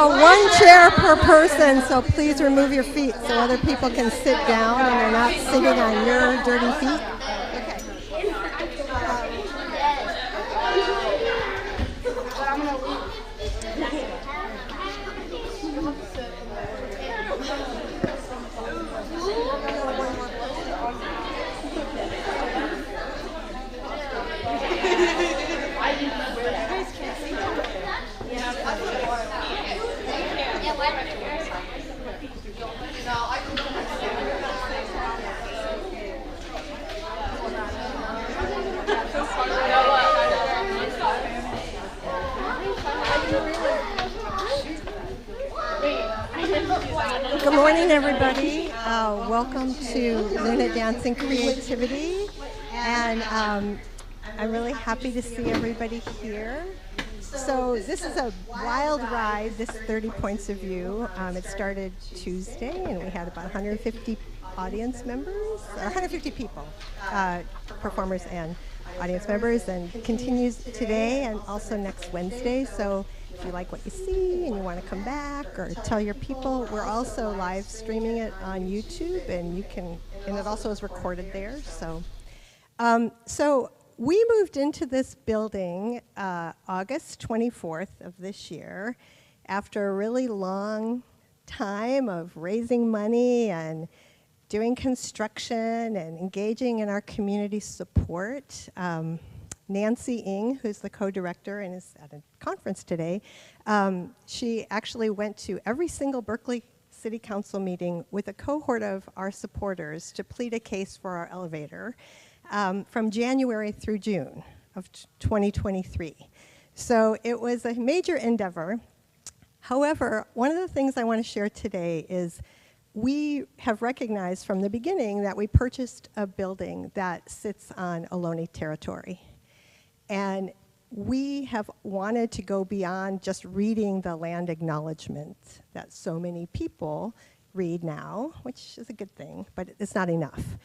One chair per person, so please remove your feet so other people can sit down and they're not sitting on your dirty feet. Good morning, everybody. Welcome to Luna Dancing Creativity, and I'm really happy to see everybody here. So this is a wild ride, this 30 Points of View. It started Tuesday, and we had about 150 audience members, or 150 people, performers and audience members, and continues today and also next Wednesday. So if you like what you see and you want to come back or tell your people, we're also live streaming it on YouTube, and it also is recorded there. So, we moved into this building August 24th of this year after a really long time of raising money and doing construction and engaging in our community support. Nancy Ng, who's the co-director and is at a conference today, she actually went to every single Berkeley City Council meeting with a cohort of our supporters to plead a case for our elevator from January through June of 2023. So it was a major endeavor. However, one of the things I want to share today is we have recognized from the beginning that we purchased a building that sits on Ohlone territory. And we have wanted to go beyond just reading the land acknowledgement that so many people read now, which is a good thing, but it's not enough.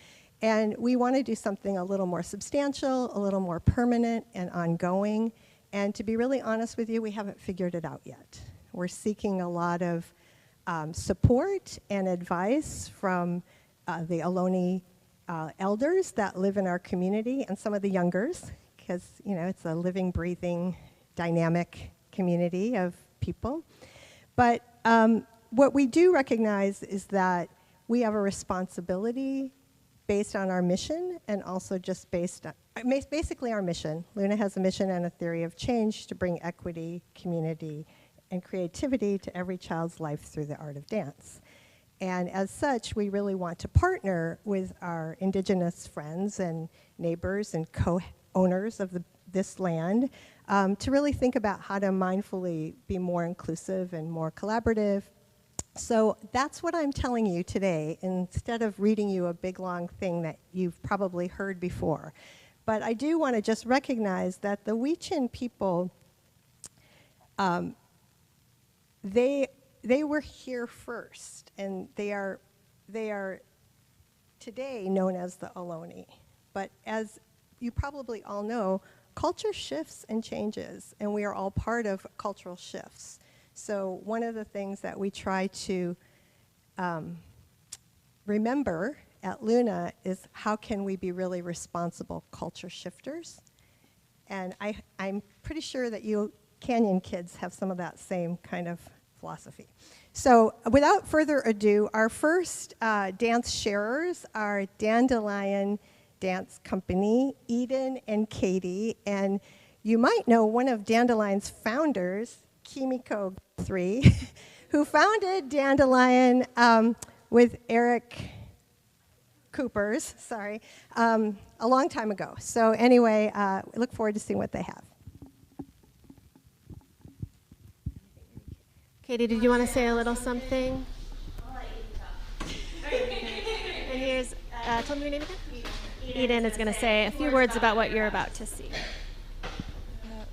And we want to do something a little more substantial, a little more permanent and ongoing. And to be really honest with you, we haven't figured it out yet. We're seeking a lot of support and advice from the Ohlone elders that live in our community and some of the youngers, because it's a living, breathing, dynamic community of people. But what we do recognize is that we have a responsibility based on our mission, and also just based on, basically our mission. Luna has a mission and a theory of change to bring equity, community, and creativity to every child's life through the art of dance. And as such, we really want to partner with our indigenous friends and neighbors and co-owners of this land to really think about how to mindfully be more inclusive and more collaborative. So that's what I'm telling you today, instead of reading you a big long thing that you've probably heard before. But I do want to just recognize that the Wechin people, they were here first, and they are today known as the Ohlone. But as you probably all know, culture shifts and changes, and we are all part of cultural shifts. So one of the things that we try to remember at Luna is how can we be really responsible culture shifters? And I'm pretty sure that you Canyon kids have some of that same kind of philosophy. So without further ado, our first dance sharers are Dandelion Dance Company, Eden and Katie, and you might know one of Dandelion's founders, Kimiko Guthrie, who founded Dandelion with Eric Coopers, a long time ago. So anyway, I look forward to seeing what they have. Katie, did you want to say a little something? And here's tell me your name again? Eden is going to say a few words about what you're about to see.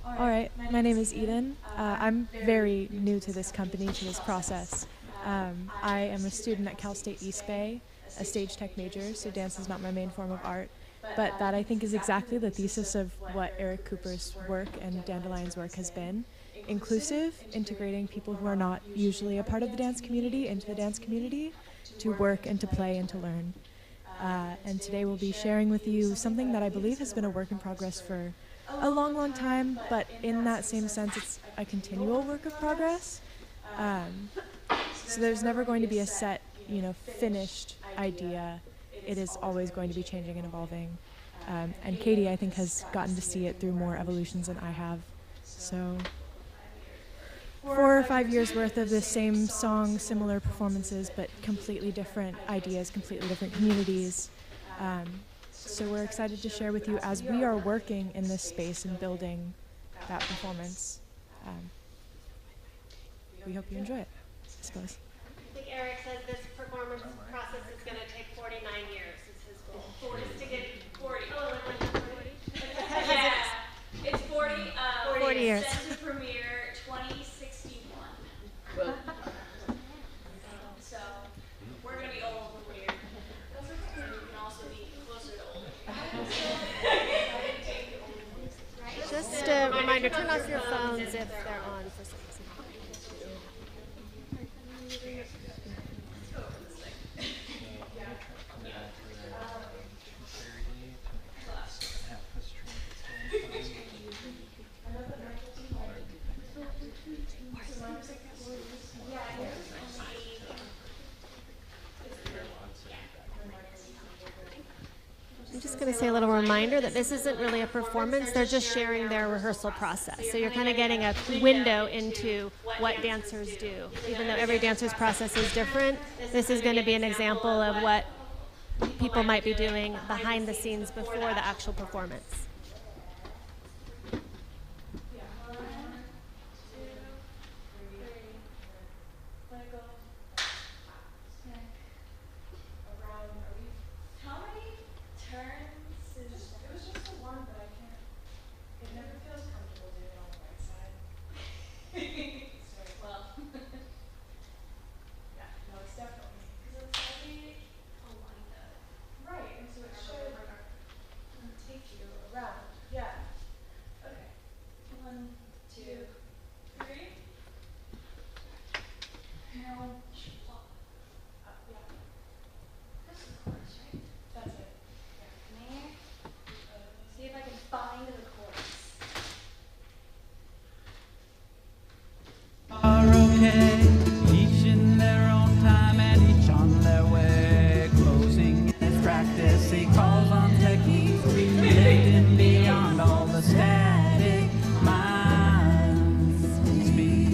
All right, my name is Eden. I'm very new to this company, to this process. I am a student at Cal State East Bay, a stage tech major, so dance is not my main form of art. But that, I think, is exactly the thesis of what Eric Cooper's work and Dandelion's work has been. Inclusive, integrating people who are not usually a part of the dance community into the dance community to work and to play and to learn. And today we'll be sharing with you something that I believe has been a work in progress for a long, long time, but in that same sense, it's a continual work of progress. So there's never going to be a set, finished idea. It is always going to be changing and evolving. And Katie, I think, has gotten to see it through more evolutions than I have. So 4 or 5 years worth of the same song, similar performances, but completely different ideas, completely different communities. So we're excited to share with you as we are working in this space and building that performance. We hope you enjoy it, I suppose. I think Eric says this performance process is going to take 49 years. Is his goal. 40 to get 40. Oh, it went to 40? Yeah, it's 40. 40 years. Set to premiere 2061. Well. So we're going to be old when we're. We can also be closer to old. Just a reminder, turn off your phones if they're on for some reason. I'm just going to say a little reminder that this isn't really a performance. They're just sharing their rehearsal process. So you're kind of getting a window into what dancers do. Even though every dancer's process is different, this is going to be an example of what people might be doing behind the scenes before the actual performance. Each in their own time and each on their way. Closing his practice, he calls on techniques, lifting beyond all the static minds speak.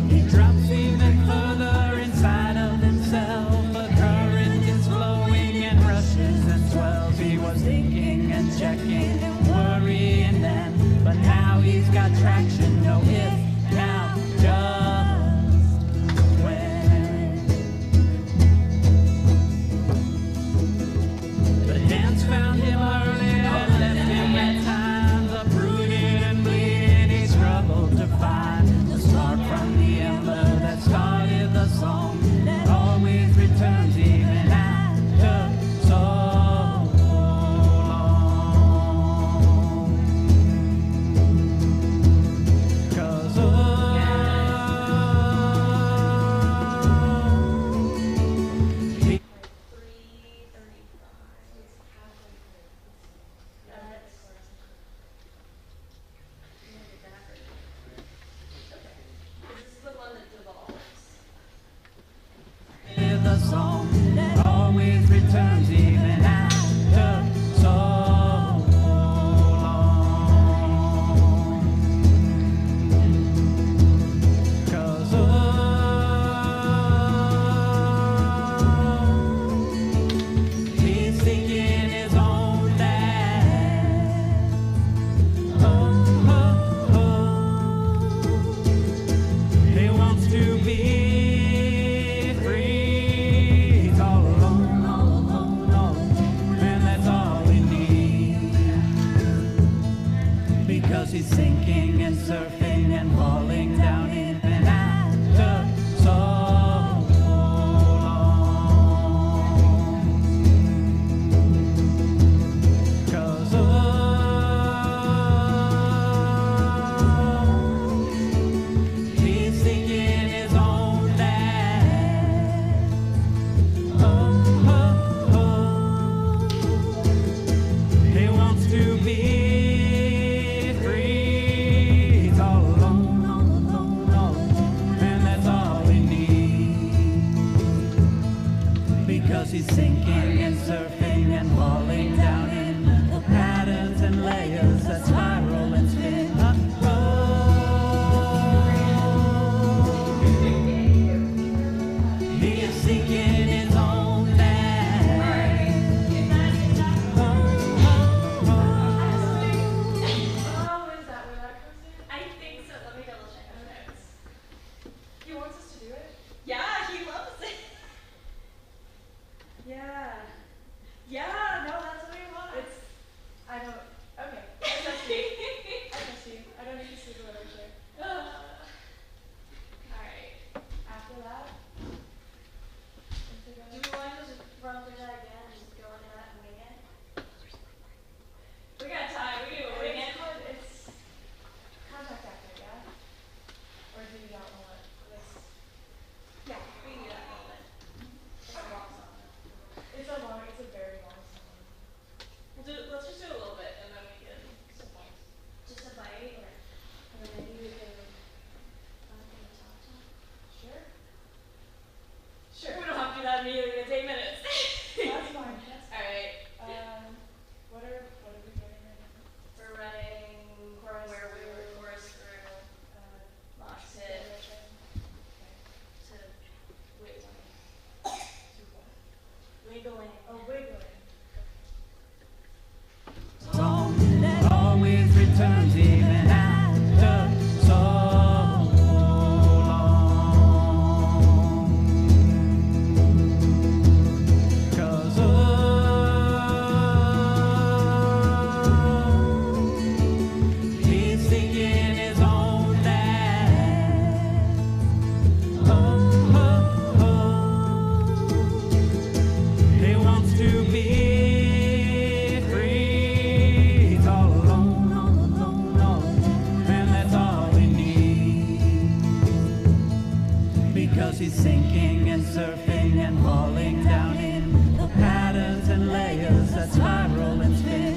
He drops even further inside of himself. A current is flowing and rushes and swells. He was thinking and checking and worrying then. But now he's got traction, no if, now, just when. The dance found him early and left him at times uprooted and bleeding. He struggled to find the spark from the ember that started the song that always returns even after so. surfing and falling down in and after so long. 'Cause he's singing his own dance. He wants to be free. He's all alone, all alone, all alone, and that's all he needs. Because he's sinking and surfing and falling down in the patterns and layers that spiral and spin. He is sinking his own land. I think so. Let me double check my notes. He wants us to do it? Yeah, he loves it. Yeah. Yeah, no, that's what he wants. I don't. Okay. I trust you. I trust you. I don't need to see the literature. Alright. After that, Do we want to just run through that again and just go into that and wing it? We got time. We can do a wing it. it's contact actor, yeah? Or do you not want this? Yeah, we can do that moment. It's a long song. It's a very long song. Let's just do a little bit and then we can. Just a bite? Okay. And then maybe we can. Sure? We don't have to do that immediately. It's 8 minutes. That's fine. Alright. What are we getting right now? We're running where we were chorus through mosh pit to wiggling. Wiggling. Oh, wiggling. Song that always returns even after so long. 'Cause he's singing his own dance. He wants to be free. He's all alone, all alone, all alone, and that's all he needs. Because he's sinking and surfing and falling down in the patterns and layers that spiral and spin.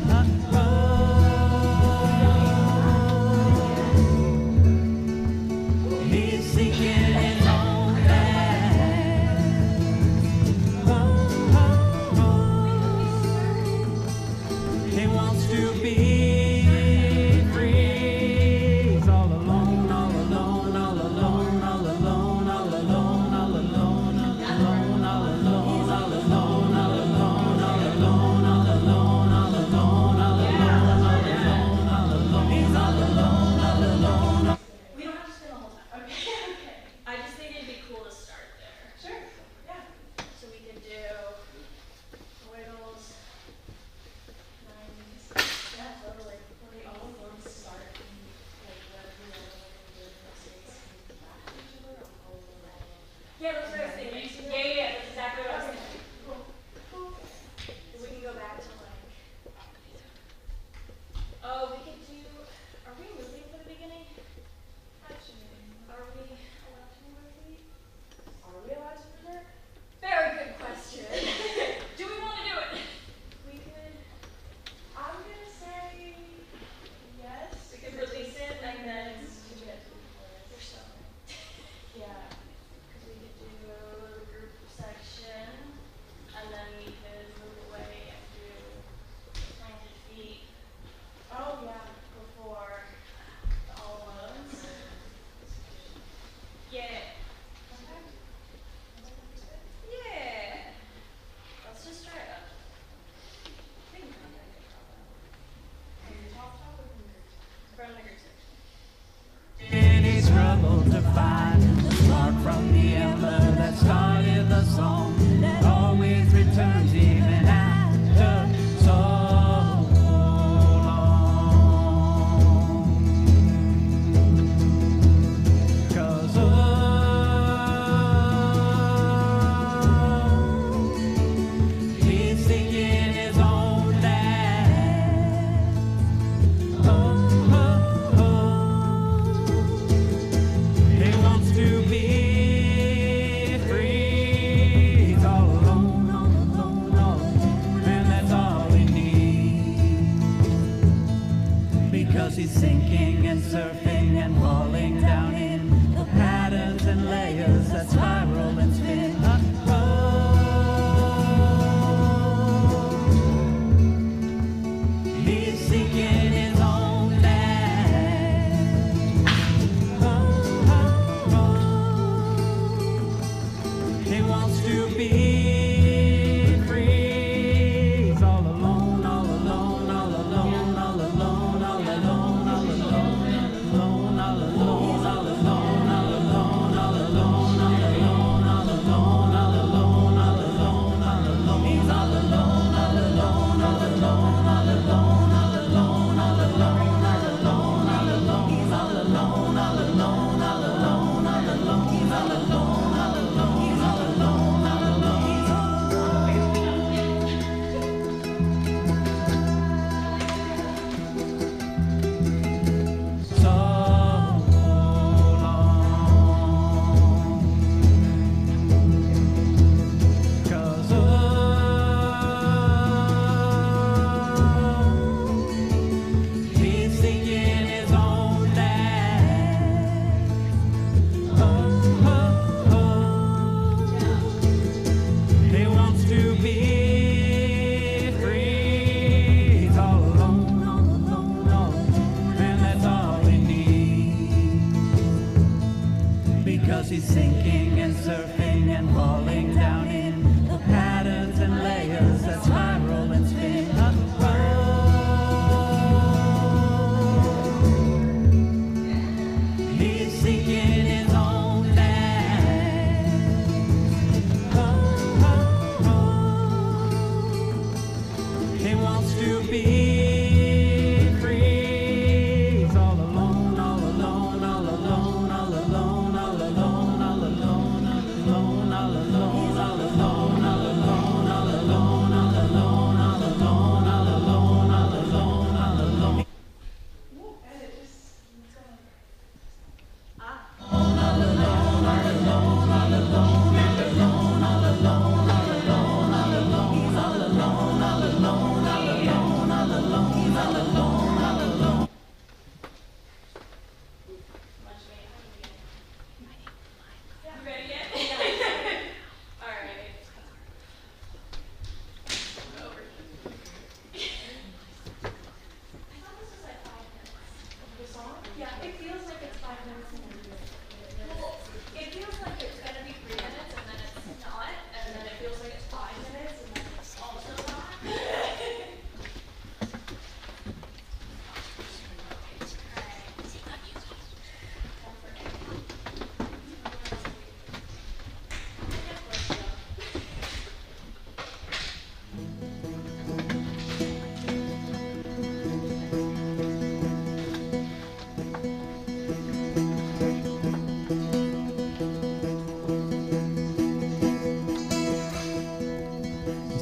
He's sinking his own dance. He wants to be free. He's all alone, all alone, all alone, all alone, all alone, all alone, all alone.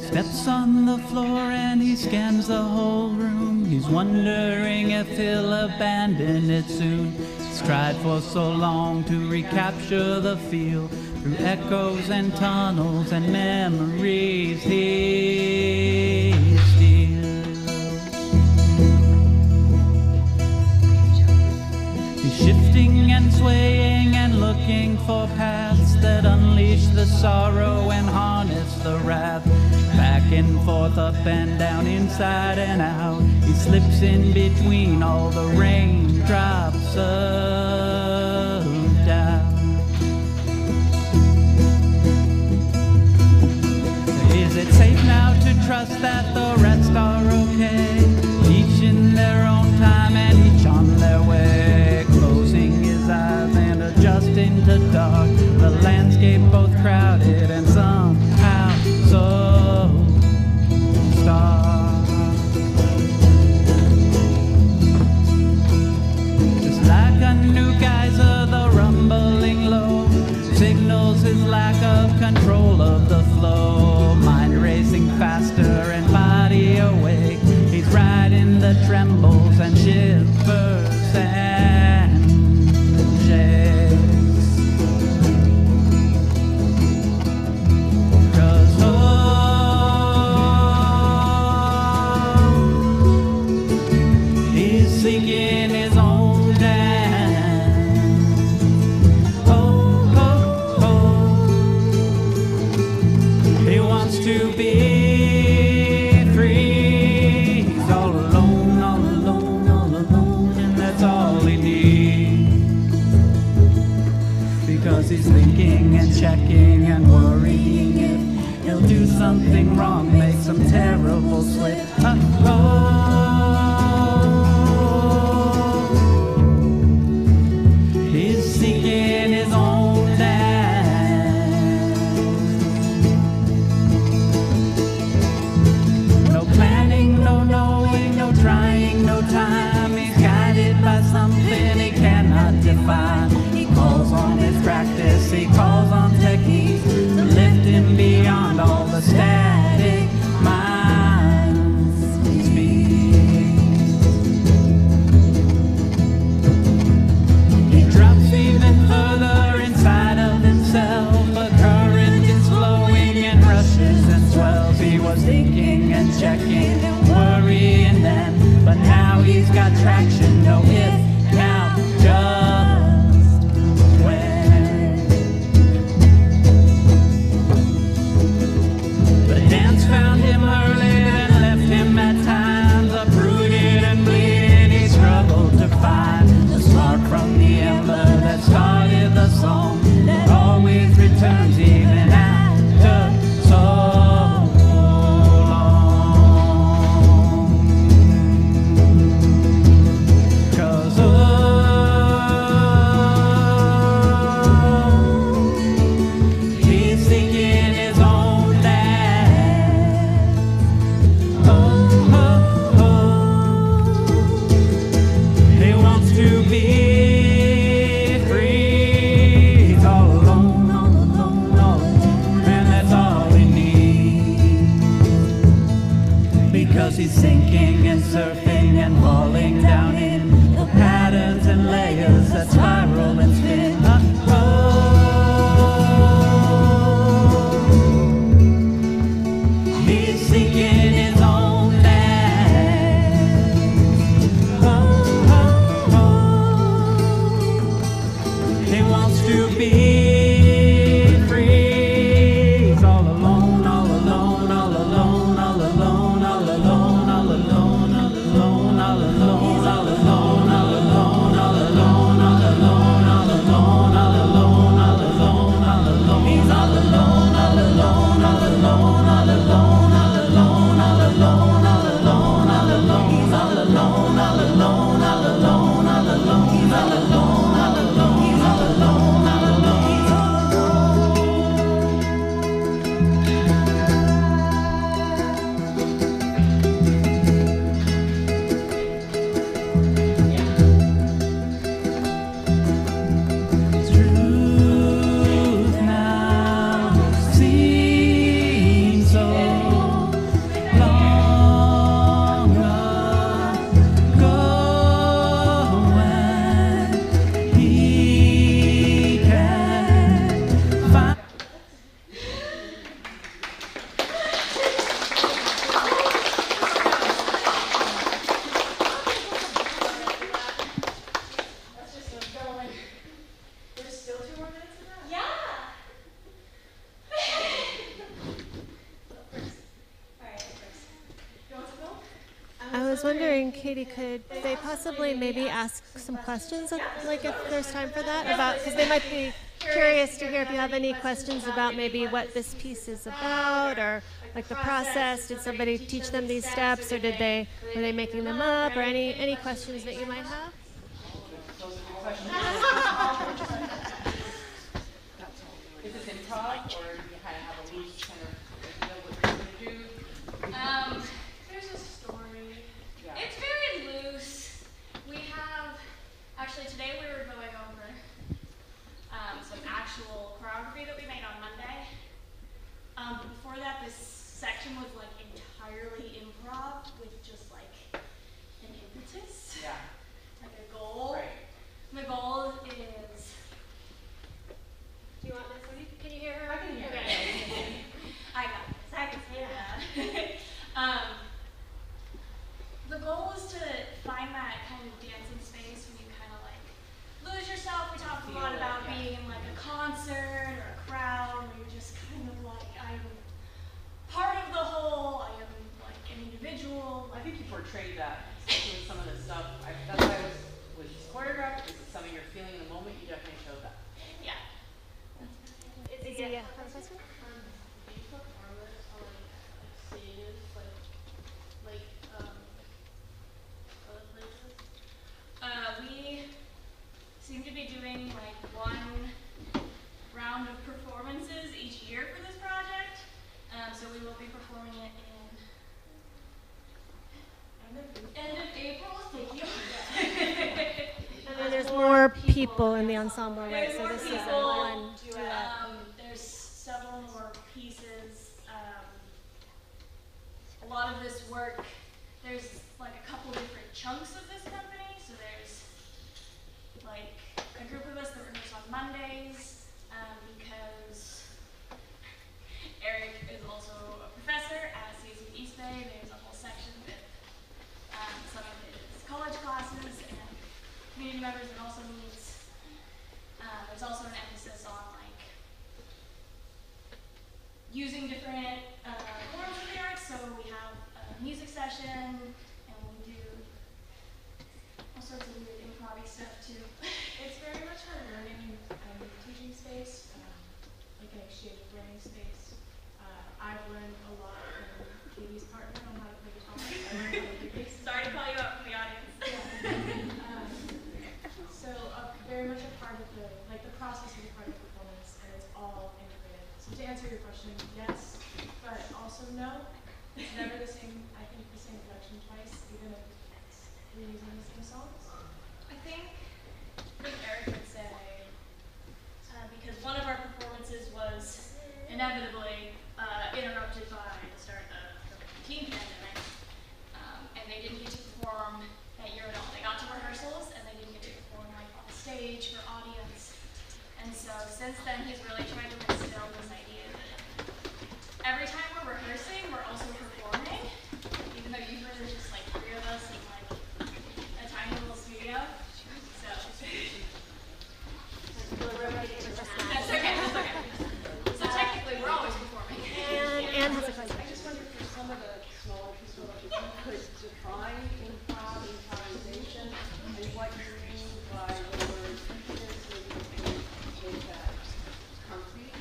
Steps on the floor and he scans the whole room. He's wondering if he'll abandon it soon. He's tried for so long to recapture the feel through echoes and tunnels and memories he steals. He's shifting and swaying and looking for paths that unleash the sorrow and harness the wrath. Back and forth, up and down, inside and out. He slips in between all the raindrops of doubt. Is it safe now to trust that the rest are okay? Each in their own time and each on their way. Closing his eyes and adjusting to dark. The landscape both crowded and somehow so stark. Just like a new geyser, the rumbling low signals his lack of control of the flow. Mind racing faster and body awake. He's riding the trembles and shivers and shakes. 'Cause he's seeking his own dance. He wants to be free. He's all alone, all alone, all alone, and that's all he needs. Because he's thinking and checking and worrying if he'll do something wrong, make some terrible slip. He's seeking his own dance. No planning, no knowing, no trying, no time. He's guided by something he cannot define. He calls on his practice, he calls on techniques to lift him beyond all the static minds speak. He drops even further inside of himself. A current is flowing and rushes and swells. He was thinking and checking and worrying then, but now he's got traction. No if, now, just when. The dance found him early and left him at times uprooted and bleeding. He struggled to find the spark from the ember that started the song that always returns even after so long. 'Cause he's seeking his own dance. He wants to be free. He's all alone, all alone, all alone, and that's all he needs. Because he's sinking and surfing and falling down in the patterns and layers that spiral and spin. He's seeking his own dance. He wants to be free. He's all alone, all alone, all alone, all alone, all alone, all alone, all alone, all alone. was wondering, Katie, could they possibly maybe ask some questions, like if there's time for that, about, because they might be curious to hear if you have any questions about maybe what this piece is about, or like the process. Did somebody teach them these steps, or were they making them up, or any questions that you might have? Is this improv, or do you kind of have a loose kind of idea what you're going to do? There's a story. Yeah. It's very loose. We have, actually today we were going over some actual choreography that we made on Monday. Before that, this section was like entirely improv with just like an impetus, Yeah. like a goal. Right. The goal is, Do you want this one? Can you hear her? I can hear okay. I got this, I can say that. The goal is to find that kind of dancing space where you kind of like lose yourself. We talked a lot about being in like a concert or a crowd where you're just kind of like, I'm part of the whole, I am like an individual. I think you portrayed that, especially with some of the stuff. That's why I was choreographed. Is it something you're feeling in the moment? You definitely showed that. Yeah. Is he a professor? We seem to be doing like one round of performances each year for this project. So we will be performing it in end of April. Thank you. And then there's more people in the ensemble, right? There's So more this is people. one duet. There's several more pieces. A lot of this work, there's like a couple different chunks of this company. So there's like a group of us that rehearse on Mondays because Eric is also a professor at CSU East Bay. There's a whole section with some of his college classes and community members that also meets. There's also an emphasis on like using different forms of the arts. So we have a music session and we do all sorts of weird improv stuff too. It's very much a learning and teaching space, like an exchange learning space. I've learned a lot from Katie's partner on how to play guitar. I learned how to do bass. Sorry to call you out from the audience. So very much a part of the process is a part of the performance, and it's all integrated. So to answer your question, yes, but also no. It's never the same. I think the same production twice, even if we're using the same songs. I think Eric would say, because one of our performances was inevitably interrupted by the start of the COVID-19 pandemic, and they didn't get to perform that year at all. They got to rehearsals, and they didn't get to perform like on stage for audience. And so since then, he's really tried to instill this idea that every time we're rehearsing, we're also performing, even though usually there's just like 3 of us in like a tiny little studio. So that's okay. That's okay. So technically, we're always performing. And Anne has a question. I just wonder for some of the smaller people, if you could define improvisation, and what you mean by the word impetus, so you can make that concrete.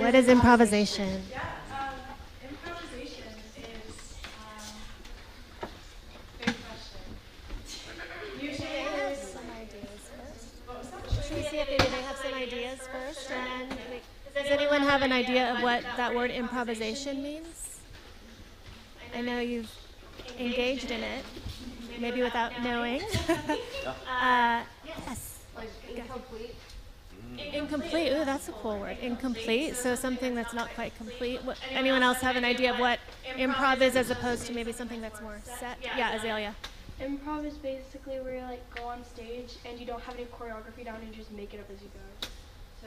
What is improvisation? Yeah, improvisation is big question. Usually there's Some ideas first. what was that? Should we see if maybe they have some ideas first, and then does anyone have an idea of what that word improvisation means? I know you've engaged in it, maybe without knowing. Yes. Incomplete. Incomplete. Ooh, that's a cool word. Incomplete. So something that's not quite complete. Anyone else have an idea of what improv is as opposed to maybe something that's more set? Yeah, Azalea. Improv is basically where you like go on stage and you don't have any choreography down and you just make it up as you go.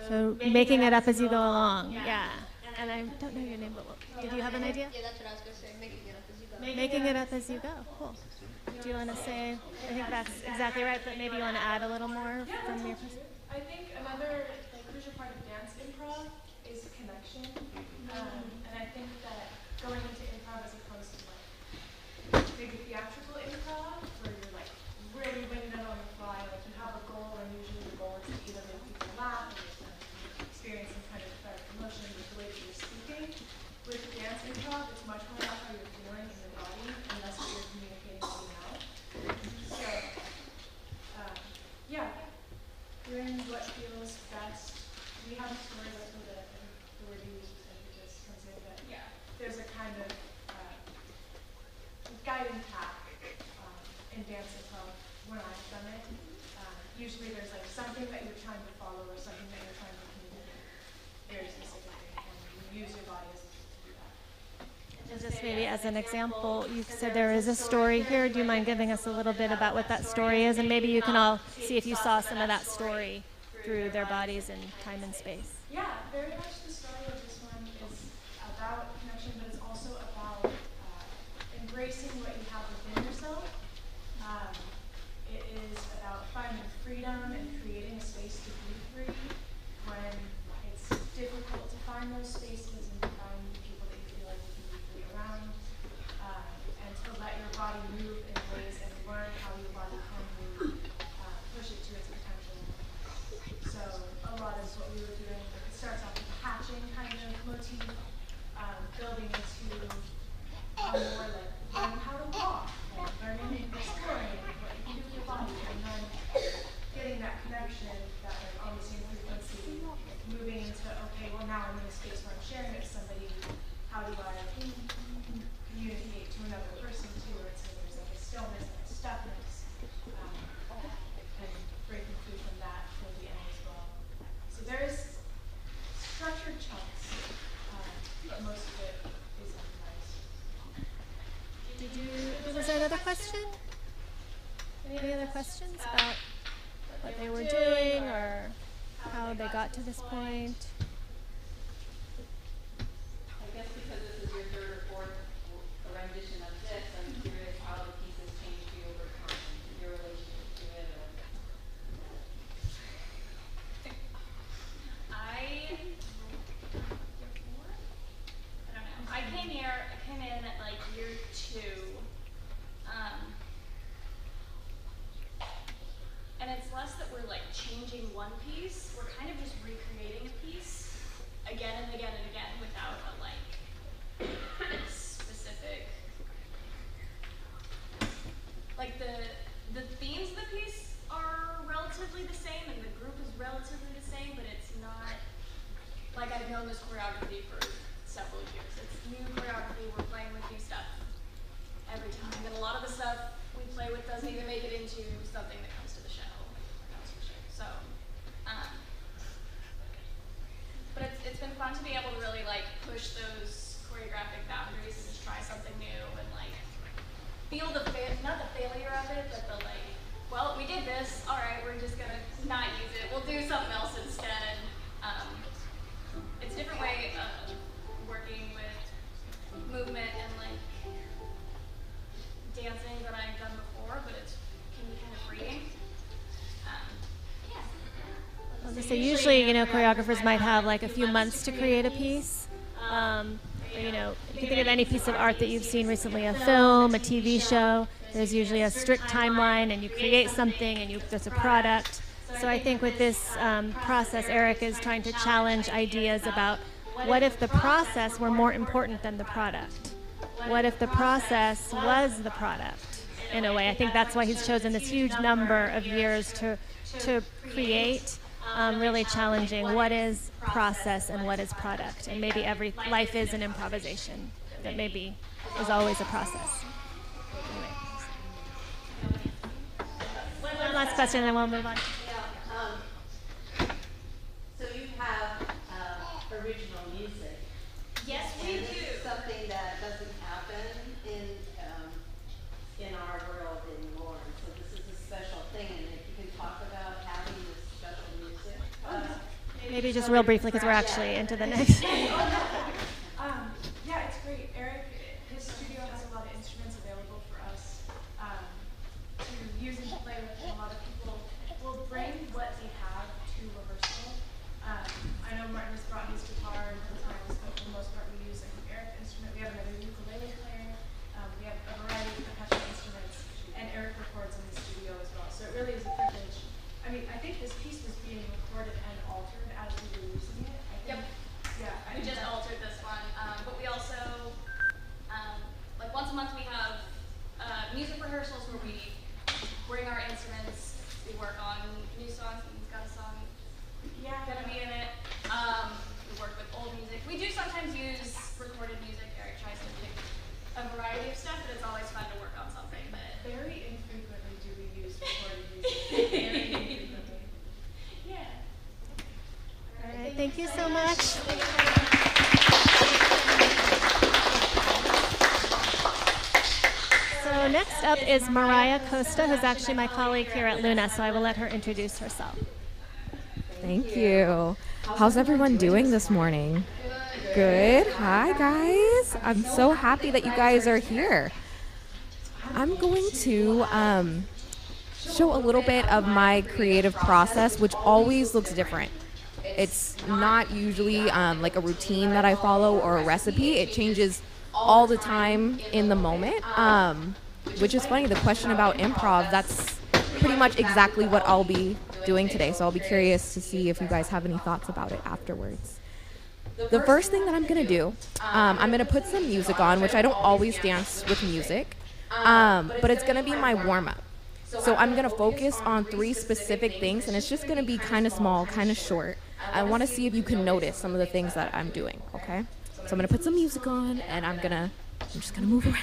So making it up as you go along. Yeah. And I don't know your name, but did you have an idea? Yeah, that's what I was gonna say. Making it up as you go. Making it up as you go. Cool. Do you want to say? I think that's exactly right, but maybe you want to add a little more from your perspective. I think another crucial part of dance improv is connection, and I think that going into improv as opposed to like maybe theatrical improv, where you're like really winging it on the fly, like you have a goal, and usually the goal is to either make people laugh or to experience some kind of cathartic emotion with the way that you're speaking. With dance improv, it's much more about how you're feeling in your body, and that's what you're communicating to your mouth. So, yeah, doing what feels best. We have a story that's where the word you use just comes in, but yeah, there's a kind of guiding path in dance improv when I've done it. Usually there's like something that you're trying to follow or something that you're trying to communicate very specifically, and you use your body as a tool to do that. And just maybe as an example, you said there is a story here. Do you mind giving us a little bit about what that story is? And maybe you can all see if you saw some of that story through their bodies in time and space. Yeah, very much the story of this one is about connection, but it's also about embracing what you have within yourself. It is about finding freedom and creating a space to be free when it's difficult to find those spaces and to find the people that you feel like you can be free around, and to let your body move in ways and learn how your body can move, push it to its potential. So a lot is what we were doing. It starts off with a hatching kind of motif, building into a more like learning how to walk, like learning and exploring what you can do with your body, and then getting that connection, that like on the same frequency, moving into, okay, well now I'm in a space where I'm sharing it with somebody, how do I communicate to another person too, and so there's like a stillness and a stuckness, and breaking free from that for the end as well. So there's structured chunks, but most of it is improvised. Was there another question? Any other questions about what they were doing or how they got to this point? I guess because this is your third or fourth rendition of this, I'm curious how the pieces changed you over time, your relationship to it. I don't know. I came in at like year 2. And it's less that we're like changing one piece, we're kind of just recreating a piece again and again and again without a like specific, like the themes of the piece are relatively the same and the group is relatively the same, but it's not like I've known this choreography for several years. It's new choreography, we're playing with new stuff every time. And a lot of the stuff we play with doesn't even make it into something that comes to the show. So, but it's been fun to be able to really like push those choreographic boundaries and just try something new and like feel not the failure of it, but the like, well, we did this, all right, we're just gonna not use it. We'll do something else instead. It's a different way of working with movement and like dancing that I've done before, but it can be kind of freeing. So usually, choreographers might have like a few months to create a piece. If you think of any piece of art that you've seen recently, a film, a TV show, there's usually a strict timeline, and you create something, and there's a product. So I think with this process, Eric is trying to challenge ideas about what if the process were more important than the product? What if the process was the product? In a way, I think that's why he's chosen this huge number of years to create. Really challenging what is process and what is product, and maybe every life is an improvisation that maybe is always a process. Anyway. One last question and then we'll move on. So you have original music. Yes, we and this do. is something that doesn't happen in our world anymore. So this is a special thing, and if you can talk about having this special music. Maybe just real briefly, because we're actually into the next. Yeah, it's great. Eric, his studio has a lot of instruments available for us to use and to play with. And a lot of people will bring what they have to rehearsal. I know Martin has brought his guitar and sometimes, but for the most part we use like an Eric instrument. We have another sometimes use recorded music. Eric tries to pick a variety of stuff, but it's always fun to work on something that. Very infrequently do we use recorded music. Very infrequently. Yeah. All right, thank you so much. So next up is Mariah Costa, who's actually my colleague here at Luna, so I will let her introduce herself. Thank you. How's everyone doing this morning? Good. Hi, guys. I'm so happy that you guys are here. I'm going to show a little bit of my creative process, which always looks different. It's not usually like a routine that I follow or a recipe. It changes all the time in the moment, which is funny. The question about improv, that's pretty much exactly what I'll be doing today. So I'll be curious to see if you guys have any thoughts about it afterwards. The first thing that I'm going to do, I'm going to put some music on, which I don't always dance with music, but it's going to be my warm-up. So I'm going to focus on 3 specific things, and it's just going to be kind of small, kind of short. I want to see if you can notice some of the things that I'm doing, okay? So I'm going to put some music on, and I'm just going to move around.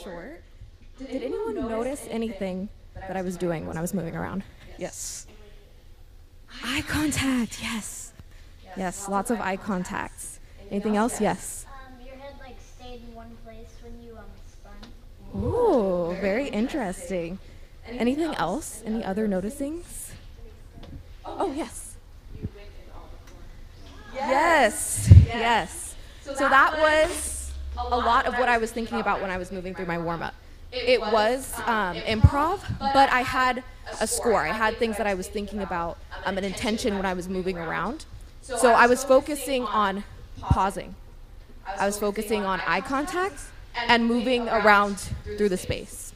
Short. Did anyone notice anything that I was doing when I was moving around? Yes. Eye contact, yes. Yes, lots of eye contacts. Anything else? Yes. Your head stayed in one place when you spun. Ooh, very interesting. Anything else? Any other noticings? Oh, yes. Yes, yes. So that was a lot of what I was thinking about when I was moving through my warm-up. It was improv, but I had a score. I had things that I was thinking about, an intention when I was moving around. So I was focusing on pausing. I was focusing on eye contact and moving around through the space.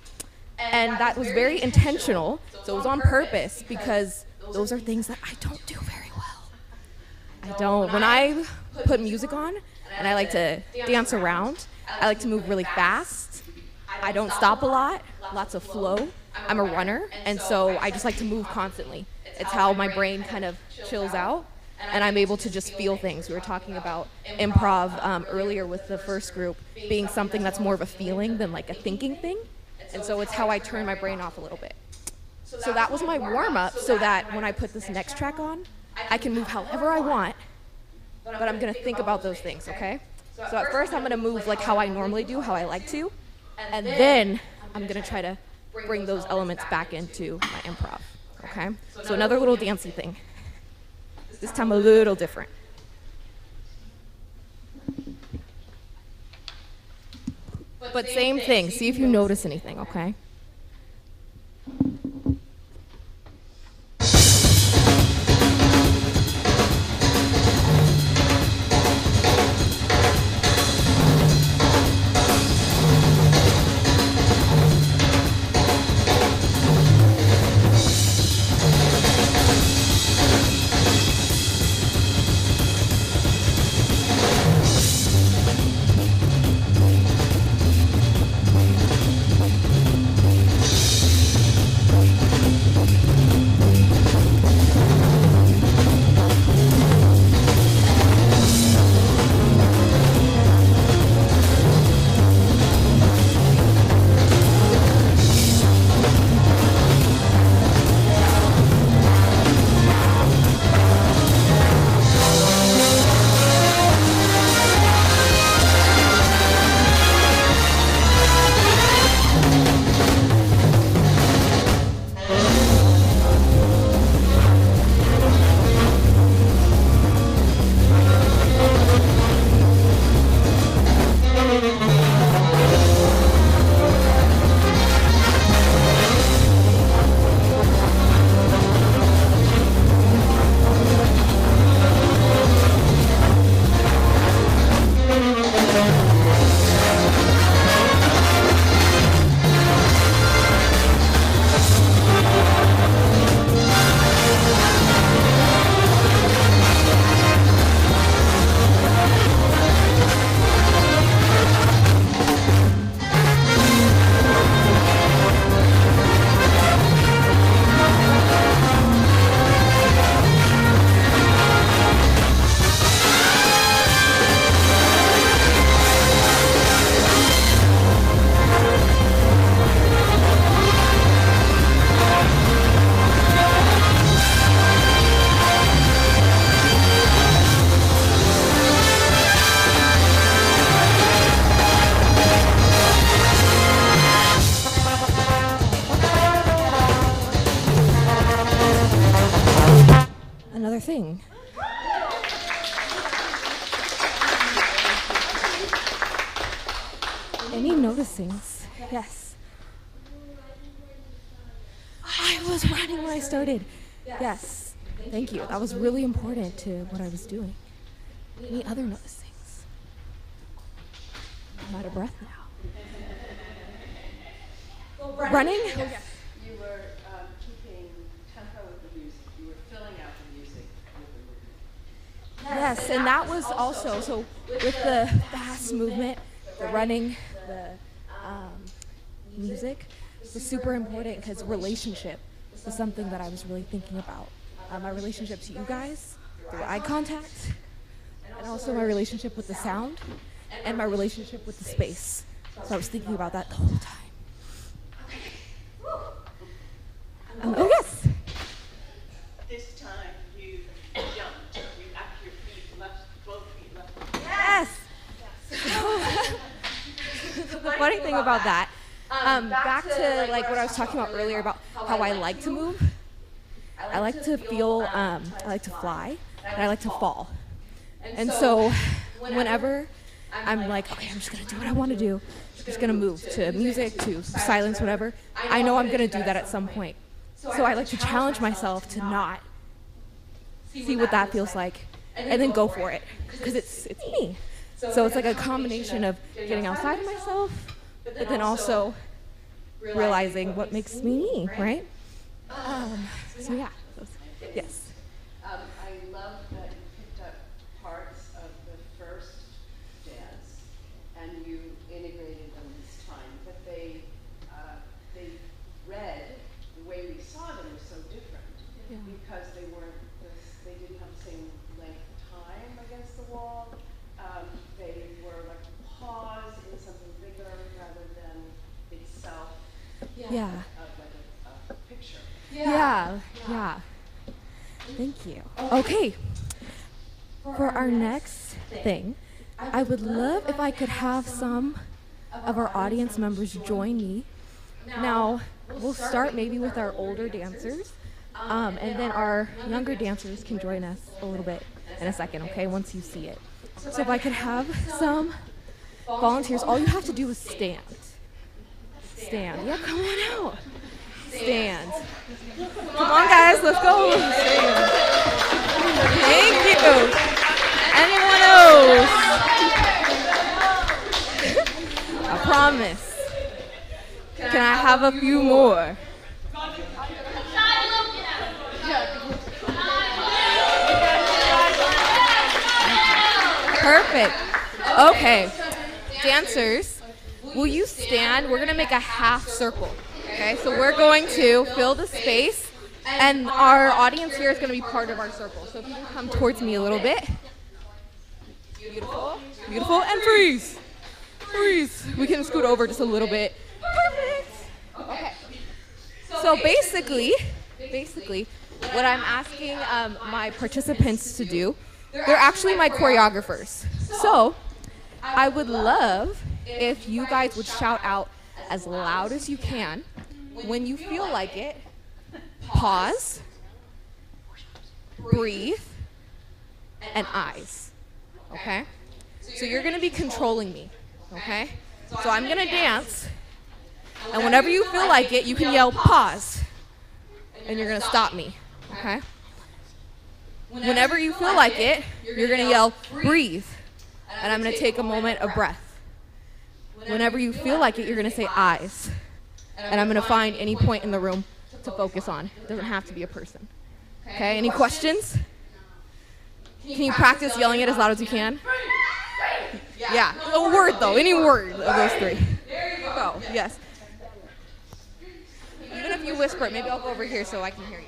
And that was very intentional, so it was on purpose, because those are things that I don't do very well. I don't. When I put music on, and I like to dance around, I like to move really fast. I don't stop a lot, lots of flow. I'm a runner, and so I just like to move constantly. It's how my brain kind of chills out, and I'm able to just feel things. We were talking about improv earlier with the first group being something that's more of a feeling than like a thinking thing, and so it's how I turn my brain off a little bit. So that was my warm-up, so that when I put this next track on, I can move however I want, but I'm going to think about those things, okay? So at first I'm going to move like how I normally do, how I like to, and then I'm going to try to bring those elements back into my improv, okay? So another little dancey thing. This time a little different. But same thing. See if you notice anything, okay? sing. Any noticings? Yes. I was running when I started. Yes. Thank you. That was really important to what I was doing. Any other noticings? I'm out of breath now. Running? You were keeping tempo with the music. You were filling out the music with the movement. Yes, and that was also, so with the fast movement, the running, the music was super important because relationship was something that I was really thinking about. My relationship to you guys, through eye contact, and also my relationship with the sound, and my relationship with the space. So I was thinking about that the whole time. Oh, yes. This time you jumped. You left your feet left, both feet left. Yes. The funny thing about that, back to like what I was talking about earlier about how I like to move. I like to feel, I like to fly, and I like to fall. And so whenever I'm like, okay, I'm just gonna do what I want to do, I'm just gonna move to music, to silence, whatever, I know I'm gonna do that at some point. So I like to challenge myself to not see what that feels like and then go for it, because it's me. So it's like a combination of getting outside of myself, but then also realizing what makes me me, right? So yeah, yes. I love that you picked up parts of the first dance and you integrated them this time, but they read the way we saw them was so different because they didn't have the same length of time against the wall. They were like a pause in something bigger rather than itself. Yeah. Like a picture. Yeah. Thank you. Okay. For our next thing, I would love if I could have some of our audience members join me. Now, we'll start maybe with our older dancers, and then our younger dancers can join us a little bit in a second, okay, once you see it. So if I could have some volunteers, all you have to do is stand. Stand. Yeah, come on out. Stand. Come on, guys, let's go. Stand. Thank you. Anyone else? I promise. Can I have a few more? Perfect. Okay. Dancers, will you stand? We're going to make a half circle. Okay, so we're going to fill the space, and our audience here is going to be part of our circle. So if you can come towards me a little bit. Beautiful. Beautiful. And freeze. Freeze. We can scoot over just a little bit. Perfect. Okay. So basically, what I'm asking my participants to do, they're actually my choreographers. So I would love if you guys would shout out as loud as you can. When you feel like it, pause, breathe, and eyes. Okay? So you're going to be controlling me. Okay? So I'm going to dance. And whenever you feel like it, you can yell pause. And you're going to stop me. Okay? Whenever you feel like it, you're going to yell breathe. And I'm going to take a moment of breath. Whenever you feel like it, you're going to say eyes. And I'm going to find any point in the room to focus on. It doesn't have to be a person. Okay? Any questions? Can you practice yelling it as loud as you can? Yeah. A word, though. Any word of those three. There you go. Yes. Even if you whisper it, maybe I'll go over here so I can hear you.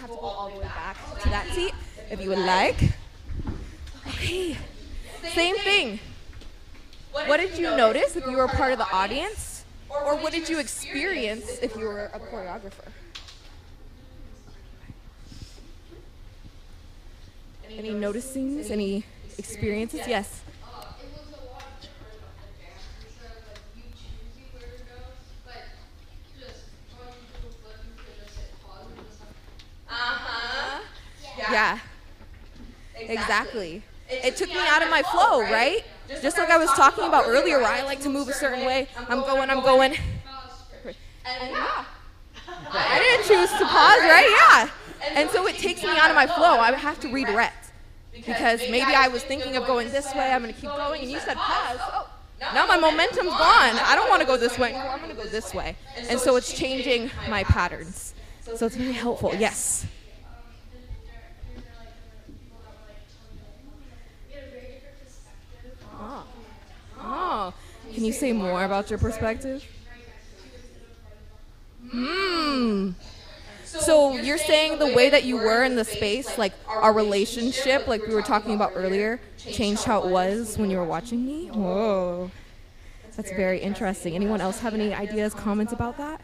have to go all the way back to that seat if you would like. Okay, same thing. What did you notice if you were part of the audience? Or what did you experience if you were a choreographer? Any noticings, any experiences? Yes. It was a lot different of the dance instead of like you choosing where to go, like just going through the flip, you could just hit pause and just like, Yeah. Exactly. It took me out of my flow, right? Just like I was talking about earlier, where I like to move a certain way. I'm going. And yeah. I didn't choose to pause, right? Yeah. And so it takes me out of my flow. I have to redirect. Because maybe I was thinking of going this way, I'm going to keep going, and you said pause. Oh, now my momentum's gone. I don't want to go this way anymore. I'm going to go this way. And so it's changing my patterns. So it's very helpful. Yes. Oh. Can you say more about your perspective? So you're saying the way that you were in the space, like our relationship, like we were talking about earlier, changed how it was when you were watching me? Whoa. That's very interesting. Anyone else have any ideas, comments about that?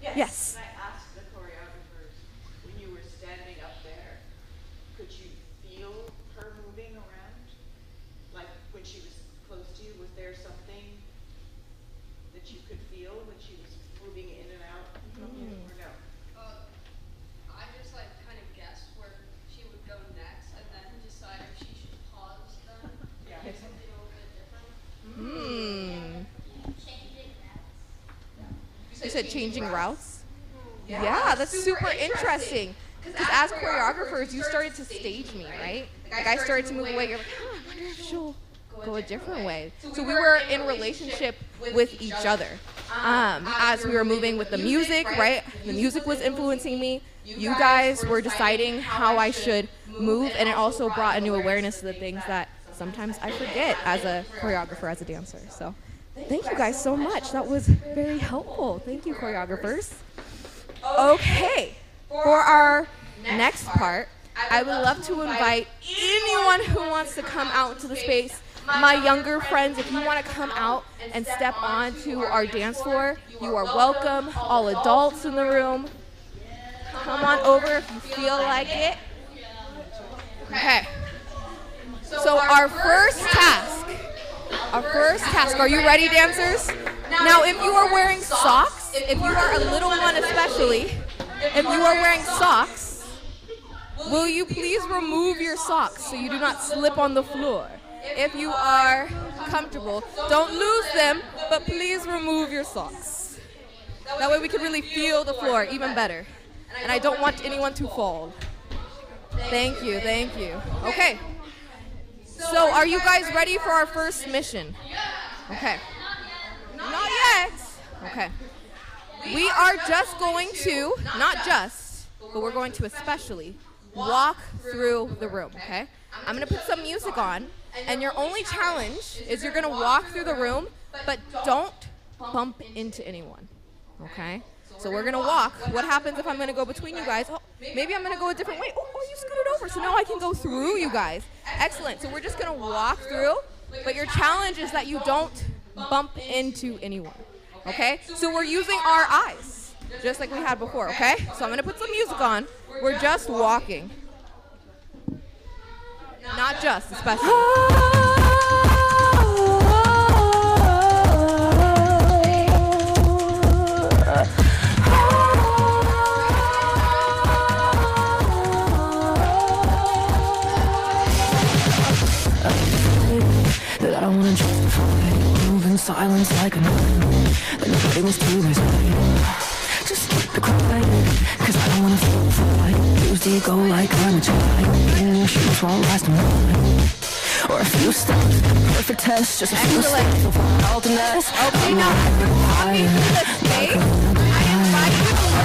Yes. Can I ask the choreographers, when you were standing up there, could you feel her moving around? Like when she was close to you, was there something that you could feel when she was moving in and out from you, or no? I just like kind of guessed where she would go next and then decide if she should pause then. Yeah. Like something a little bit different. You said changing routes? Yeah, that's super interesting. Because as choreographers, you started to stage me, right? Like I started to move away. You're like, I wonder if she'll go a different way. So we were in relationship with each other. As we were moving with the music, right? The music was influencing me. You guys were deciding how I should move, and it also brought a new awareness to the things that sometimes I forget as a choreographer, as a dancer. So thank you guys so much. That was very helpful. Thank you, choreographers. Okay, for our next part, I would love to invite anyone who wants to come out into the space. My younger friends, if you want to come out and step onto our dance floor, you are welcome. All adults in the room, come on over if you feel like it. Okay, so our first task, are you ready, dancers? Now, if you are wearing socks, if you are a little one especially, if you are wearing socks, will you please remove your socks so you do not slip on the floor? If you are comfortable, don't lose them, but please remove your socks. That way we can really feel the floor even better. And I don't want anyone to fall. Thank you, thank you. Okay. So are you guys ready for our first mission? Okay. Not yet. Okay. We are just going to, not just, but we're going to especially walk through the room, okay? I'm going to put some music on, and your only challenge is you're going to walk through the room, but don't bump into anyone, okay? So we're going to walk. What happens if I'm going to go between you guys? Oh, maybe I'm going to go a different way. Oh, you scooted over, so now I can go through you guys. Excellent. So we're just going to walk through, but your challenge is that you don't bump into anyone, okay? So we're using our eyes, just like we had before, okay? So I'm going to put some music on. We're just walking. Not just, especially. That I don't wanna justify move in silence like a nun. That nobody was to my side. Just keep it quiet, cause I don't wanna feel fried. Use the ego like I'm a child. In your shoes won't last a month. Or a few steps, perfect test, just a few steps of wild and that's Okay, now, walking through the space, I invite you to look at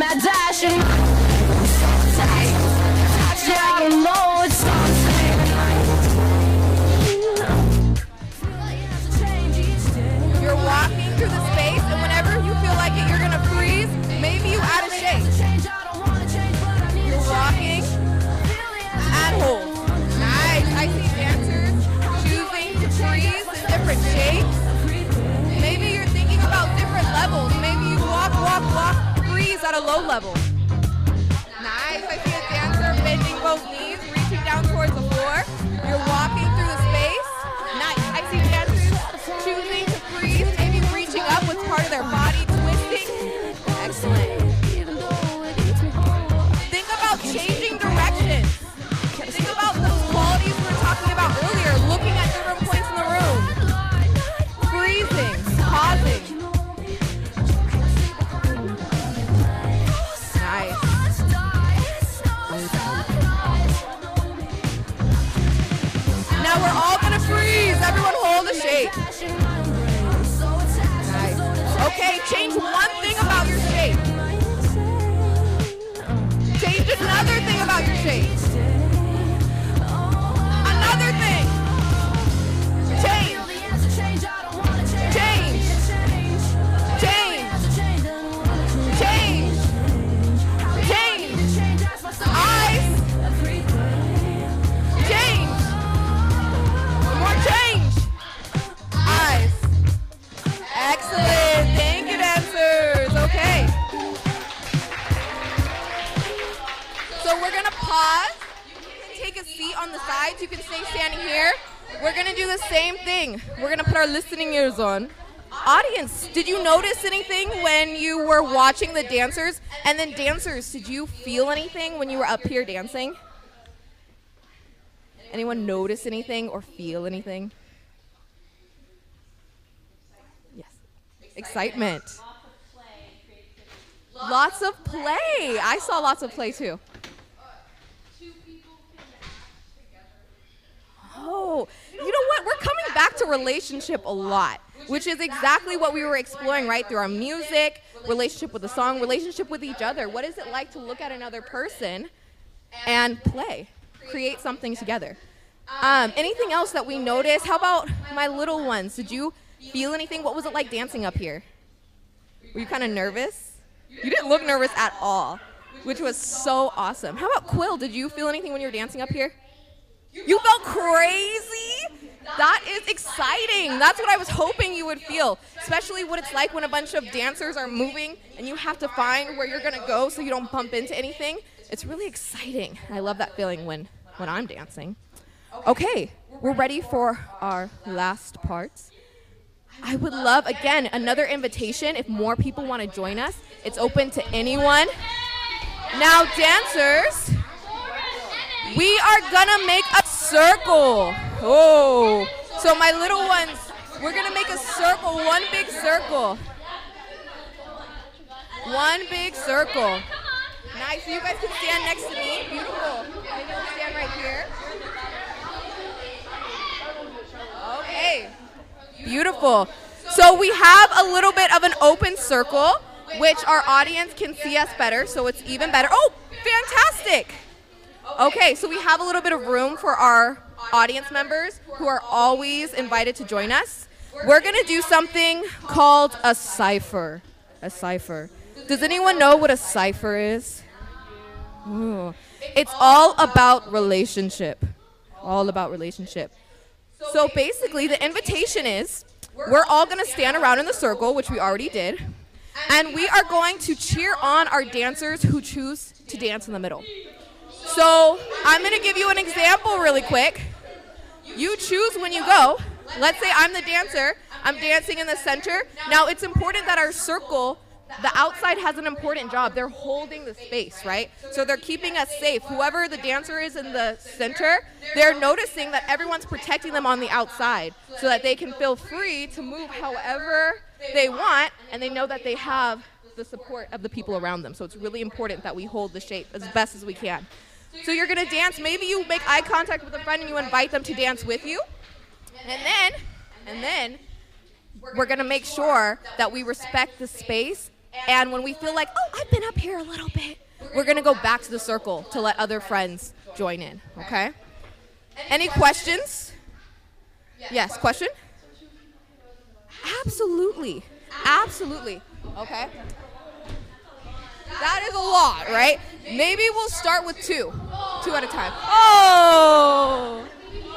I'm at dash and yeah, I know it's You're walking through the space, and whenever you feel like it, you're gonna freeze. Maybe you add a shake. You're walking and hold. Nice. I see dancers choosing to freeze in different shapes. Maybe you're thinking about different levels. Maybe you walk, freeze at a low level. Nice. I see a dancer bending both knees, reaching down towards the floor. You're walking through the space. Nice. I see dancers choosing to freeze, maybe reaching up with part of their body, twisting. Excellent. Think about changing direction. Think about those qualities we were talking about earlier, looking at different points in the room. Freezing, pausing. Nice. Now we're all gonna freeze. Everyone hold the shape. Nice. Okay, change one thing about your shape. Change another thing about your shape. Another thing. Change. Change. Change. Change. Change. Eyes. Change. More change. Eyes. Excellent. Thank you, dancers. Okay. So we're going to pause. You can take a seat on the sides. You can stay standing here. We're going to do the same thing. We're going to put our listening ears on. Audience, did you notice anything when you were watching the dancers? And then dancers, did you feel anything when you were up here dancing? Anyone notice anything or feel anything? Yes. Excitement. Lots of play. I saw lots of play too. Oh, you know what? We're coming back to relationship a lot, which is exactly what we were exploring, right? Through our music, relationship with the song, relationship with each other. What is it like to look at another person and play, create something together? Anything else that we noticed? How about my little ones? Did you feel anything? What was it like dancing up here? Were you kind of nervous? You didn't look nervous at all, which was so awesome. How about Quill? Did you feel anything when you were dancing up here? You felt crazy? That is exciting. That's what I was hoping you would feel, especially what it's like when a bunch of dancers are moving and you have to find where you're going to go so you don't bump into anything. It's really exciting. I love that feeling when I'm dancing. Okay, we're ready for our last parts. I would love, again, another invitation if more people want to join us. It's open to anyone. Now, dancers, we are gonna make a circle. Oh, so my little ones, we're gonna make a circle, one big circle. One big circle. Nice, so you guys can stand next to me. Beautiful. Maybe we'll stand right here. Okay, beautiful. So we have a little bit of an open circle, which our audience can see us better, so it's even better. Oh, fantastic. Okay, so we have a little bit of room for our audience members who are always invited to join us. We're going to do something called a cipher. A cipher. Does anyone know what a cipher is? Ooh. It's all about relationship. All about relationship. So basically, the invitation is we're all going to stand around in the circle, which we already did, and we are going to cheer on our dancers who choose to dance in the middle. So I'm going to give you an example really quick. You choose when you go. Let's say I'm the dancer. I'm dancing in the center. Now, it's important that our circle, the outside has an important job. They're holding the space, right? So they're keeping us safe. Whoever the dancer is in the center, they're noticing that everyone's protecting them on the outside so that they can feel free to move however they want, and they know that they have the support of the people around them. So it's really important that we hold the shape as best as we can. So you're going to dance. Maybe you make eye contact with a friend and you invite them to dance with you. And then we're going to make sure that we respect the space And when we feel like, oh, I've been up here a little bit, we're going to go back to the circle to let other friends join in, okay? Any questions? Yes, question? Absolutely. Absolutely. Okay. That is a lot, right? Maybe we'll start with two at a time.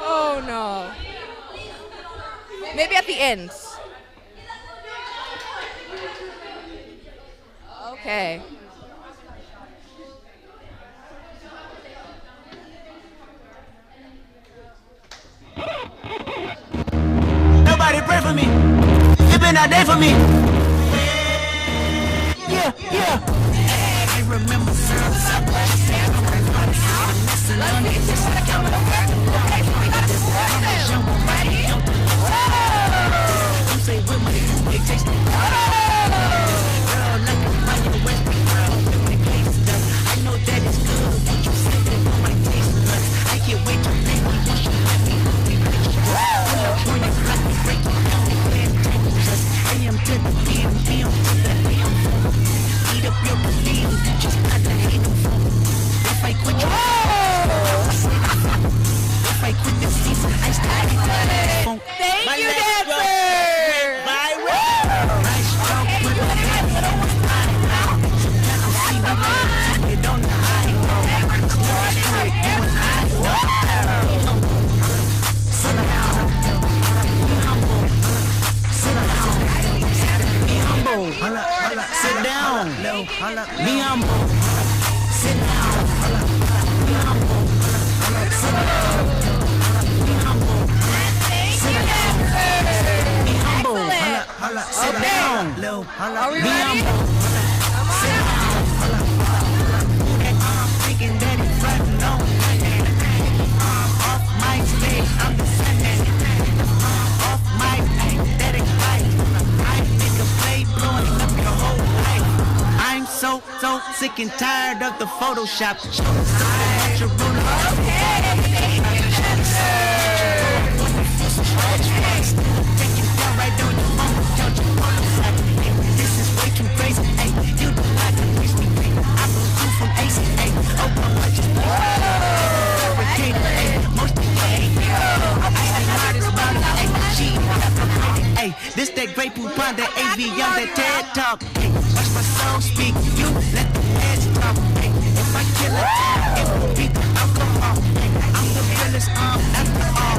Oh no. Maybe at the end. Okay. Nobody pray for me. It's been a day for me. Yeah. I remember Thank you, dancers! Sit down. Be humble. Sit down. Be humble. Sit down. Be humble. Be humble. Sit down. Are we ready? Sit down. Thinking that it's frontin' on. Off my stage, I'm descending. Off my that exciting. I make a play blowing up your whole life. I'm so sick and tired of the Photoshop. This is way too crazy. Hey, you do not reach me. I blew through from Ace. Hey, oh, I'm just hey, this that great poupon, that AV on that TED Talk. Hey, watch my soul speak, you let the heads talk. Hey, if I kill it, it will be the alcohol. Hey, I'm the realest after all.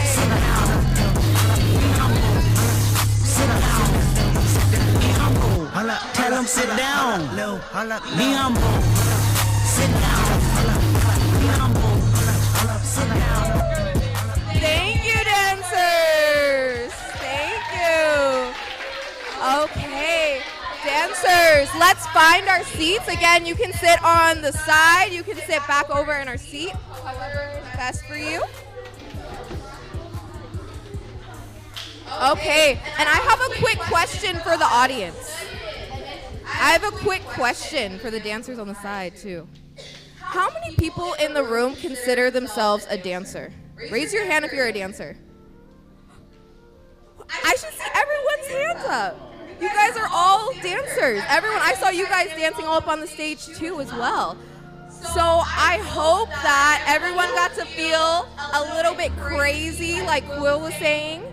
Sit down. Be humble. Sit down. Be humble. Tell them sit down. Be humble. Sit down. Be humble. Sit down. Thank you, dancers. Thank you. Okay, dancers, let's find our seats. Again, you can sit on the side. You can sit back over in our seat, however is best for you. Okay, and I have a quick question for the audience. I have a quick question for the dancers on the side, too. How many people in the room consider themselves a dancer? Raise your hand if you're a dancer. I should see everyone's hands up. You guys are all dancers. Everyone, I saw you guys dancing all up on the stage too as well. So I hope that everyone got to feel a little bit crazy like Quill was saying.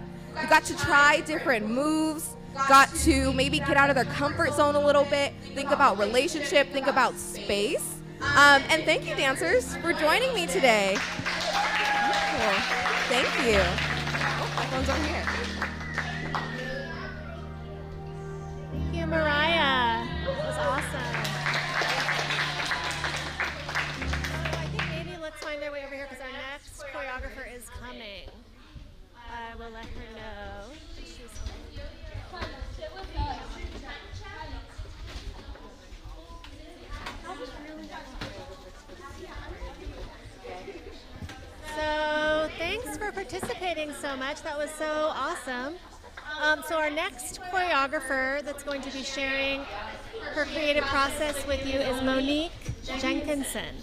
You got to try different moves, got to maybe get out of their comfort zone a little bit, think about relationship, think about space. And thank you, dancers, for joining me today. Cool. Thank you. Oh, my phone's over here. Thank you, Mariah. That was awesome. So I think maybe let's find our way over here because our next choreographer is coming. I will let her know. So thanks for participating so much. That was so awesome. So our next choreographer that's going to be sharing her creative process with you is Monique Jenkinson.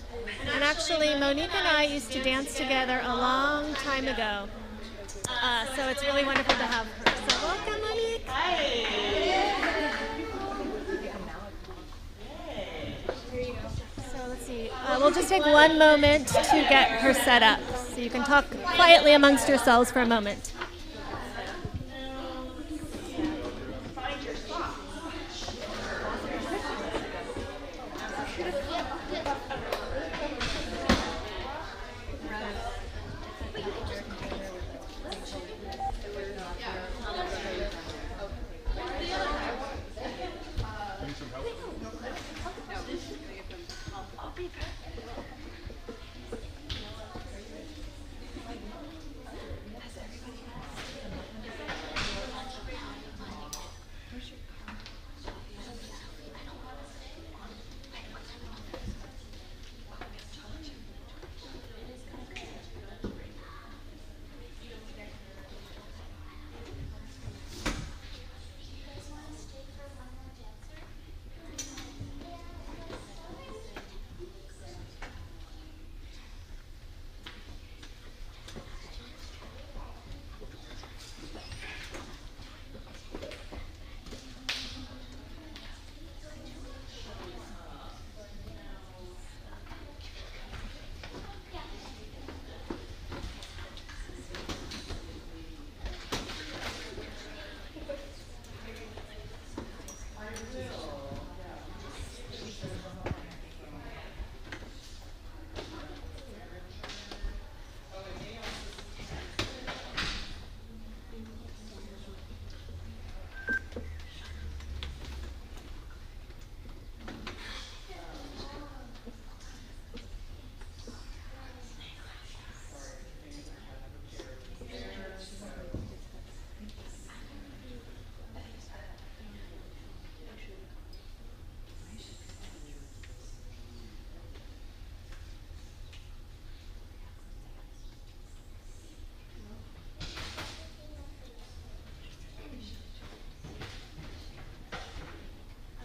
And actually, Monique and I used to dance together a long time ago. So it's really wonderful to have her. So welcome, Monique. Hi. We'll just take one moment to get her set up. So you can talk quietly amongst yourselves for a moment.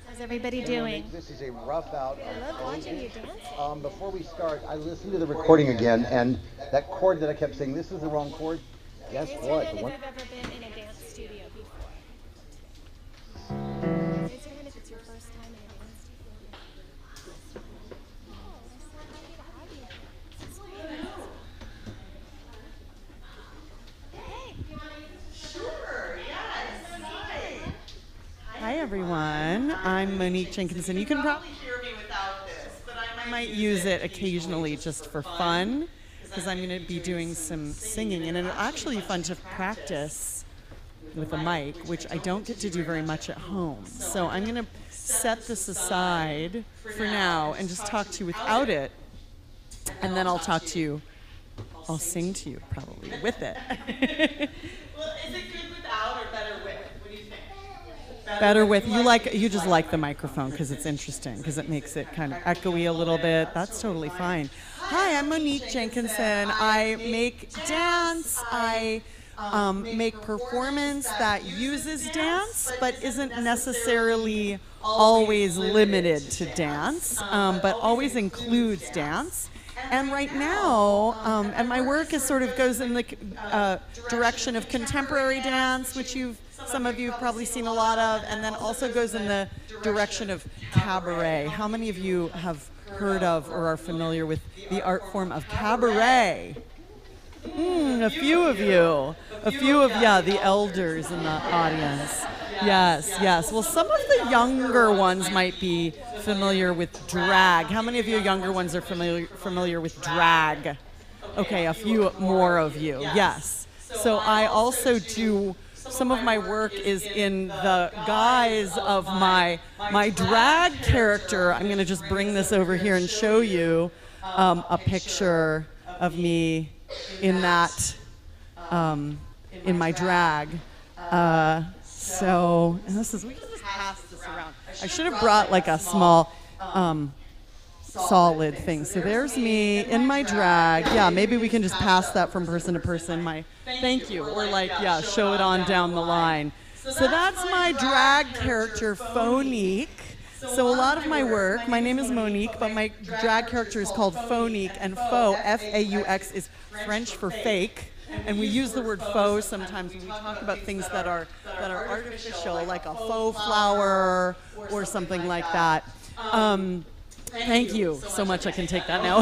How's everybody doing? This is a rough out. I love watching you dance. Before we start, I listened to the recording again, and that chord that I kept saying, this is the wrong chord. Guess Raise what? your hand if you've ever been in a dance studio before. Raise your hand if it's your first time in a dance studio. Oh, we're so happy to have you. This is great. Hi everyone, I'm Monique Jenkinson. You can probably hear me without this, but I might use it occasionally just for fun, because I'm going to be doing some singing, and it's actually fun to practice with a mic, which I don't get to do very much at home. So I'm going to set this aside for now and just talk to you without it, and then I'll talk to you, I'll sing to you probably with it. Well, is it good without or better with? What do you think? Better with, you just like the microphone because it's interesting, because it makes it kind of echoey a little bit. That's totally fine. Hi, I'm Monique Jenkinson. I make dance. I make performance that uses dance, but isn't necessarily always limited to dance, but always includes dance. And right now, and my work is sort of goes in the direction of contemporary dance, which some of you have probably seen a lot of, and then also goes in the direction of cabaret. How many of you have heard of or are familiar with the art form of cabaret? A few of you. The elders in the audience. Yes. Well, some of the younger ones might be familiar with drag. How many of you younger ones are familiar with drag? Okay, a few more of you. Yes. So I also do, some of my work is in the guise of my drag character. I'm going to just bring this over here and show you a picture of me in that, in my drag. So, and we can just pass this around. I should have brought like a small solid thing. So there's me in my drag. Yeah, maybe we can just pass that from person to person. Thank you. Or show it on down the line. So that's my drag character, Phonique. So a lot of my work, my name is Monique, but my drag character is called Phonique, and faux, F-A-U-X, is French for fake. And we use the word faux sometimes when we talk about things that are artificial, like a faux flower or something like that. Thank you so much. I can take that now.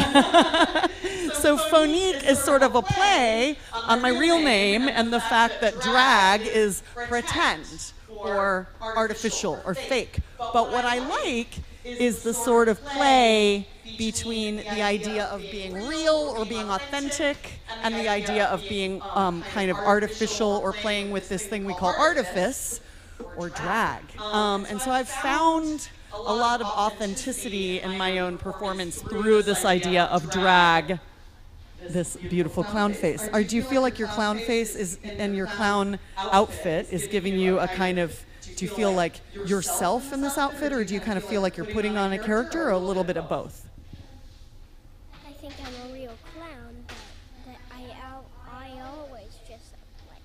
So phonique is sort of a play on my real name and the fact that drag is pretend or artificial or fake. But what I like is the sort of play between the idea of being real or being authentic and the idea of being kind of artificial or playing with this thing we call artifice or drag. And so I've found a lot of authenticity in my own performance through this idea of drag, this beautiful clown face. Do you feel like your clown face is and your clown outfit is giving you a kind of, do you feel like yourself in this outfit, or do you kind of feel like you're putting on a character, or a little bit of both? I think I'm a real clown, but that I always dress up like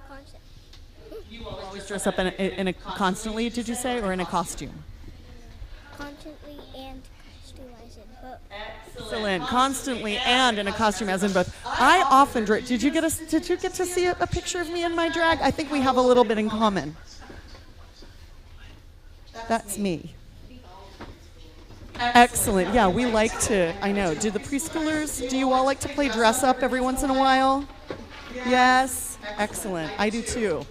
constantly. You always dress up in a constantly, did you say, or in a costume? Constantly and costume as in both. Excellent. Constantly and in a costume as in both. I often drag. Did you get to see a picture of me in my drag? I think we have a little bit in common. That's me. Excellent. Yeah, we like to, I know. Do the preschoolers, do you all like to play dress up every once in a while? Yes? Excellent. I do too.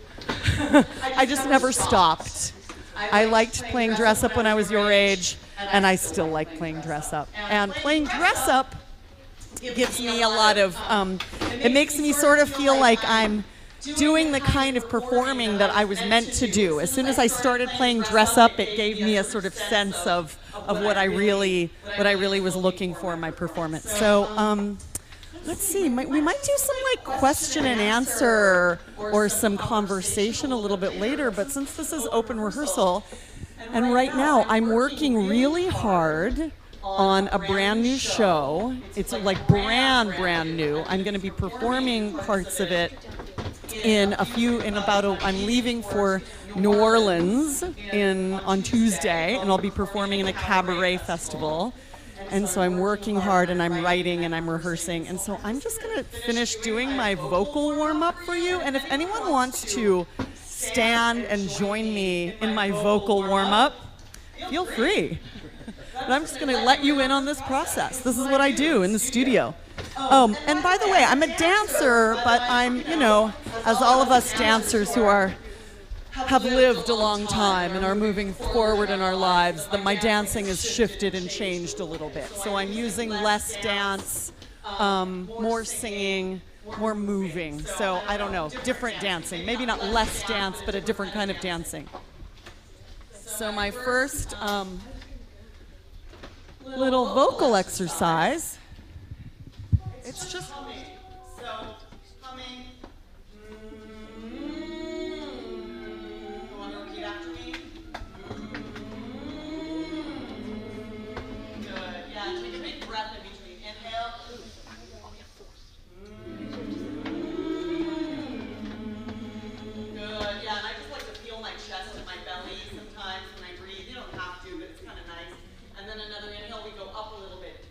I just never stopped. I liked playing dress up when I was your age, and I still like playing dress up. And playing dress up gives me a lot of, it makes me sort of feel like I'm doing the kind of performing that I was meant to do. As soon as I started playing dress up, it gave me a sort of sense of what I really was looking for in my performance. So let's see, we might do some like question and answer or some conversation a little bit later, but since this is open rehearsal, and right now I'm working really hard on a brand new show. It's like brand new. I'm going to be performing parts of it I'm leaving for New Orleans on Tuesday, and I'll be performing in a cabaret festival. And so I'm working hard, and I'm writing, and I'm rehearsing. And so I'm just going to finish doing my vocal warm-up for you. And if anyone wants to stand and join me in my vocal warm-up, feel free. But I'm just going to let you in on this process. This is what I do in the studio. And by the way, I'm a dancer, but I'm, as all of us dancers who have lived a long time and are moving forward in our lives, that my dancing has shifted and changed a little bit. So I'm using less dance, more singing, more moving. So I don't know, different dancing. Maybe not less dance, but a different kind of dancing. So my first little vocal exercise, it's just humming. So humming. Want to repeat after me? Good. Yeah, take a big breath in between. Inhale. Good. Yeah, and I just like to feel my chest and my belly sometimes when I breathe. You don't have to, but it's kind of nice. And then another inhale, we go up a little bit.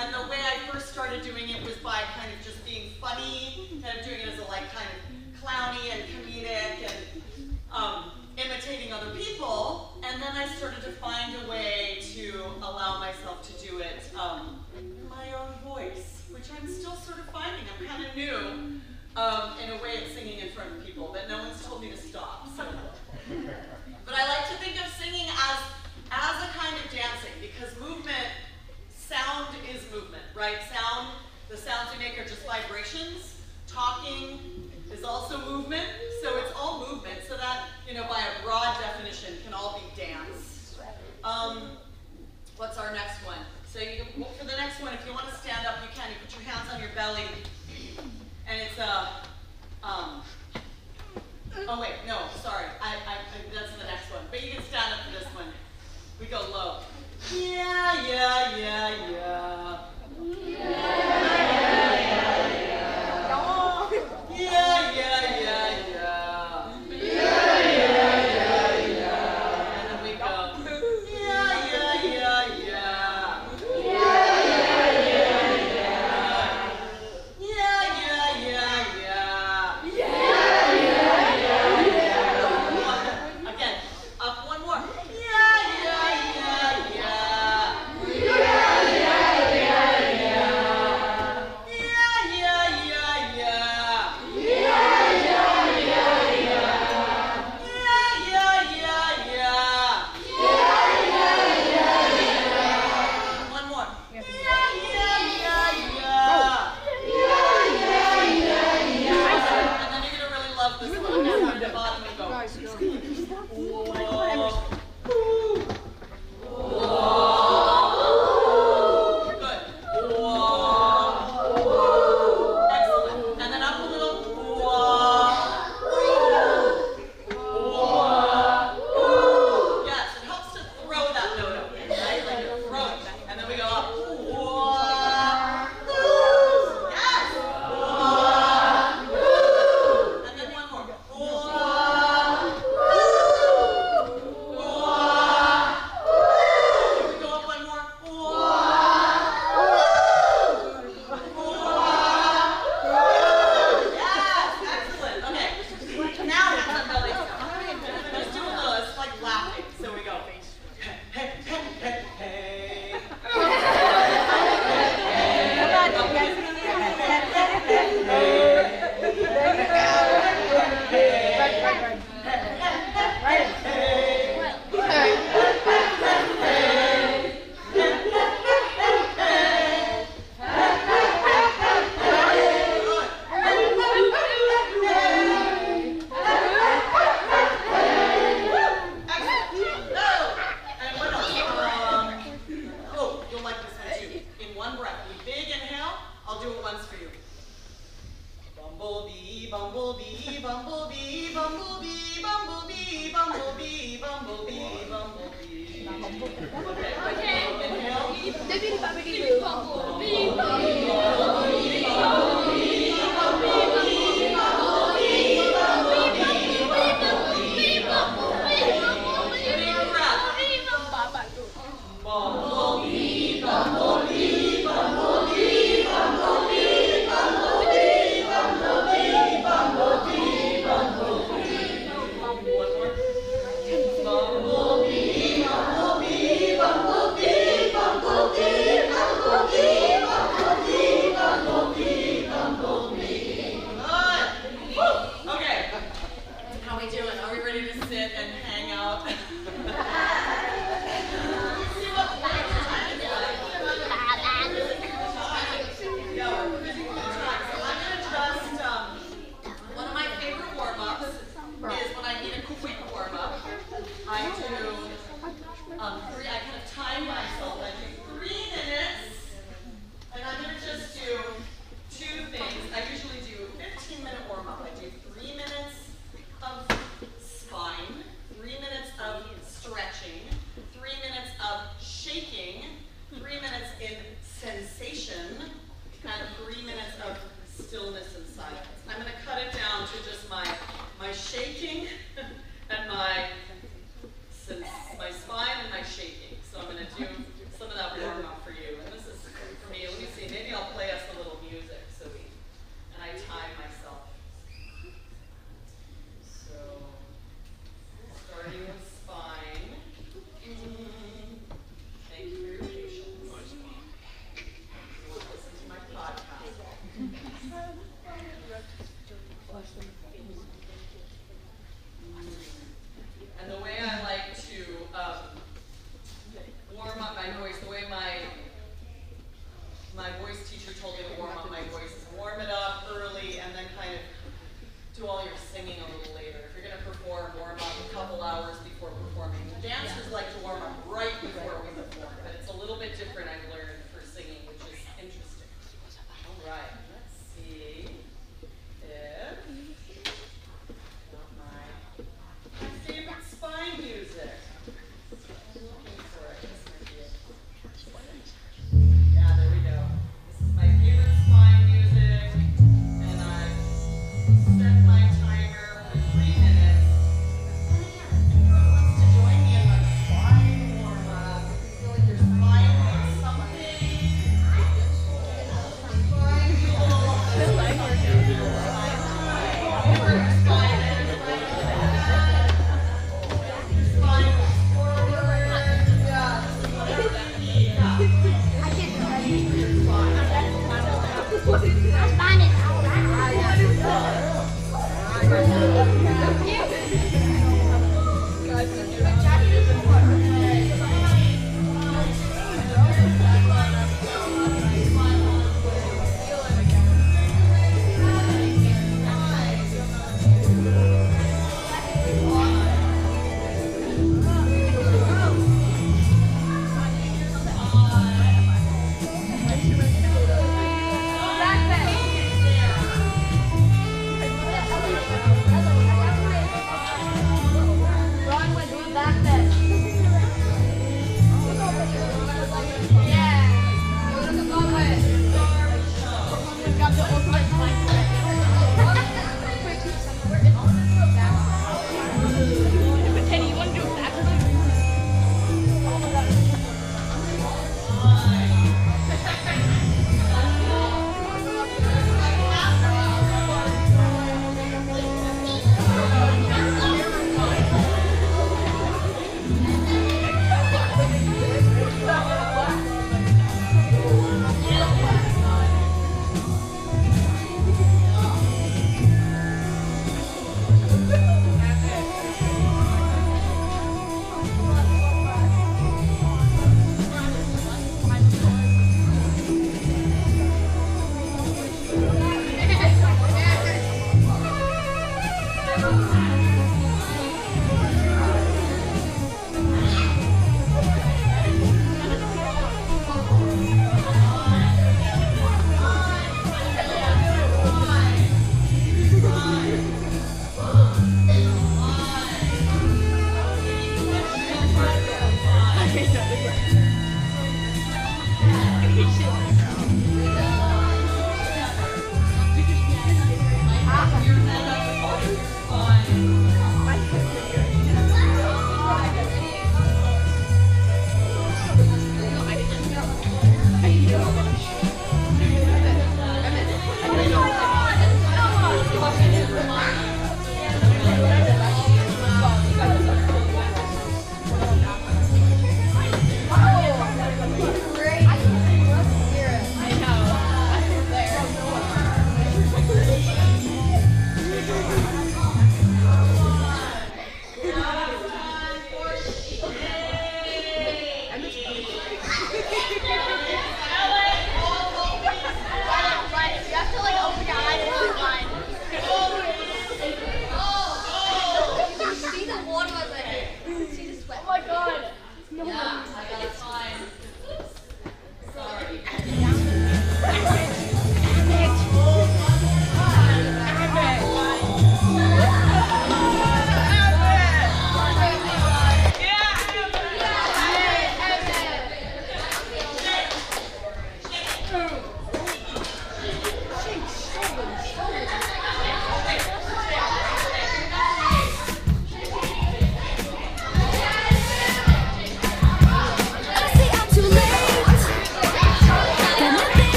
And the way I first started doing it was by kind of just being funny, kind of doing it as a like kind of clowny and comedic and imitating other people. And then I started to find a way to allow myself to do it in my own voice, which I'm still sort of finding. I'm kind of new in a way of singing in front of people, but no one's told me to stop. So. But I like to think of singing as a kind of dancing, because sound is movement, right? The sounds we make are just vibrations. Talking is also movement, so it's all movement, so that, by a broad definition, can all be dance. What's our next one? So for the next one, if you want to stand up, you can. You put your hands on your belly, and it's oh wait, no, sorry, that's the next one. But you can stand up for this one. We go low. Yeah, yeah, yeah, yeah. Yeah, yeah, yeah, yeah. Yeah, yeah, yeah, yeah. Yeah, yeah, yeah, yeah. And then we go. Yeah, yeah, yeah, yeah. Yeah, yeah, yeah, yeah. Yeah, yeah, yeah, yeah. Yeah, yeah, yeah, yeah. Again, up one more. Yeah, yeah, yeah, yeah. Yeah, yeah, yeah, yeah. Bumblebee, bumblebee, bumblebee, bumblebee.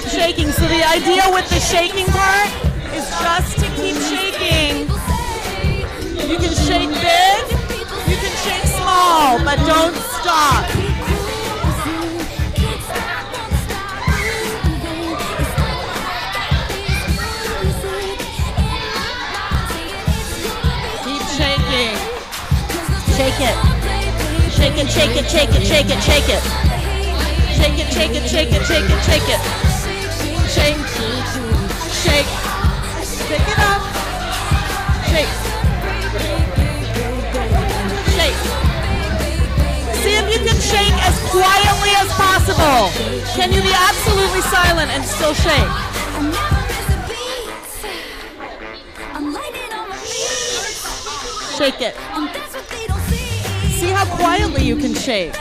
Shaking. So the idea with the shaking part is just to keep shaking. You can shake big, you can shake small, but don't stop. Keep shaking. Shake it. Shake it, shake it, shake it, shake it, shake it. Shake it, shake it, shake it, shake it, shake it. Shake, shake, pick it up, shake, shake. See if you can shake as quietly as possible. Can you be absolutely silent and still shake? Shake it. See how quietly you can shake.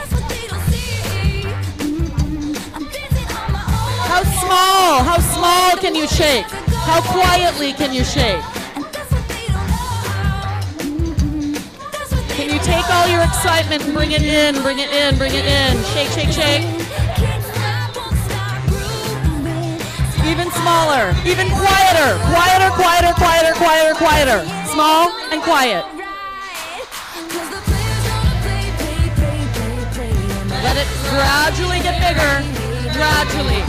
How small can you shake? How quietly can you shake? Can you take all your excitement and bring it in, bring it in, bring it in? Shake, shake, shake. Even smaller, even quieter, quieter, quieter, quieter, quieter, quieter. Small and quiet. Let it gradually get bigger, gradually.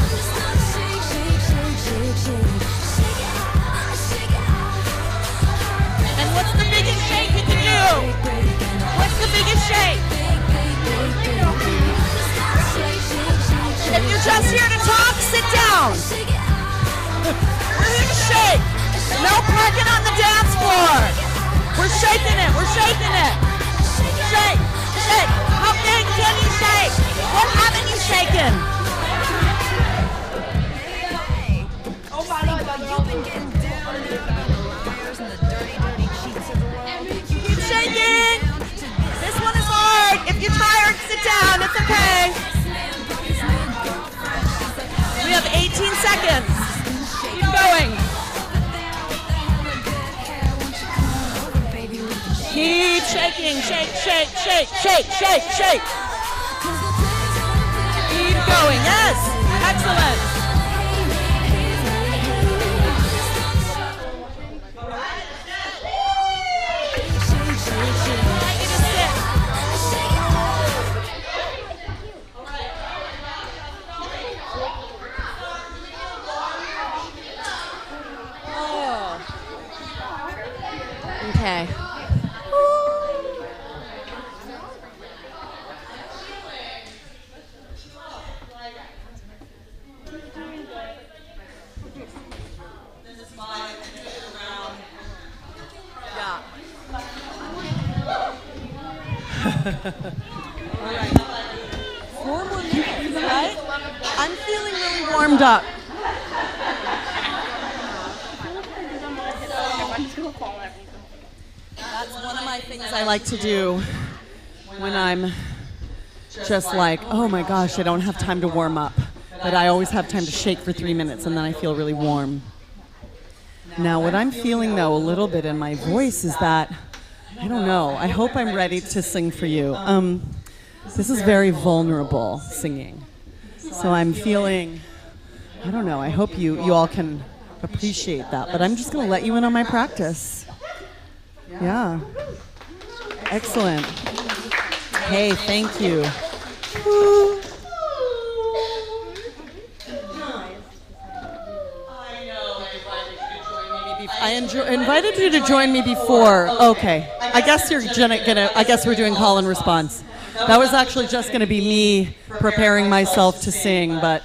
And what's the biggest shake you can do? What's the biggest shake? If you're just here to talk, sit down. We're here to shake. No parking on the dance floor. We're shaking it, we're shaking it. Shake, shake. How big can you shake? What haven't you shaken? Oh my God, you've been getting down and the dirty sheets of the world. Keep shaking. This one is hard. If you're tired, sit down. It's okay. We have 18 seconds. Keep going. Keep shaking. Shake, shake, shake, shake, shake, shake. Keep going. Yes. Excellent. Okay. All right. 4 more minutes, right? I'm feeling really warmed up. That's one of my things I like to do when I'm just like, oh my gosh, I don't have time to warm up. But I always have time to shake for 3 minutes and then I feel really warm. Now, what I'm feeling though a little bit in my voice is that, I don't know, I hope I'm ready to sing for you. This is very vulnerable singing. So I'm feeling, I don't know, I hope you all can appreciate that. But I'm just going to let you in on my practice. Yeah. Excellent. Hey, thank you. Woo. I invited you to join me before. Okay. I guess you're gonna. I guess we're doing call and response. That was actually just gonna be me preparing myself to sing, but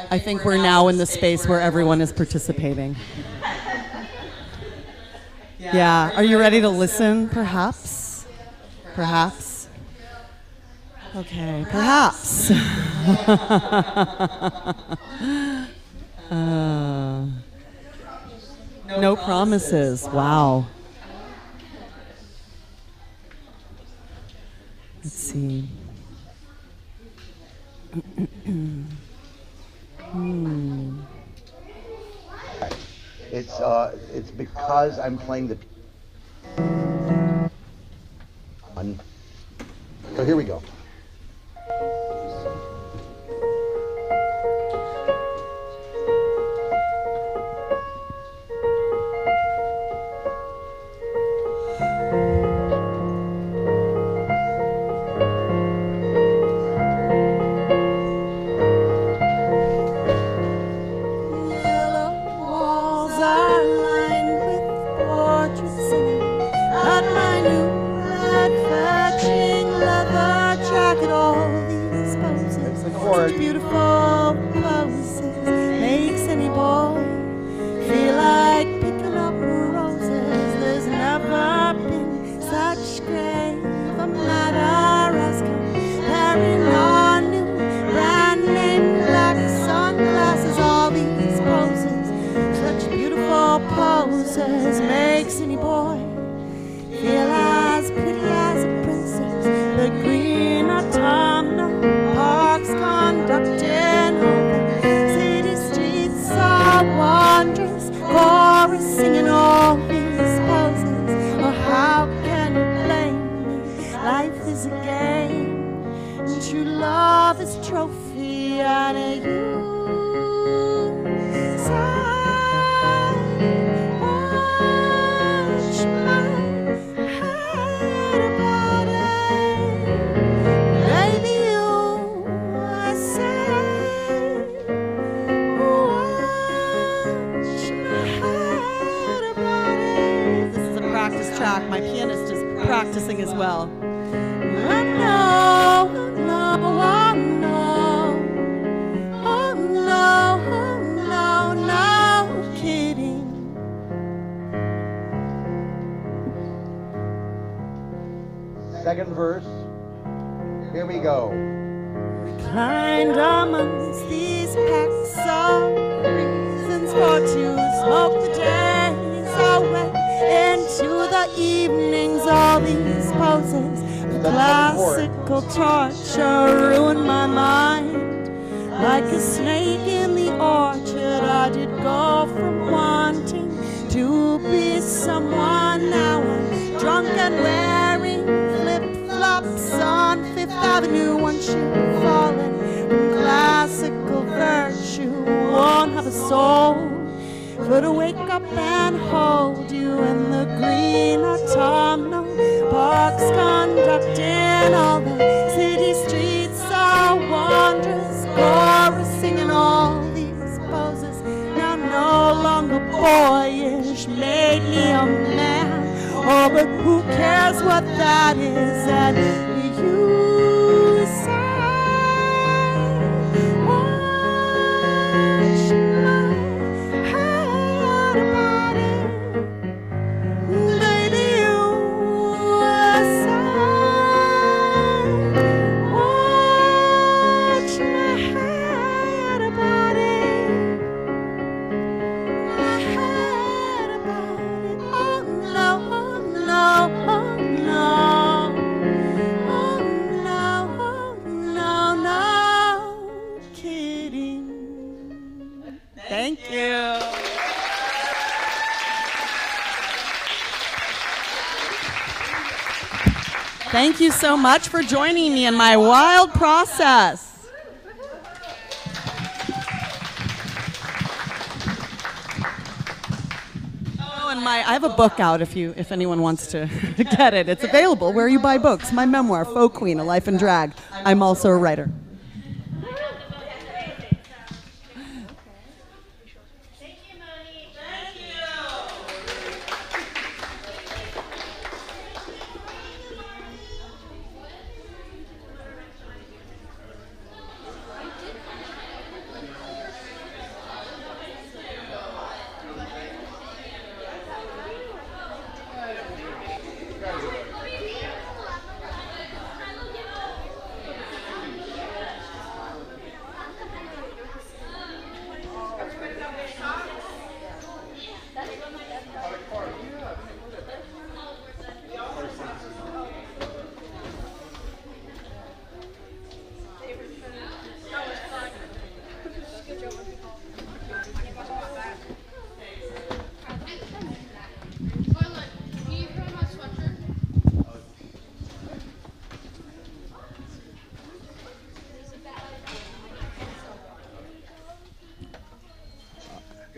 I think we're now in the space where everyone is participating. Yeah. Are you ready to listen? Perhaps. Perhaps. Okay. Perhaps. No promises. Wow. Let's see. It's because I'm playing the. So here we go. Beautiful poses makes any boy feel like picking up roses. There's never been such grave a matter as comparing our new brand name black sunglasses. All these poses, such beautiful poses, makes any boy feel as pretty as a princess. The green autumnal parks conducting over city streets are wondrous, chorus singing all these poses. Oh, how can you blame me? Life is a game, and true love is a trophy, and you watch my head about it. Baby, you say, watch my head about it. This is a practice track. My pianist is practicing as well. I know, no, oh no, oh no, oh no, no kidding. Second verse. Here we go. Reclined amongst these packs of reasons for to smoke the days away into the evenings. All these poses, the classical torture ruined my mind. Like a snake in the orchard, I did go from wanting to be someone. Now I'm drunk and wearing flip-flops on Fifth Avenue. Once you've fallen from classical virtue, won't have a soul for to wake up and hold you in the green autumnal parks conducting all the city streets are wondrous, chorus singing all these poses. Now no longer boyish, made me a man. Oh, but who cares what that is? And you say, watch my head about it. Baby, you say, watch my head about it. My head about it. Oh no, oh no, oh no. Oh no, oh no, no kidding. Thank you. Thank you so much for joining me in my wild process. Oh, and I have a book out if anyone wants to get it. It's available where you buy books. My memoir, Folk Queen, A Life in Drag. I'm also a writer.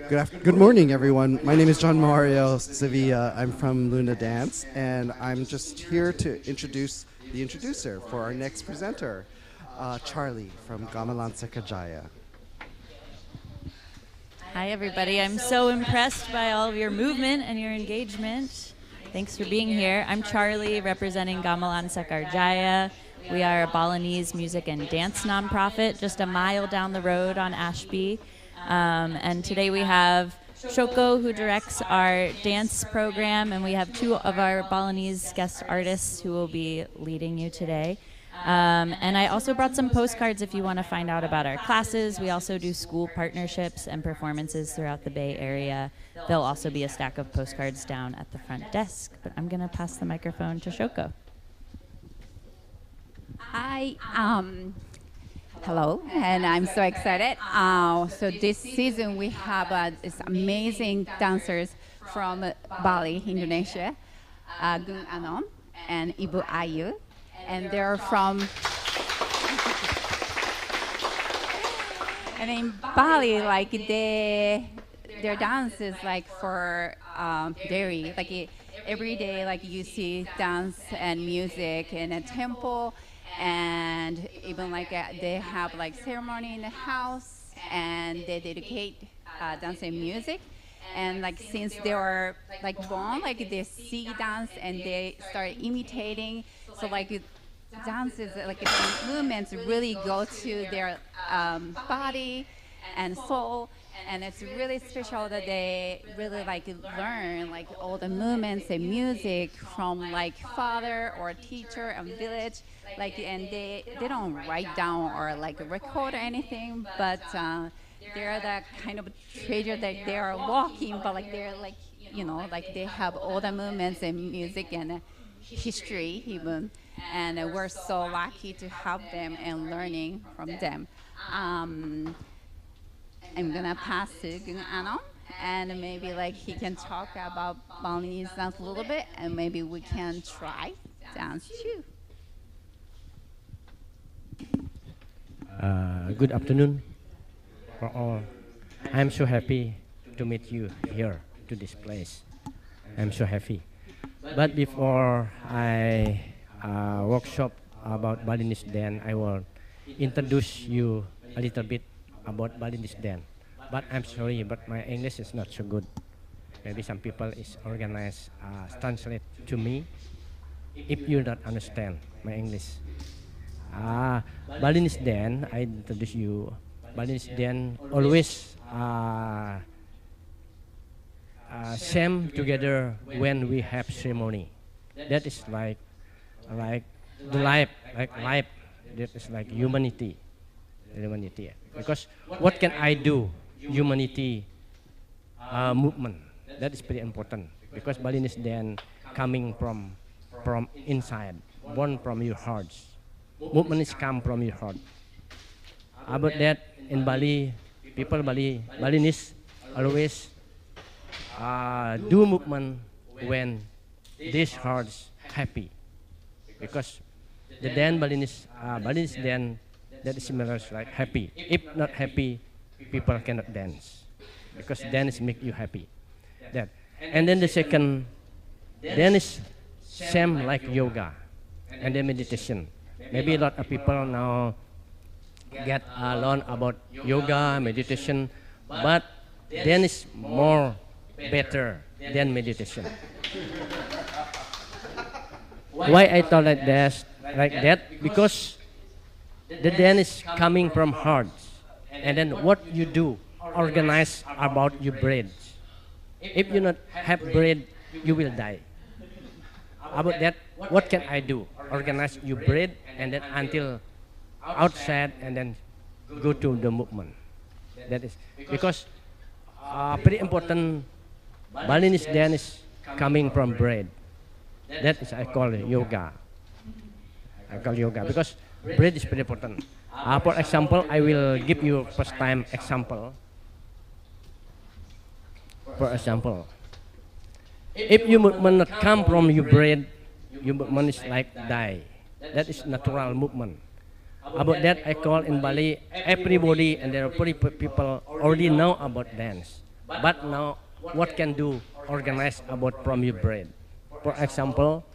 Good morning, everyone. My name is John Mario Sevilla. I'm from Luna Dance, and I'm just here to introduce the introducer for our next presenter, Charlie from Gamelan Sekajaya. Hi, everybody. I'm so impressed by all of your movement and your engagement. Thanks for being here. I'm Charlie, representing Gamelan Sekarjaya. We are a Balinese music and dance nonprofit just a mile down the road on Ashby. And today we have Shoko, who directs our dance program, and we have two of our Balinese guest artists who will be leading you today. And I also brought some postcards if you want to find out about our classes. We also do school partnerships and performances throughout the Bay Area. There'll also be a stack of postcards down at the front desk. But I'm going to pass the microphone to Shoko. Hi, hello, and I'm so excited. So this season we have these amazing dancers from Bali, Indonesia, Gung Anom and Ibu Ayu. And they're from, and in Bali, like their dance is like for dairy, like every day, like you see dance and music in a temple, and even like they have like ceremony in the house, and they dedicate dance and music. And like since they were like born, like they see dance and they start imitating. So like dances, like movements really go to their body and soul, and it's really special that they really like learn like all the movements and music from like father or teacher and village, like, and they don't write down or like record or anything, but they're the kind of treasure that they are walking, but like they're like, you know, like they have all the movements and music and history even. And we're so lucky to have them and learning from them. I'm gonna pass to Gung Anom, and maybe like he can talk about Balinese dance a little bit, and maybe we can try dance too. Good afternoon for all. I'm so happy to meet you here to this place. I'm so happy. But before I workshop about Balinese dance, I will introduce you a little bit about Balinese dance. But I'm sorry, but my English is not so good. Maybe some people is organized translate to me if you don't understand my English. Balinese dance, I introduce you. Balinese dance always same together when we have ceremony. That is like the life, like life. That is like humanity. Because what can I do? Humanity movement. That is pretty important. Because Balinese dance coming from inside, born from your hearts. Movement is come from your heart. About that, in Bali, people Balinese always do movement when these hearts happy. Because the dance Balinese dance, that is similar like happy. If not happy, people cannot dance. Because dance make you happy. That. And then the second, dance is same like yoga and then meditation. Maybe a lot of people now get learn about yoga, meditation, but dance is more better than meditation. Why I thought like that? Because the dance is coming from heart, and then what you do, organize about your breath. If you not have breath, you will die. About that, what can I do? Organize your breath, and then until outside, and then go to the movement. That is because pretty important. Balinese dance is coming from breath. That is I call it yoga. I call yoga because breath is very important. For example, I will give you first time example. For example, if your movement not come from your breath, your movement is like die. That is natural movement. About that, I call in Bali, everybody and there are people already know about dance. But now, what can do organize about from your brain? For example,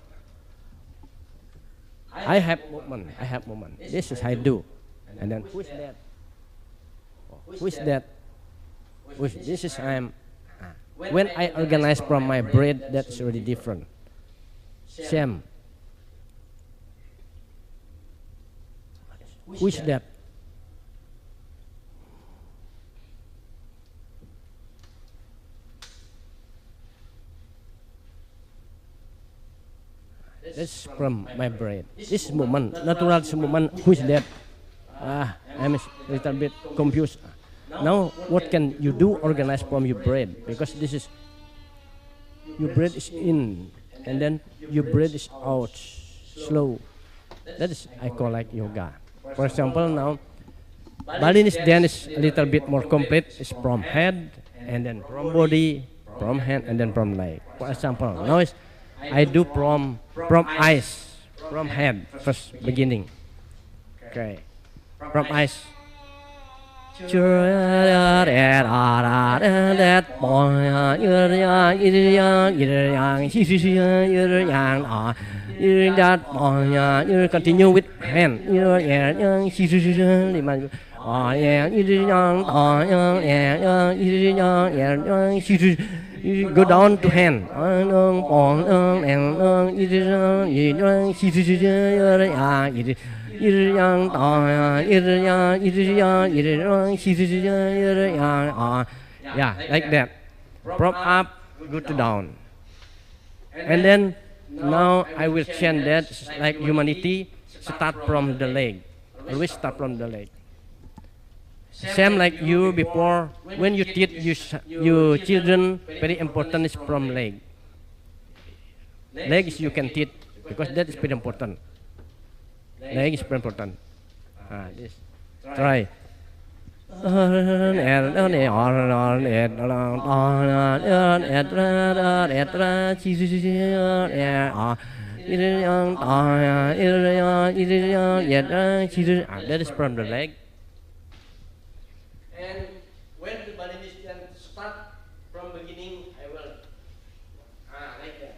I have movement. This is I do. And then who is that? Who is that? This is I am. When I organize from my brain, that's already different. Same. Who is that? That's from my brain. This movement, natural movement. Who is that? I'm a little bit confused. Now, what can you do? Organize from your brain, because this is your brain is in, and then your brain is out, slow. That is I call like yoga. For example, now Balinese dance is a little bit more complete. It's from head, and then from body, from hand, and then from leg. For example, now is I do from eyes, from head, first beginning. Okay, from eyes. Continue with hand. Go down to hand. Yeah, like that. From up, go to down. And then now I will change that like humanity. Start from the leg. Always start from the leg. Same like you before. When you teach you children, very important is from leg. Legs you can teach because that is very important. Leg is very important. This. Try. That is from the leg. And when the Balinese dance start from beginning, I will like that.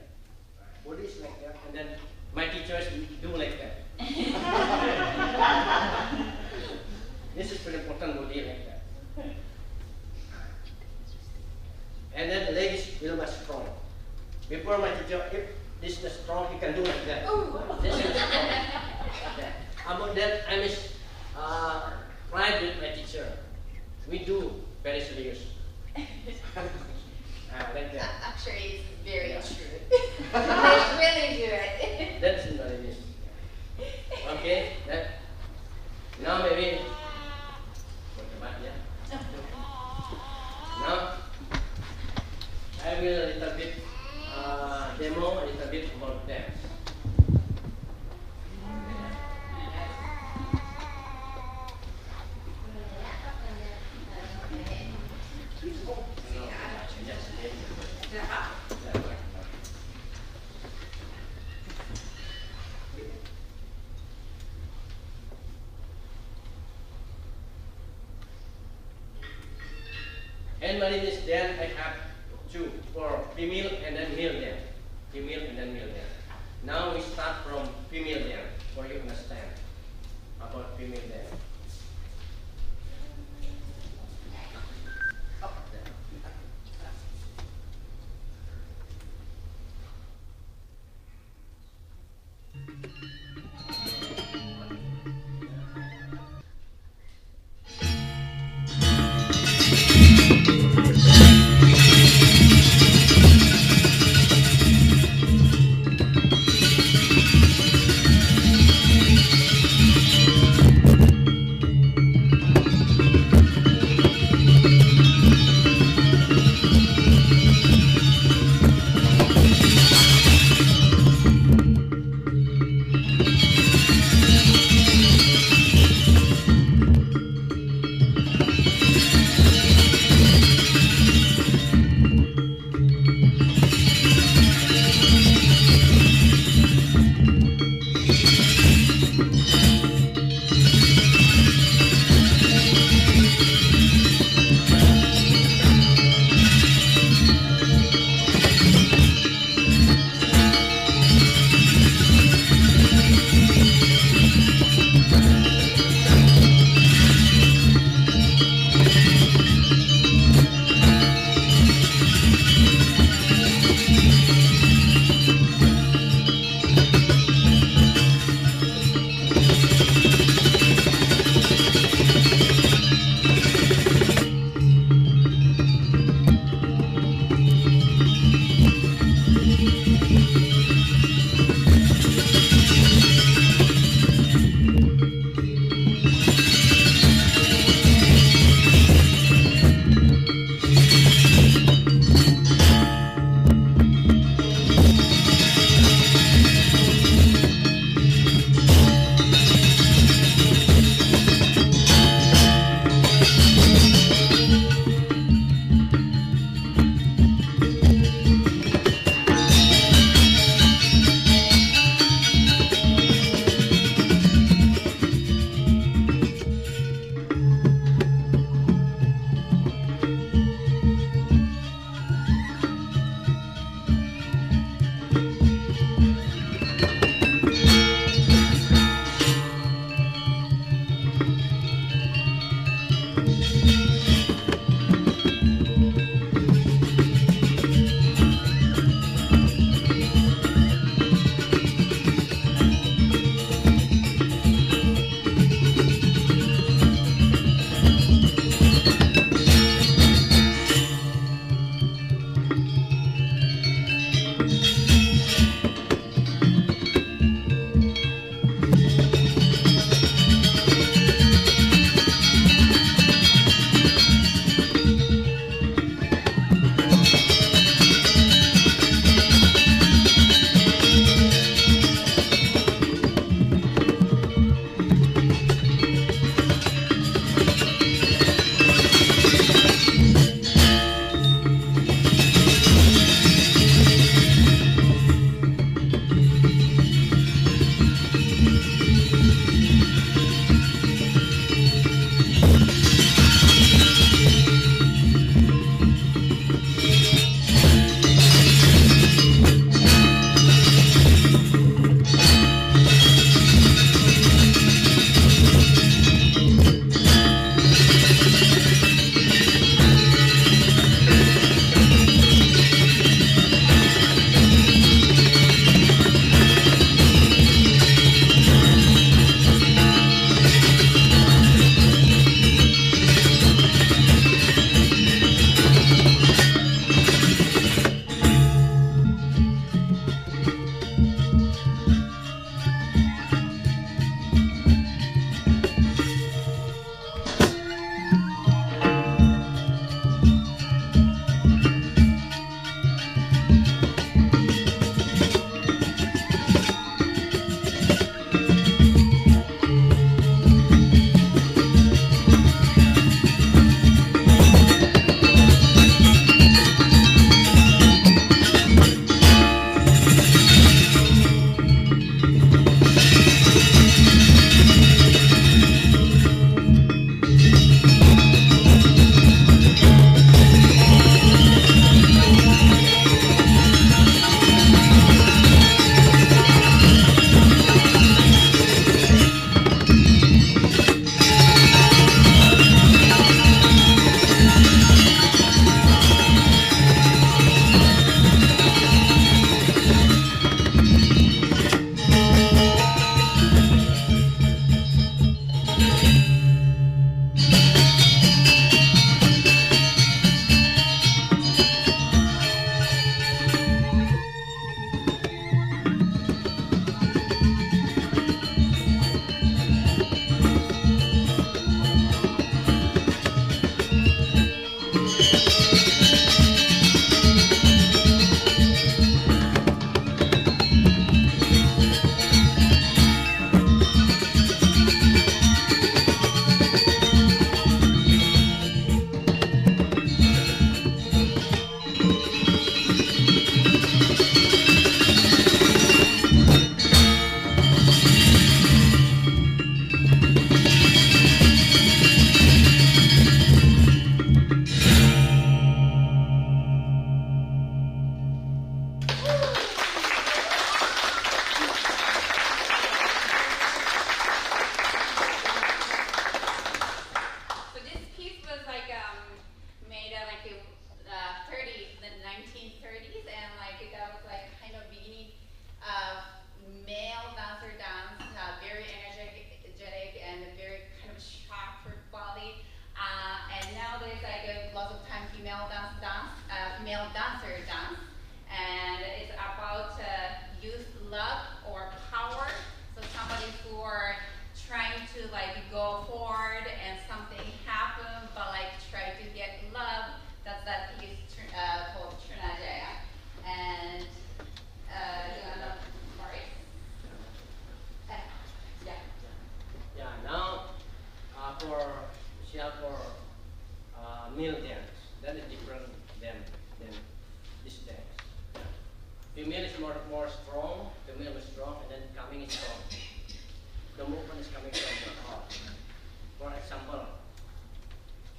Body is like that, and then my teachers do like that. This is very important, body like that. And then the leg is little bit strong. Before my teacher, if this is strong, he can do like that. This is strong. Like that. About that, I miss pride with my teacher. We do very serious. Like that. Actually, it's very true. They really do it. That's what it is. Okay. Now maybe. Now I will a little bit demo a little bit about dance. And Balinese dance I have two for female and then male dance. Female and then male dance. Now we start from female dance for you to understand about female dance. more strong, the middle is strong, and then coming is strong. The movement is coming from the heart. For example,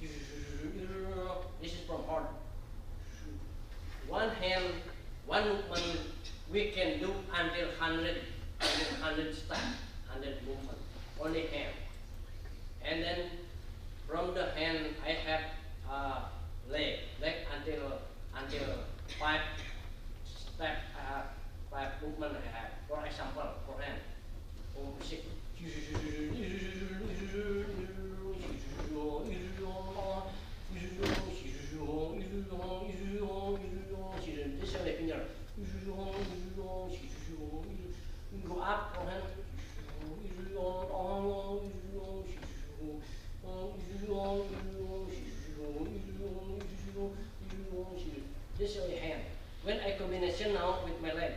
this is from heart. One hand, one movement we can do until 100 steps, 100 movement, only hand. And then from the hand I have leg until 5 step, 5 movement I have. For example, for hand, music. This is the finger. Go up for hand. This is your hand. When I combination now with my leg.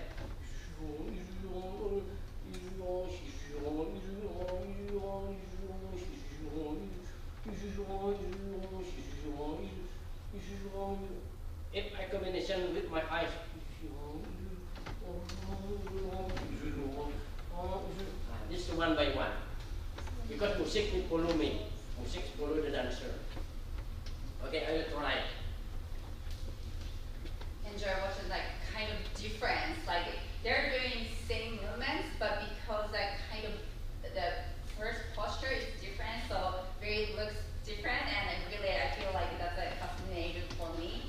If I combination with my eyes, this is one by one. Because music will follow me. Music follow the dancer. Okay, I will try. Enjoy watching like kind of difference. Like they're doing same movements, but because that kind of the first posture is different, so really looks different, and I feel like that's a fascinating for me.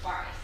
Bars.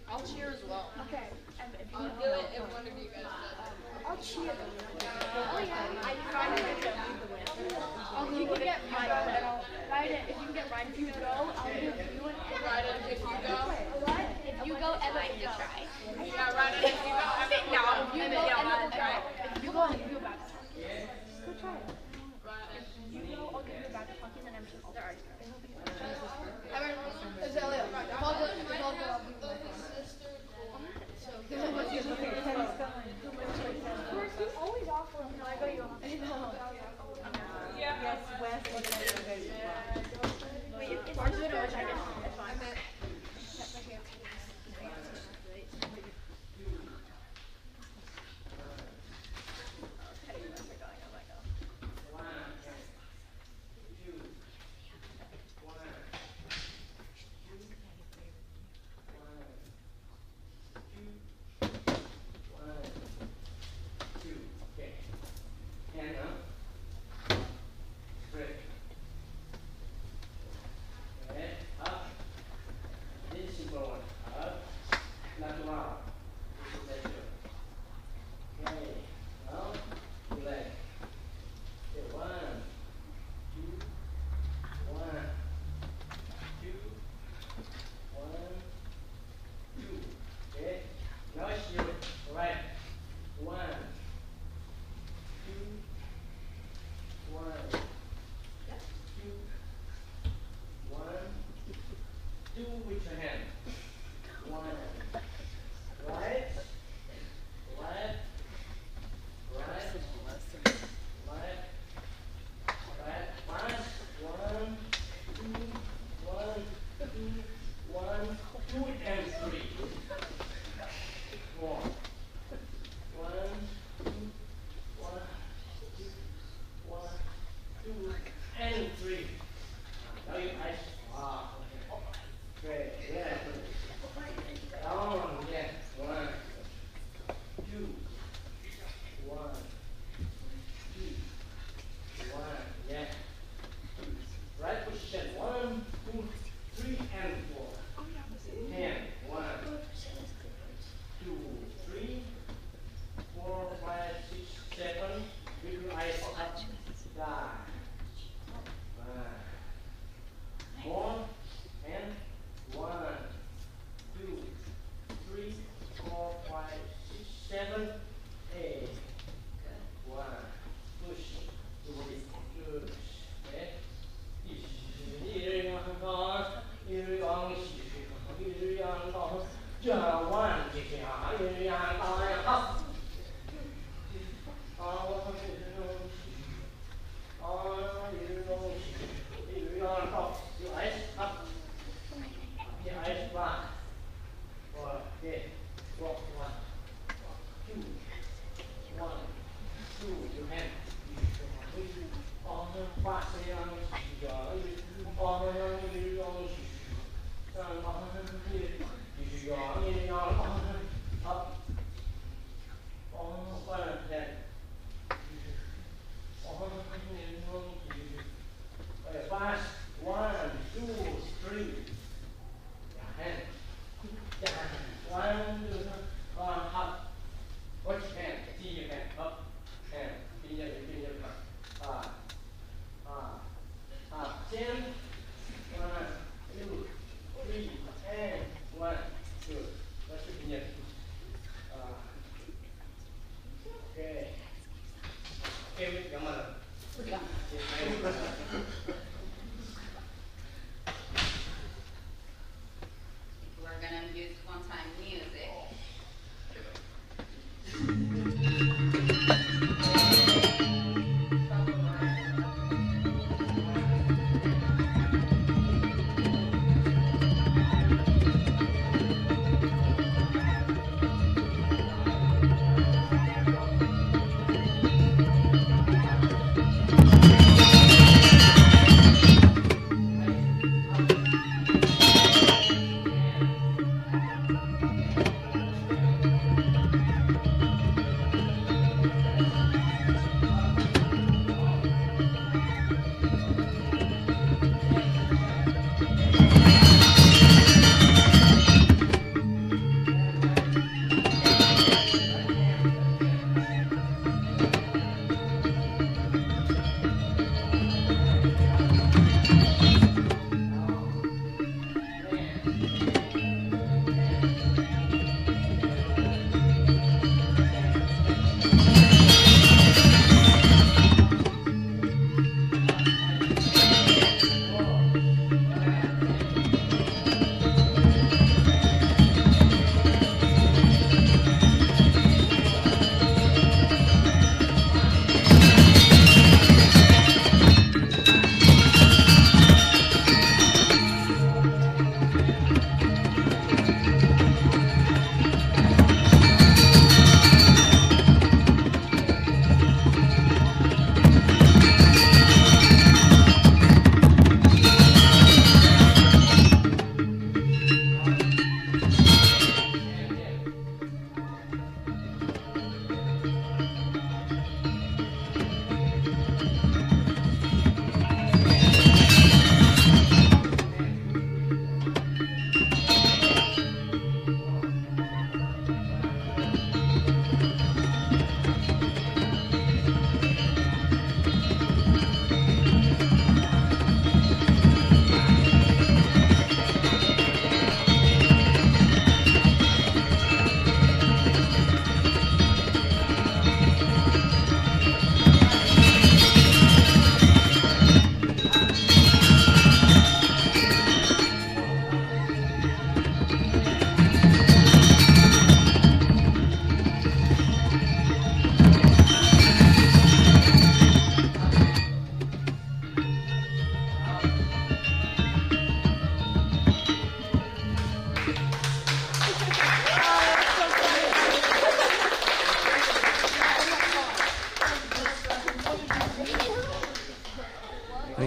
I'll cheer as well. Okay. And if you I'll do it if one of you guys does it. I'll cheer. Oh yeah. You can get Ryan and I'll Ryan. If you can get Ryan, if you go, I'll do you and Ryan, if you go. If you go, Evan can try. Yeah, Ryan, if you go, Evan will go. If you And go, then Evan I'll will try. If you go, I'll give you a back. Go try it. If you go, I'll give you a back talking and I'm just already. Evan, Azalea, if I'll go, I'll do my He's always awful until I go you off. Yes, Wes. Wait, if I'm doing it, I guess it's fine.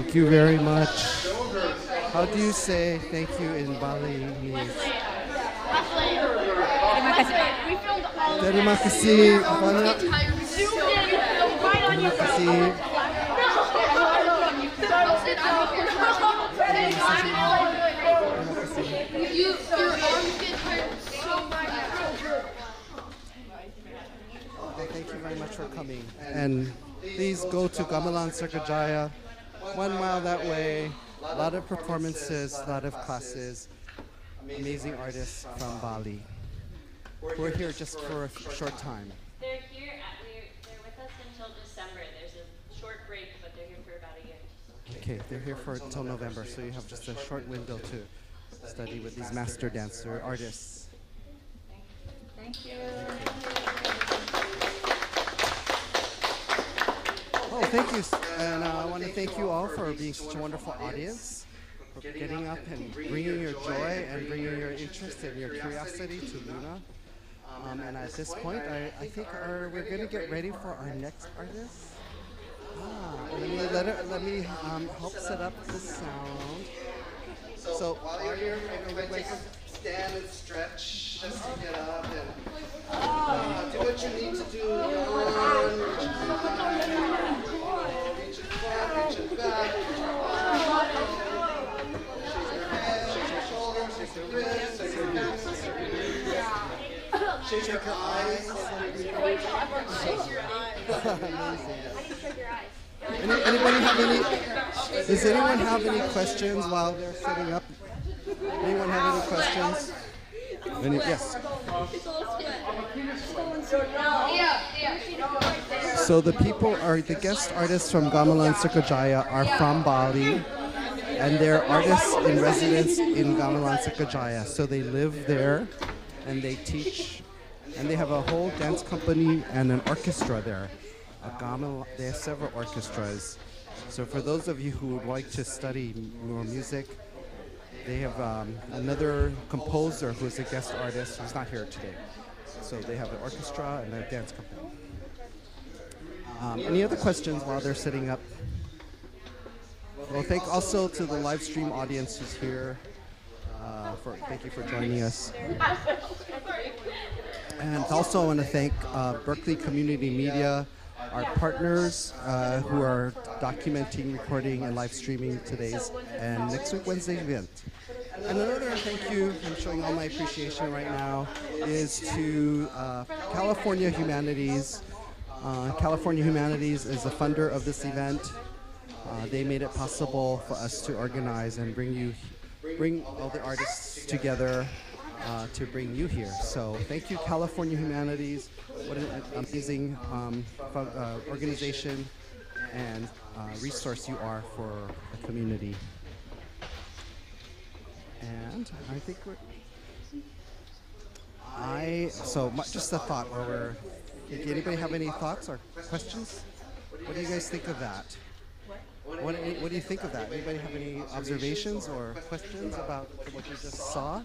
Thank you very much. How do you say thank you in Balinese? Terima kasih banyak. Terima kasih. Thank you very much for coming. And please go to Gamelan Srikajaya. 1 mile that way. A lot of performances, a lot of classes. Amazing artists from Bali. We're here just for a short time. They're here. They're with us until December. There's a short break, but they're here for about a year. Okay, they're here for until November, so you have just a short window to study with these master dancer artists. Thank you. Oh, thank you. And I want to thank you all for being such a wonderful audience, for getting up and bringing your joy and bringing your interest and your curiosity to Luna. And at this point, I think we're going to get ready for our next artist. Let me help set up the sound. So while you're everybody stand and stretch just to get up and do what you need to do. Reach your front, reach your back. Shake your shoulders, shake your wrists, shake your hips, shake your eyes. Anybody have any? Does anyone have any questions while they're setting up? Anyone have any questions? Yes. So the guest artists from Gamelan Srikajaya are from Bali, and they're artists in residence in Gamelan Srikajaya. So they live there, and they teach, and they have a whole dance company and an orchestra there. They have several orchestras. So for those of you who would like to study more music, they have another composer who's a guest artist who's not here today. So they have an orchestra and a dance company. Any other questions while they're setting up? Well, thank also to the live stream audience who's here. Thank you for joining us. And also I want to thank Berkeley Community Media, our partners who are documenting, recording, and live streaming today's and next week Wednesday's event. And another thank you, I'm showing all my appreciation right now, is to California Humanities. California Humanities is the funder of this event. They made it possible for us to organize and bring all the artists together to bring you here. So thank you, California Humanities. What an amazing organization and resource you are for the community. And I think just a thought anybody have any thoughts or questions? What do you guys think of that? What do you think of that? Anybody have any observations or questions about what you just saw?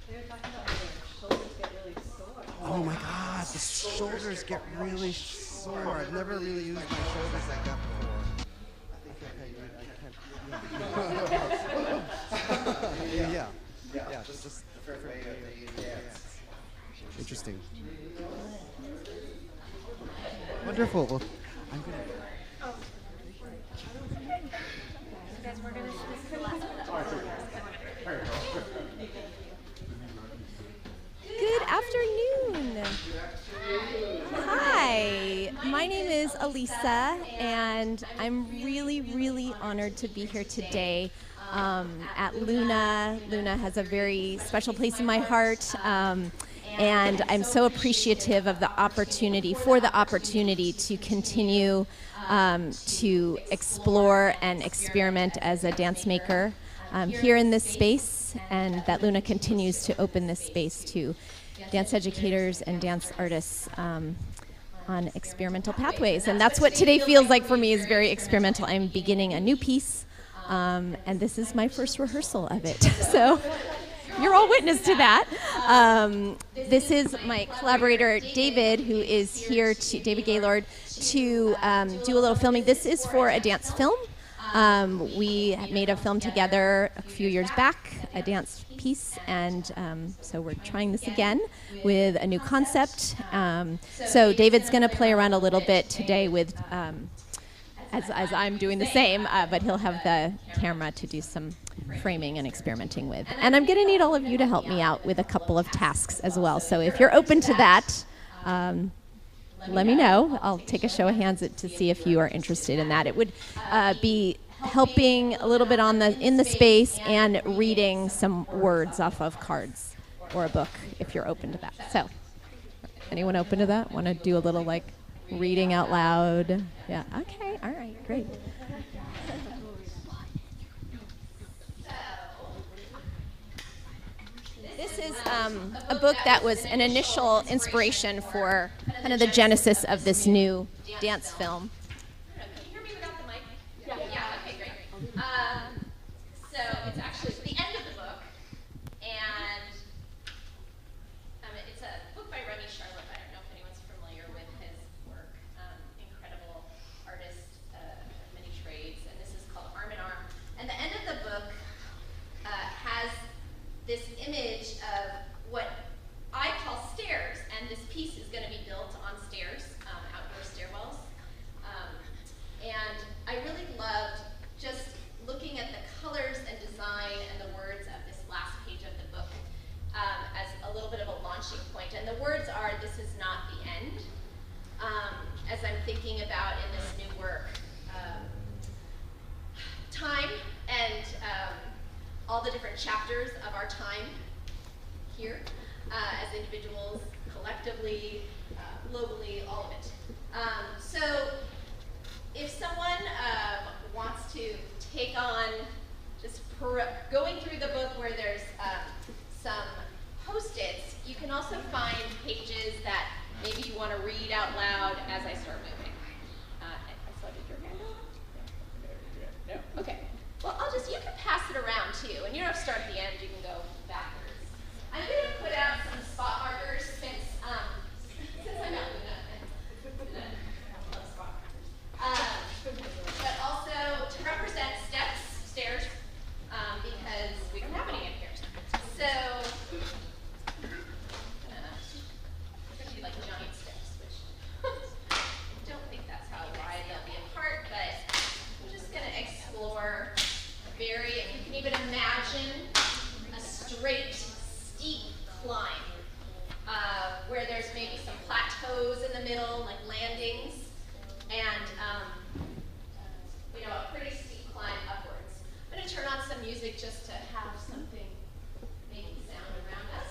They're talking about their shoulders get really sore. Oh my God, the shoulders get really sore. I've never really used my shoulders like that before. Yeah, just different way of dance. Interesting. Wonderful. Well, I'm gonna. Good afternoon. Hi, my name is Elisa, and I'm really, really honored to be here today at Luna. Luna has a very special place in my heart, and I'm so appreciative of the opportunity to continue to explore and experiment as a dance maker here in this space, and that Luna continues to open this space to dance educators and dance artists on experimental pathways. And that's what today feels like for me, is very experimental. I'm beginning a new piece, and this is my first rehearsal of it. So you're all witness to that. This is my collaborator, David, who is here, David Gaylord, to do a little filming. This is for a dance film. We made a film together a few years back, a dance piece, and so we're trying this again with a new concept. So David's going to play around a little bit today with, as I'm doing the same, but he'll have the camera to do some framing and experimenting with. And I'm going to need all of you to help me out with a couple of tasks as well. So if you're open to that, let me know. I'll take a show of hands to see if you are interested in that. It would be helping a little bit in the space and reading some words off of cards or a book if you're open to that. So, anyone open to that? Want to do a little like reading out loud? Yeah. Okay. All right. Great. This is a book that was an initial inspiration for kind of the genesis of this new dance film. Can you hear me without the mic? Yeah. Okay, great. So it's actually the end of the book, and it's a book by Remy Charlotte. I don't know if anyone's familiar with his work. Incredible artist, many trades, and this is called Arm in Arm. And the end of the book has this image of what I call stairs, and this piece is going to be built on stairs, outdoor stairwells. And I really loved just looking at the colors and design and the words of this last page of the book as a little bit of a launching point. And the words are, "This is not the end." As I'm thinking about in this new work, time and all the different chapters of our time here as individuals, collectively, globally, all of it. So if someone wants to take on just going through the book where there's some post-its, you can also find pages that maybe you want to read out loud as I start moving. I saw your hand. Okay. Well, you can pass it around too, and you don't have to start at the end, you can go backwards. I'm going to put out some spot markers since I'm not doing that. I love spot markers. But also to represent stairs, because we don't have any in here. So, we're going to do like giant steps, which I don't think that's how wide they'll be apart, but I'm just going to explore if you can even imagine a straight, steep climb where there's maybe some plateaus in the middle, like landings, and a pretty steep climb upwards. I'm going to turn on some music just to have something making sound around us.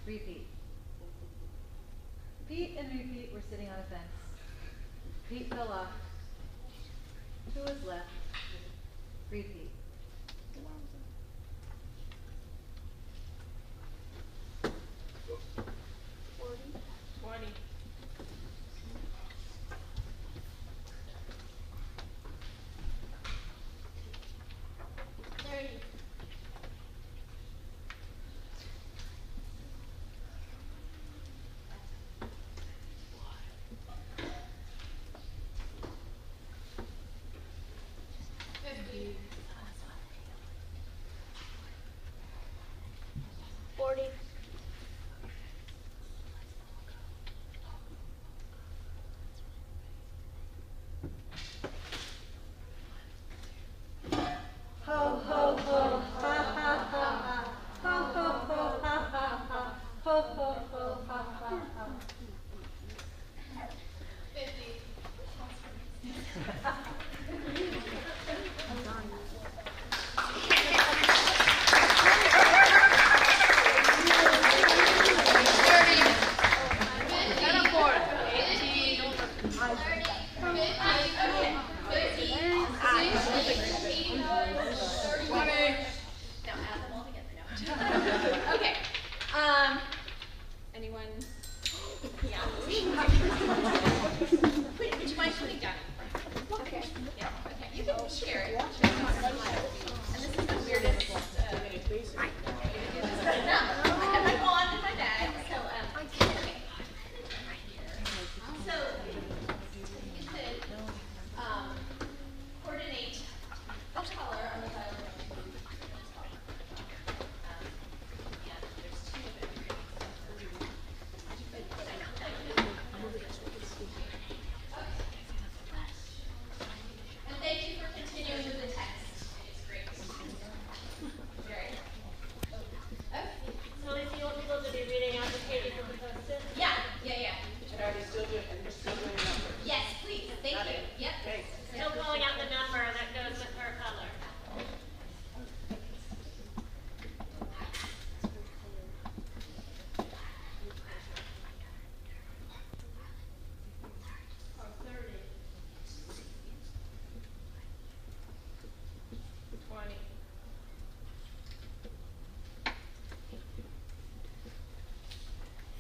Repeat. Pete and repeat were sitting on a fence. Pete fell off. Who was left? Repeat.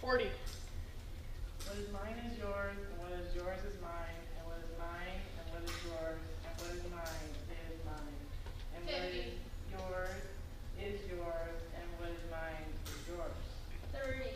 40. What is mine is yours, and what is yours is mine, and what is mine, and what is yours, and what is mine is mine. And what is yours is yours, and what is mine is yours. 30.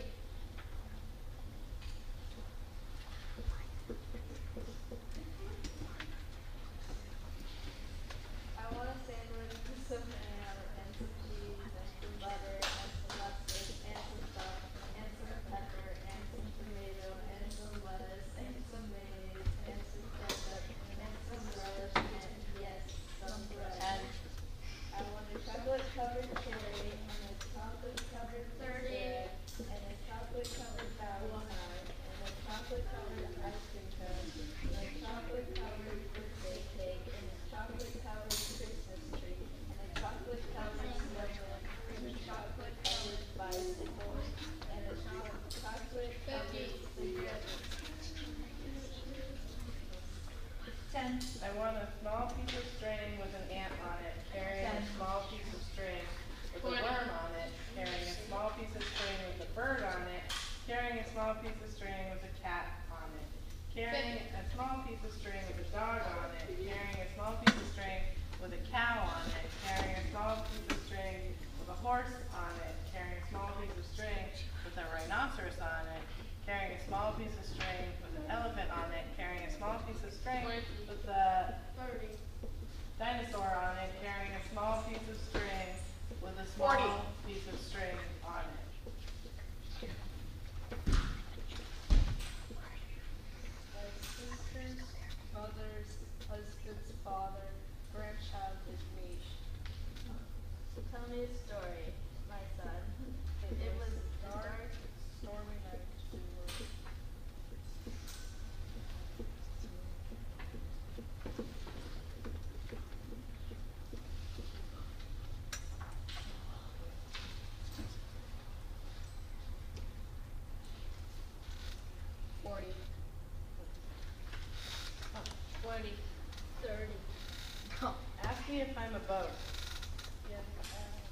I want a sandwich with some ham and some cheese and some butter and some mustard and some stuff and some pepper and some tomato and some lettuce and some mayonnaise and some ketchup and some relish and yes, some bread. I want a chocolate covered cherry and a chocolate covered 30. and a chocolate covered valentine and a chocolate covered ice cream cone and a chocolate covered birthday cake and a chocolate covered Christmas tree and a chocolate covered snowman and a chocolate covered bicycle and a chocolate covered cigarette. 10. I want a small piece of string with an ant on it, carrying a small piece of string with a worm on it, carrying a small piece of string with a bird on it, carrying a small piece of string with a cat on it, carrying a small piece of string with a dog on it, carrying a small piece of string with a cow on it, carrying a small piece of string with a horse on it, carrying a small piece of string with a rhinoceros on it, carrying a small piece of string with an elephant on it, carrying a small piece of string with a dinosaur on it, carrying a small piece of string with a small piece of string on it. My sister's mother's husband's father, grandchild is me. Tell me a story, my son. It was a dark, stormy night. We were 40. 20. 30. Ask me if I'm a boat. Yes.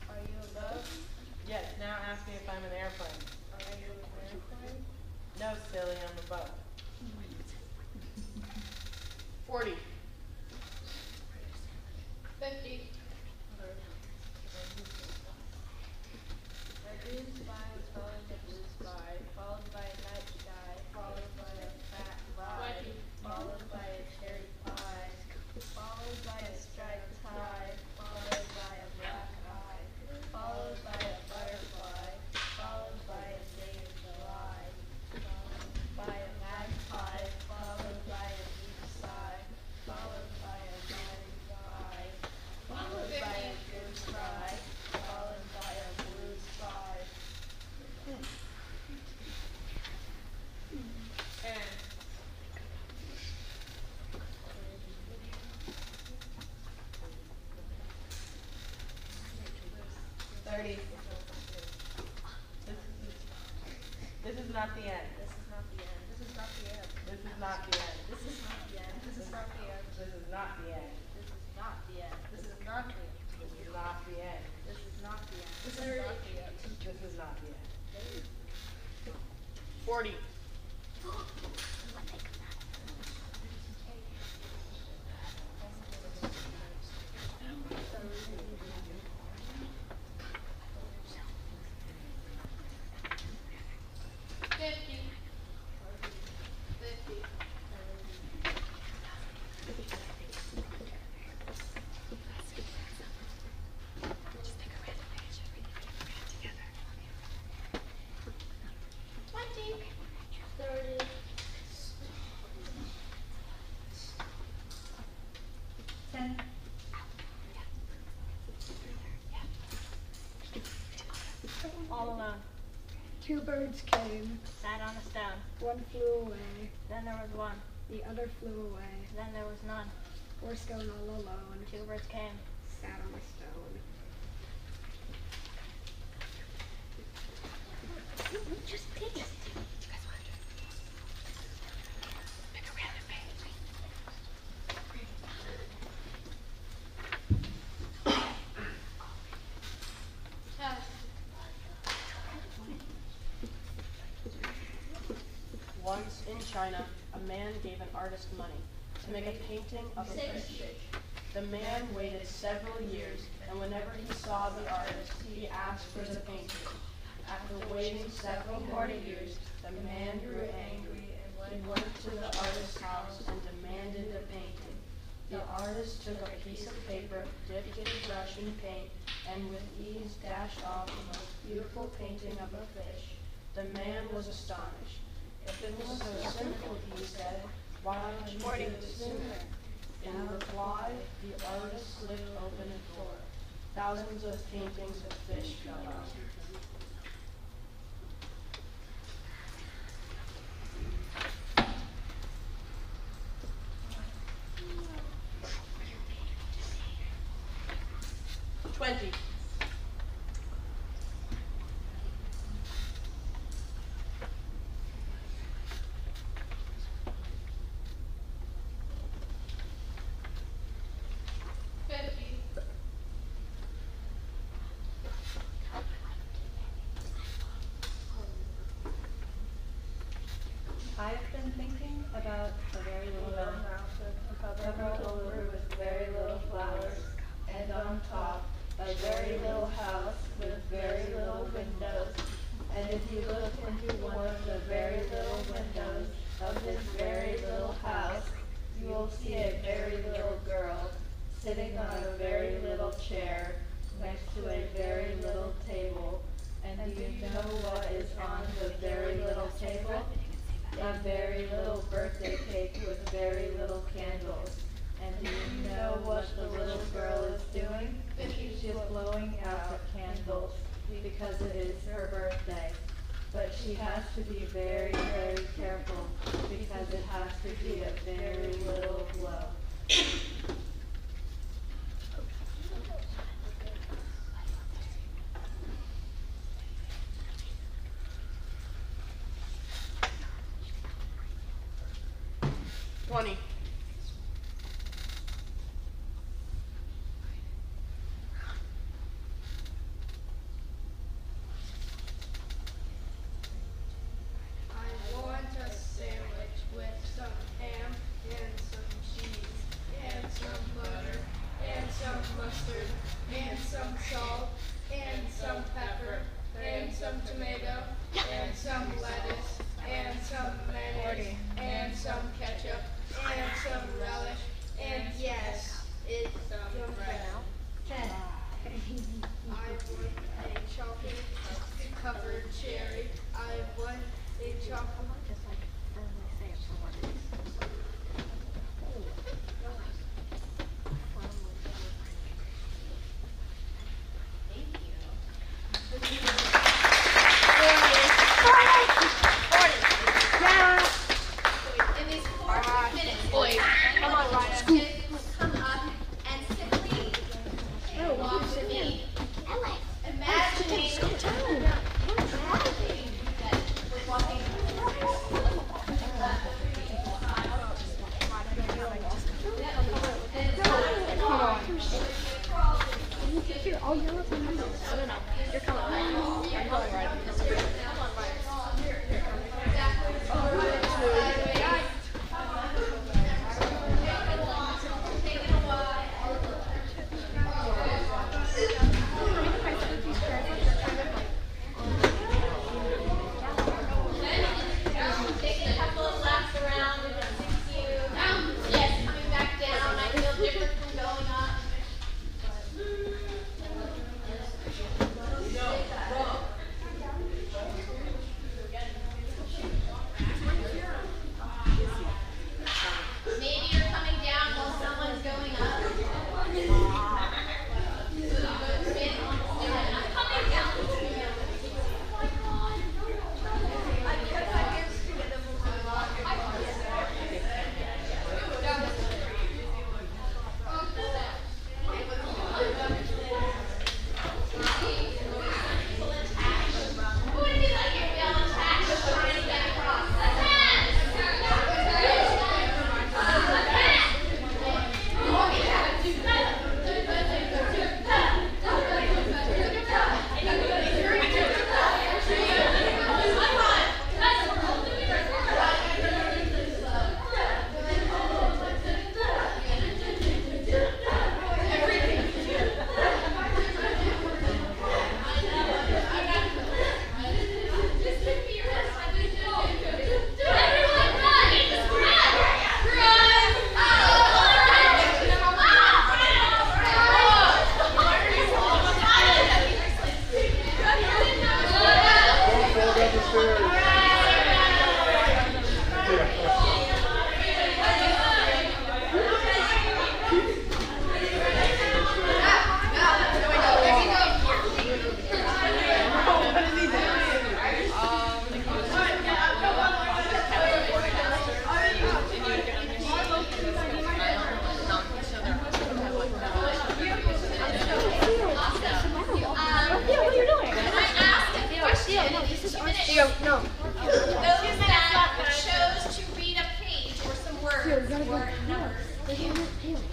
Are you a boat? Yes, now ask me if I'm an airplane. Are you an airplane? No, silly, I'm a boat. 40. 50. A green sky was following a blue sky, followed by a night sky, followed by a fat rye, followed by a cherry pie, followed by a striped tie, followed by a black eye, followed by a butterfly, followed by a day of July, followed by a magpie, followed by a deep sigh, followed by a dying eye, followed by a good cry, followed by a blue sky. And 30. This is not the end. This is not the end. This is not the end. This is not the end. This is not the end. This is not the end. This is not the end. This is not the end. This is not the end. This is not the end. This is not the end. This is not the end. This is not the end. 40. All alone. Two birds came. Sat on a stone. One flew away. Then there was one. The other flew away. Then there was none. We're stone all alone. Two birds came. Sat on a stone. Just pick it. Once in China, a man gave an artist money to make a painting of a fish. The man waited several years, and whenever he saw the artist, he asked for the painting. After waiting several more years, the man grew angry and went to the artist's house and demanded the painting. The artist took a piece of paper, dipped his brush in paint, and with ease dashed off the most beautiful painting of a fish. The man was astonished. If it was so simple, he said, why don't you do it sooner? In reply, the artist slipped open a door. Thousands of paintings of fish fell out. $20. I've been thinking about a very little mouse, covered over with very little flowers, and on top a very little house with very little windows. And if you look into one of the very little windows of this very little house, you will see a very little girl sitting on a very little chair next to a very little table. And do you know what is on the very little table? A very little birthday cake with very little candles. And do you know what the little girl is doing? She's blowing out the candles because it is her birthday. But she has to be very, very careful because it has to be a very little blow. $20. I want a sandwich with some ham and some cheese and some butter and some mustard and some salt and some pepper and some tomato and some lettuce and some mayonnaise and some ketchup and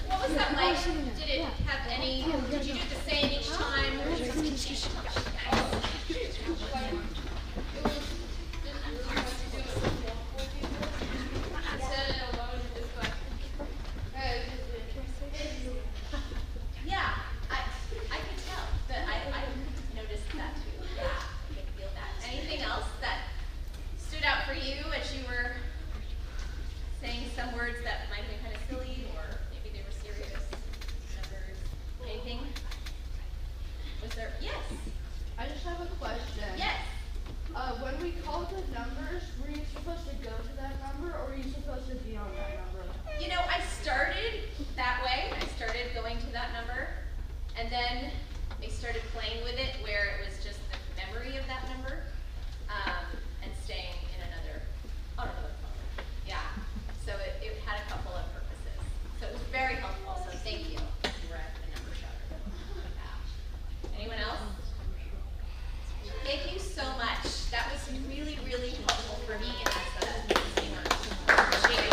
What was that like? Did it have any, did you do it the same each time? Yeah, I can tell that I noticed that too. Yeah, I can feel that. Anything else that stood out for you as you were saying some words that might have been kind of silly, or maybe they were serious numbers? Anything? Was there? Yes. I just have a question. Yes. When we called the numbers, were you supposed to go to that number, or were you supposed to be on that number? You know, I started that way. I started going to that number, and then I started playing with it where it was just the memory of that number, and staying in on another phone. Yeah. So it had a couple of purposes. So it was very helpful. So thank you. You were at the number shutter. Yeah. Anyone else? Thank you so much. That was really, really helpful for me as a singer. Appreciate it.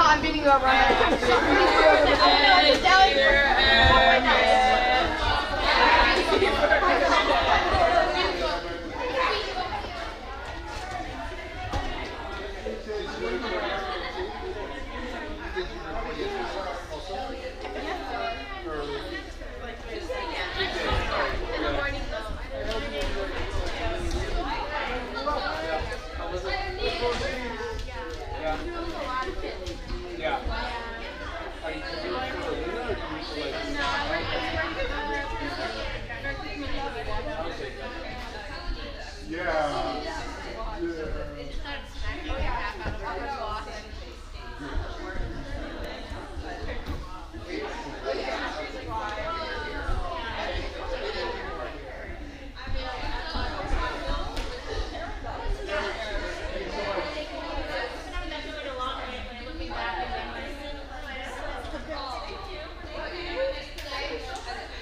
I'm beating you up right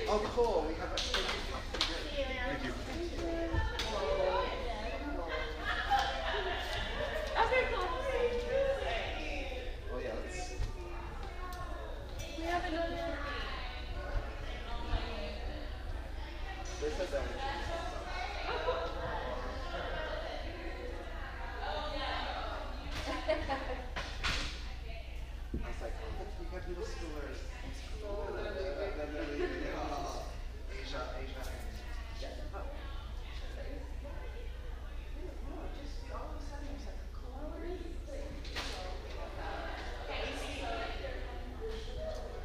Oh, cool. We have a thank you. Okay, cool. Oh, yeah, let's. We have another. They said that. It's like, oh, we got middle schoolers. Asia.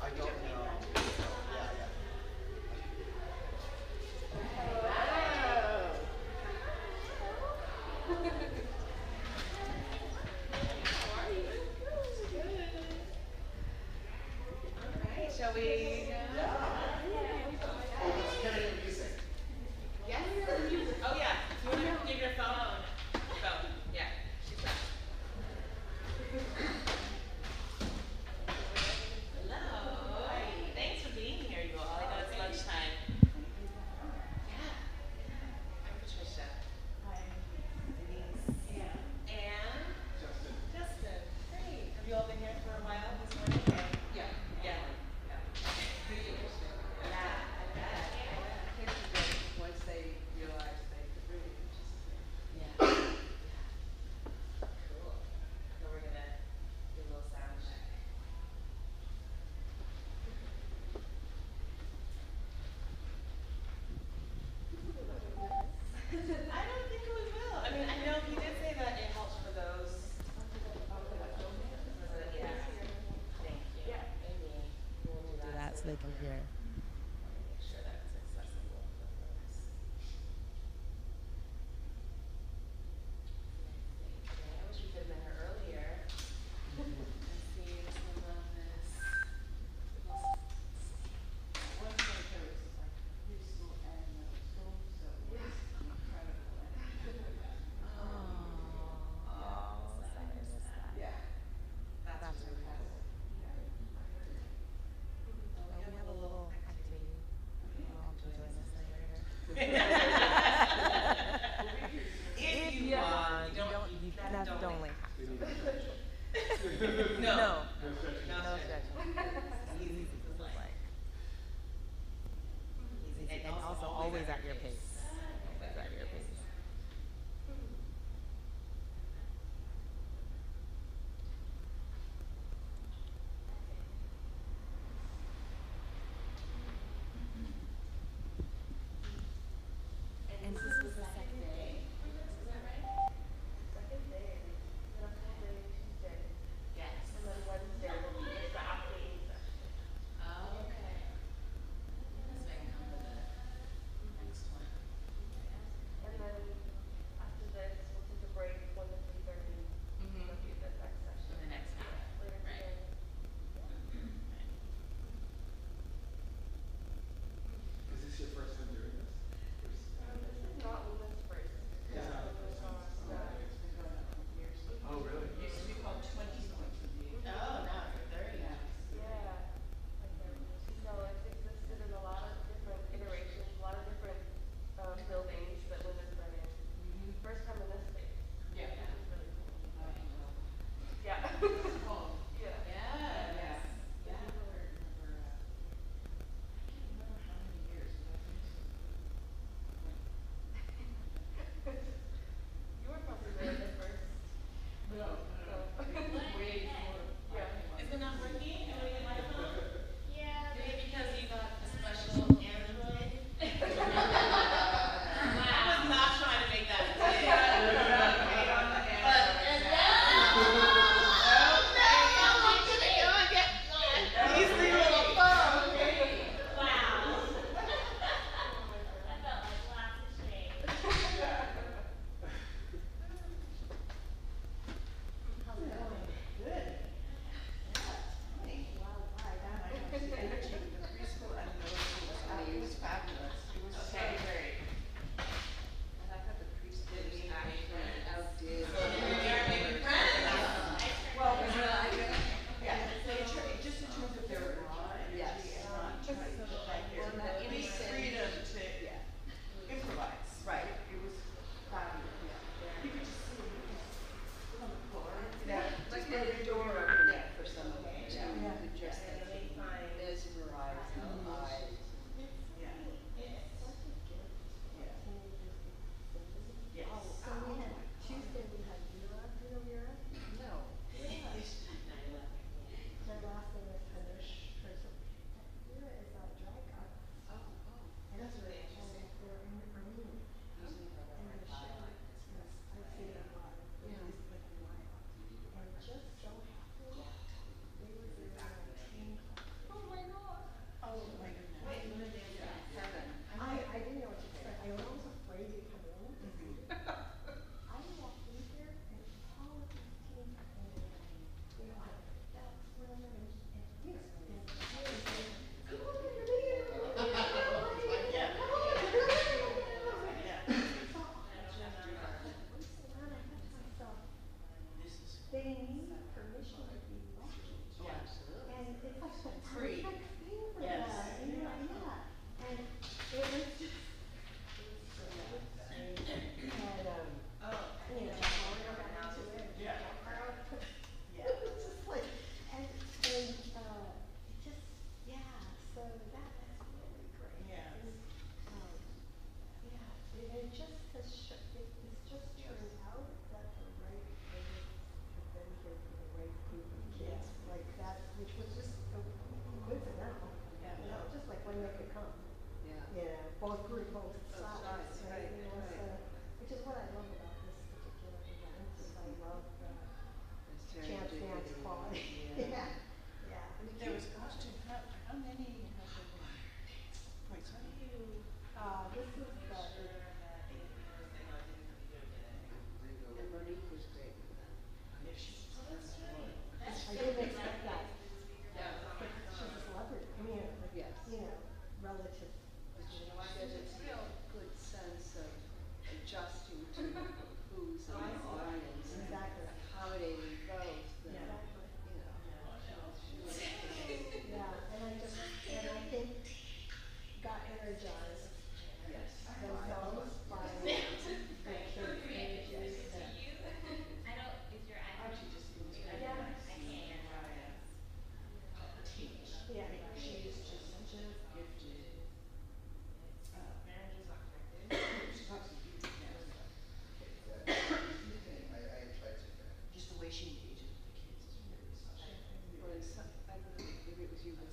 I don't know. Alright, shall we? Oh, let's carry the music. Yes. Oh yeah. You want to give your phone? Phone. Yeah. She's back. Hello. Thanks for being here, you all. I know it's lunchtime. Yeah. I'm Patricia. Hi. Denise. Yeah. And Justin. Great. Have you all been here for a while this morning? Yeah. Yeah. they can hear. Make sure that it's accessible for folks. I wish we could have met her earlier and seen some of this. One thing that was like preschool and middle school, so it was incredible. Yeah. That's really cool. We have a little activity. I'll join us later. If you want, you don't only have to. No. No stretching. Easy. This is like easy. And also always at your pace. Always at your pace. And this is the second day. Is that right? Second day. Then Monday, Tuesday. Yes. And then Wednesday will be just the afternoon session. Oh, okay. So I can come to the next one.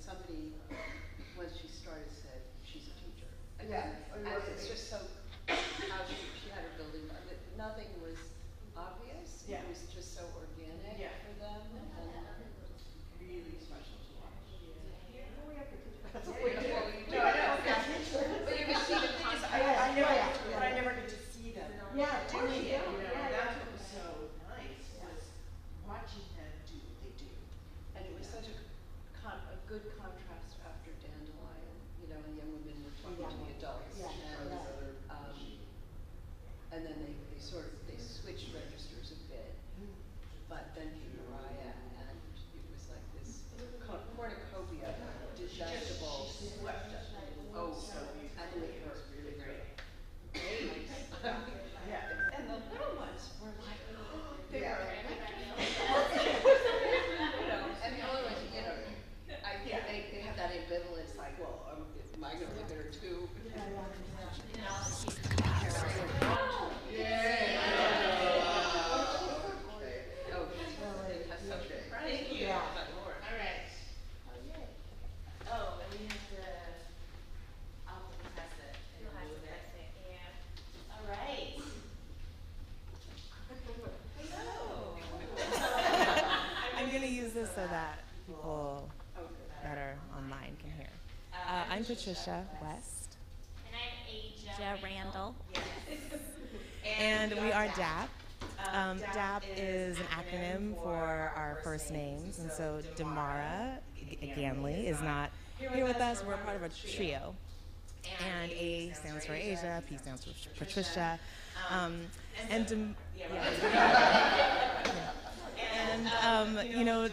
somebody, once she started, said she's a teacher. And, Yeah. and it's just so, how she had her building, nothing was obvious. Yeah. It was just so organic for them, and really special to watch. We have to teach. That's Yeah, what we do. well, we do. No, I know, yeah. But you can see the concept. But I never get to see them. Yeah, doing it, yeah, yeah. that's what was so nice, was watching them do what they do. And it was such a good contrast after Dandelion, and young women were talking to the adults. Yeah. And then they switched registers a bit, but then came Mariah, and it was like this cornucopia, digestible. Oh, and they were really great. Yeah, and the little ones were like, they were like, and the older ones, I think they have that ambivalence, like, well, am I going to look at her too? Thank you. Yeah. All right. Oh, and we have to, I'll pass it. You'll have to press it, yeah. All right. I'm going to use this so that people that are online can hear. I'm Patricia West. And I'm Aja Randall. And we are DAP. DAP is an acronym for our first names, and so Damara Ganley is not here with us. We're part of a trio. And A stands for Asia, P stands for Patricia,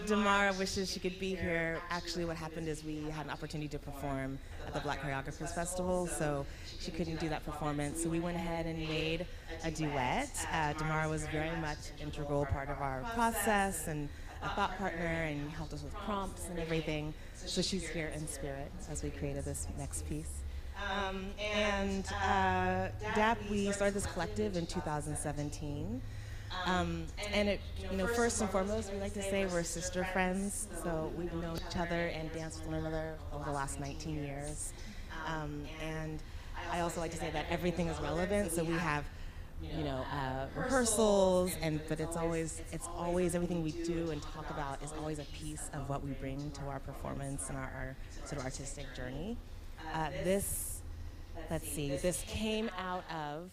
Damara wishes she could be here. Actually, what happened is we had an opportunity to perform at the Black Choreographers Festival, so she couldn't do that performance. So we went ahead and made a duet. Damara was very much integral part of our process and a thought partner, and helped us with prompts and everything. So she's here in spirit as we created this next piece. DAP, we started this collective in 2017. And it, first and foremost, we like to say we're sister friends. So we've known each other and danced with one another over the last 19 years. And I also like to say that everything is relevant. So we have, rehearsals, but it's always everything we do and talk about is always a piece of what we bring to our performance and our sort of artistic journey. This came out of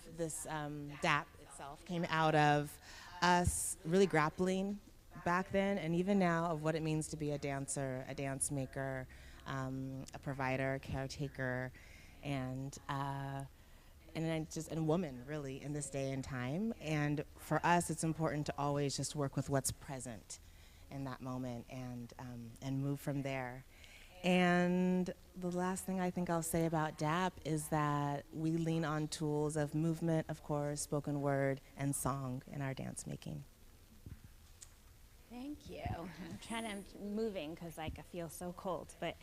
DAP itself came out of us really grappling back then and even now of what it means to be a dancer, a dance maker, a provider, caretaker, and woman really in this day and time. And for us, it's important to always just work with what's present in that moment and move from there. And the last thing I think I'll say about DAP is that we lean on tools of movement, of course, spoken word, and song in our dance making. Thank you. I'm moving because I feel so cold, but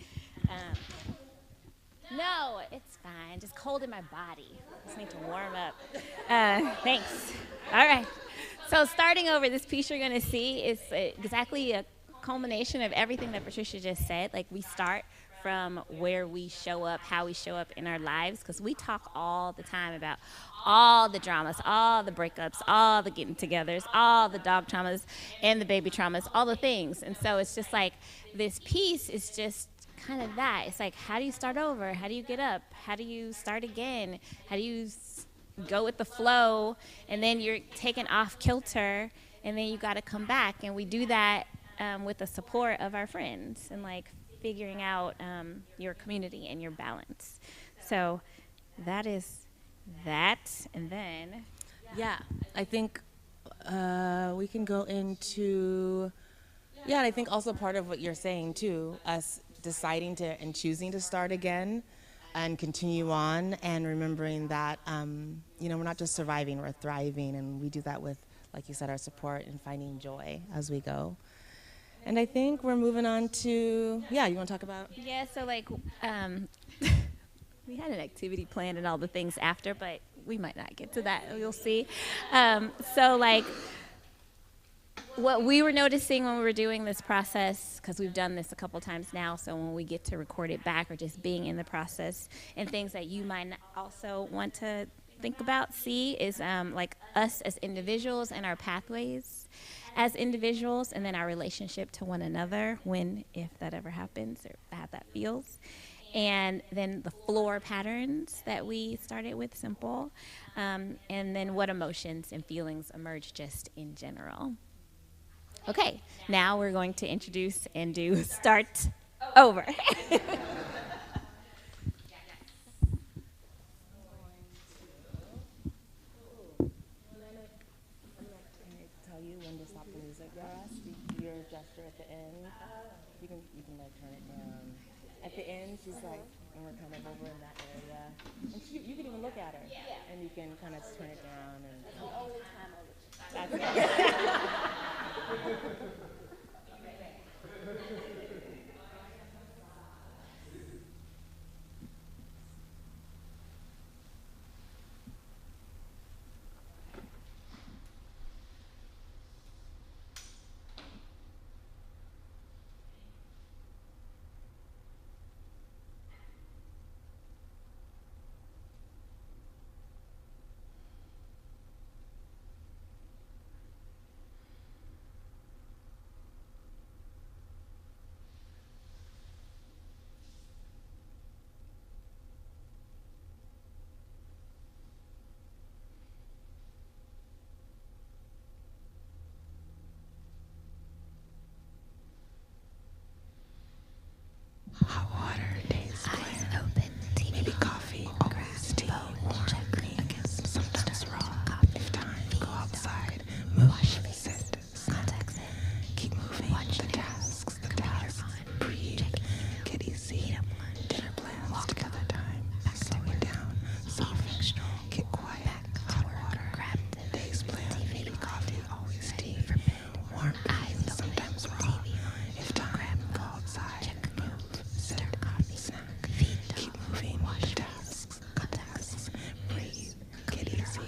no, it's fine. Just cold in my body. Just need to warm up. Thanks. All right. So starting over, this piece you're going to see is exactly a culmination of everything that Patricia just said. Like, we start from where we show up, how we show up in our lives, because we talk all the time about all the dramas, all the breakups, all the getting togethers, all the dog traumas and the baby traumas, all the things. And so it's just like this piece is just kind of that. It's like, how do you start over? How do you get up? How do you start again? How do you go with the flow? And then you're taken off kilter, and then you got to come back. And we do that with the support of our friends and like figuring out your community and your balance. So that is that. And then I think we can go into and I think also part of what you're saying too, us deciding to and choosing to start again and continue on, and remembering that we're not just surviving, we're thriving, and we do that with, like you said, our support and finding joy as we go. And I think we're moving on to, you want to talk about? Yeah, so like, we had an activity planned and all the things after, but we might not get to that, you'll see. So like, what we were noticing when we were doing this process, because we've done this a couple times now, so when we get to record it back or just being in the process, and things that you might also want to think about, see, is like us as individuals and our pathways as individuals, and then our relationship to one another when, if that ever happens, or how that feels. And then the floor patterns that we started with, simple, and then what emotions and feelings emerge just in general. Okay, now we're going to introduce and do start over. Tell you when to stop the music for us. Your gesture at the end. You can like turn it down. At the end, she's like, and we're kind of over in that area. And you can even look at her. Yeah. And you can kind of turn it down. And the only time I would. That's it. Hot water, days eyes open, maybe coffee, always tea, warm, green, sometimes raw. If time, go outside, move, sit, snack, keep moving. Watch the tasks, breathe, get easy. Dinner plans, together time, slowing down, soften, get quiet. Hot water, days planned, maybe coffee, always tea, warm, eyes, sometimes raw. If time, go outside. Sit, snack, keep moving, watch tasks, contacts, breathe, get easy,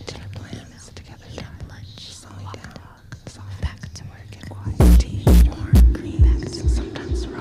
dinner plans, together time, slowing down, soft, back to work, get quiet, tea, warm, green, sometimes raw.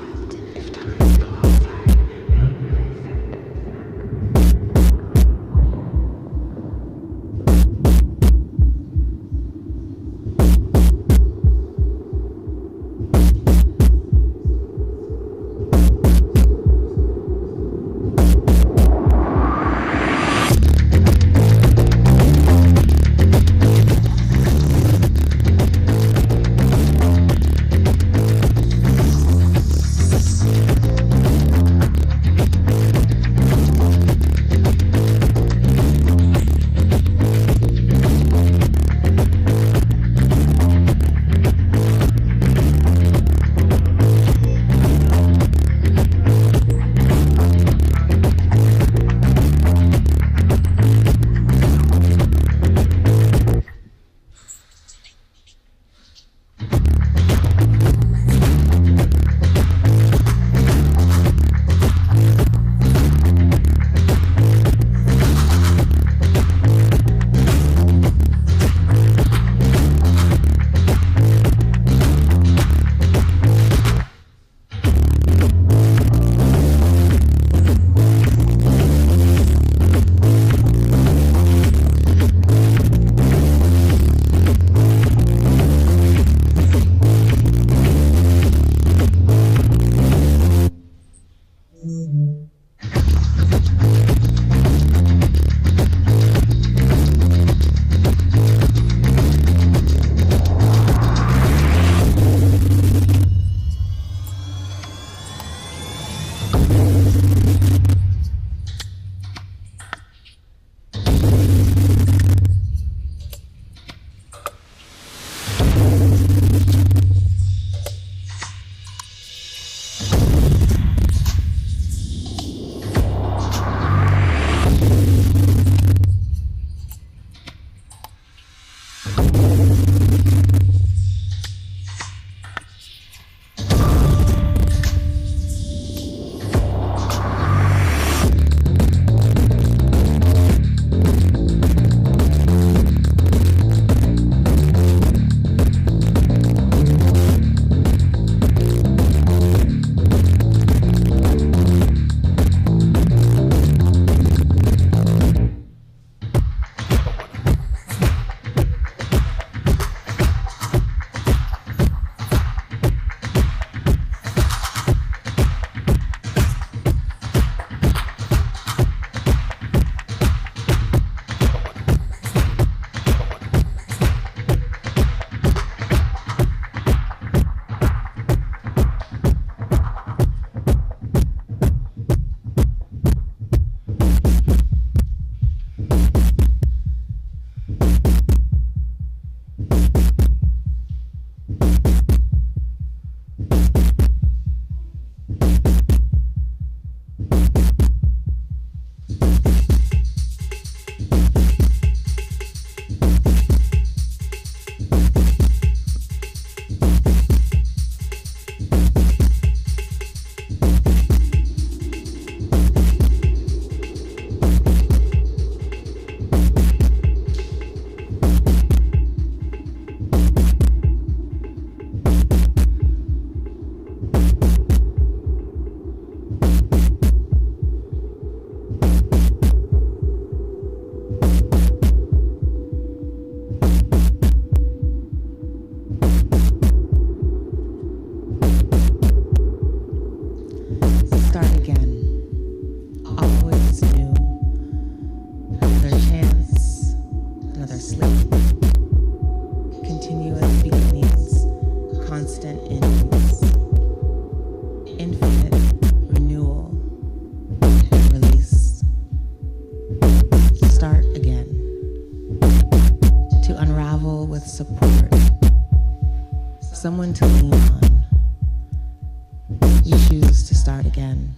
you choose to start again.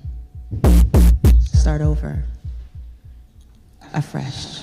Start over. Afresh.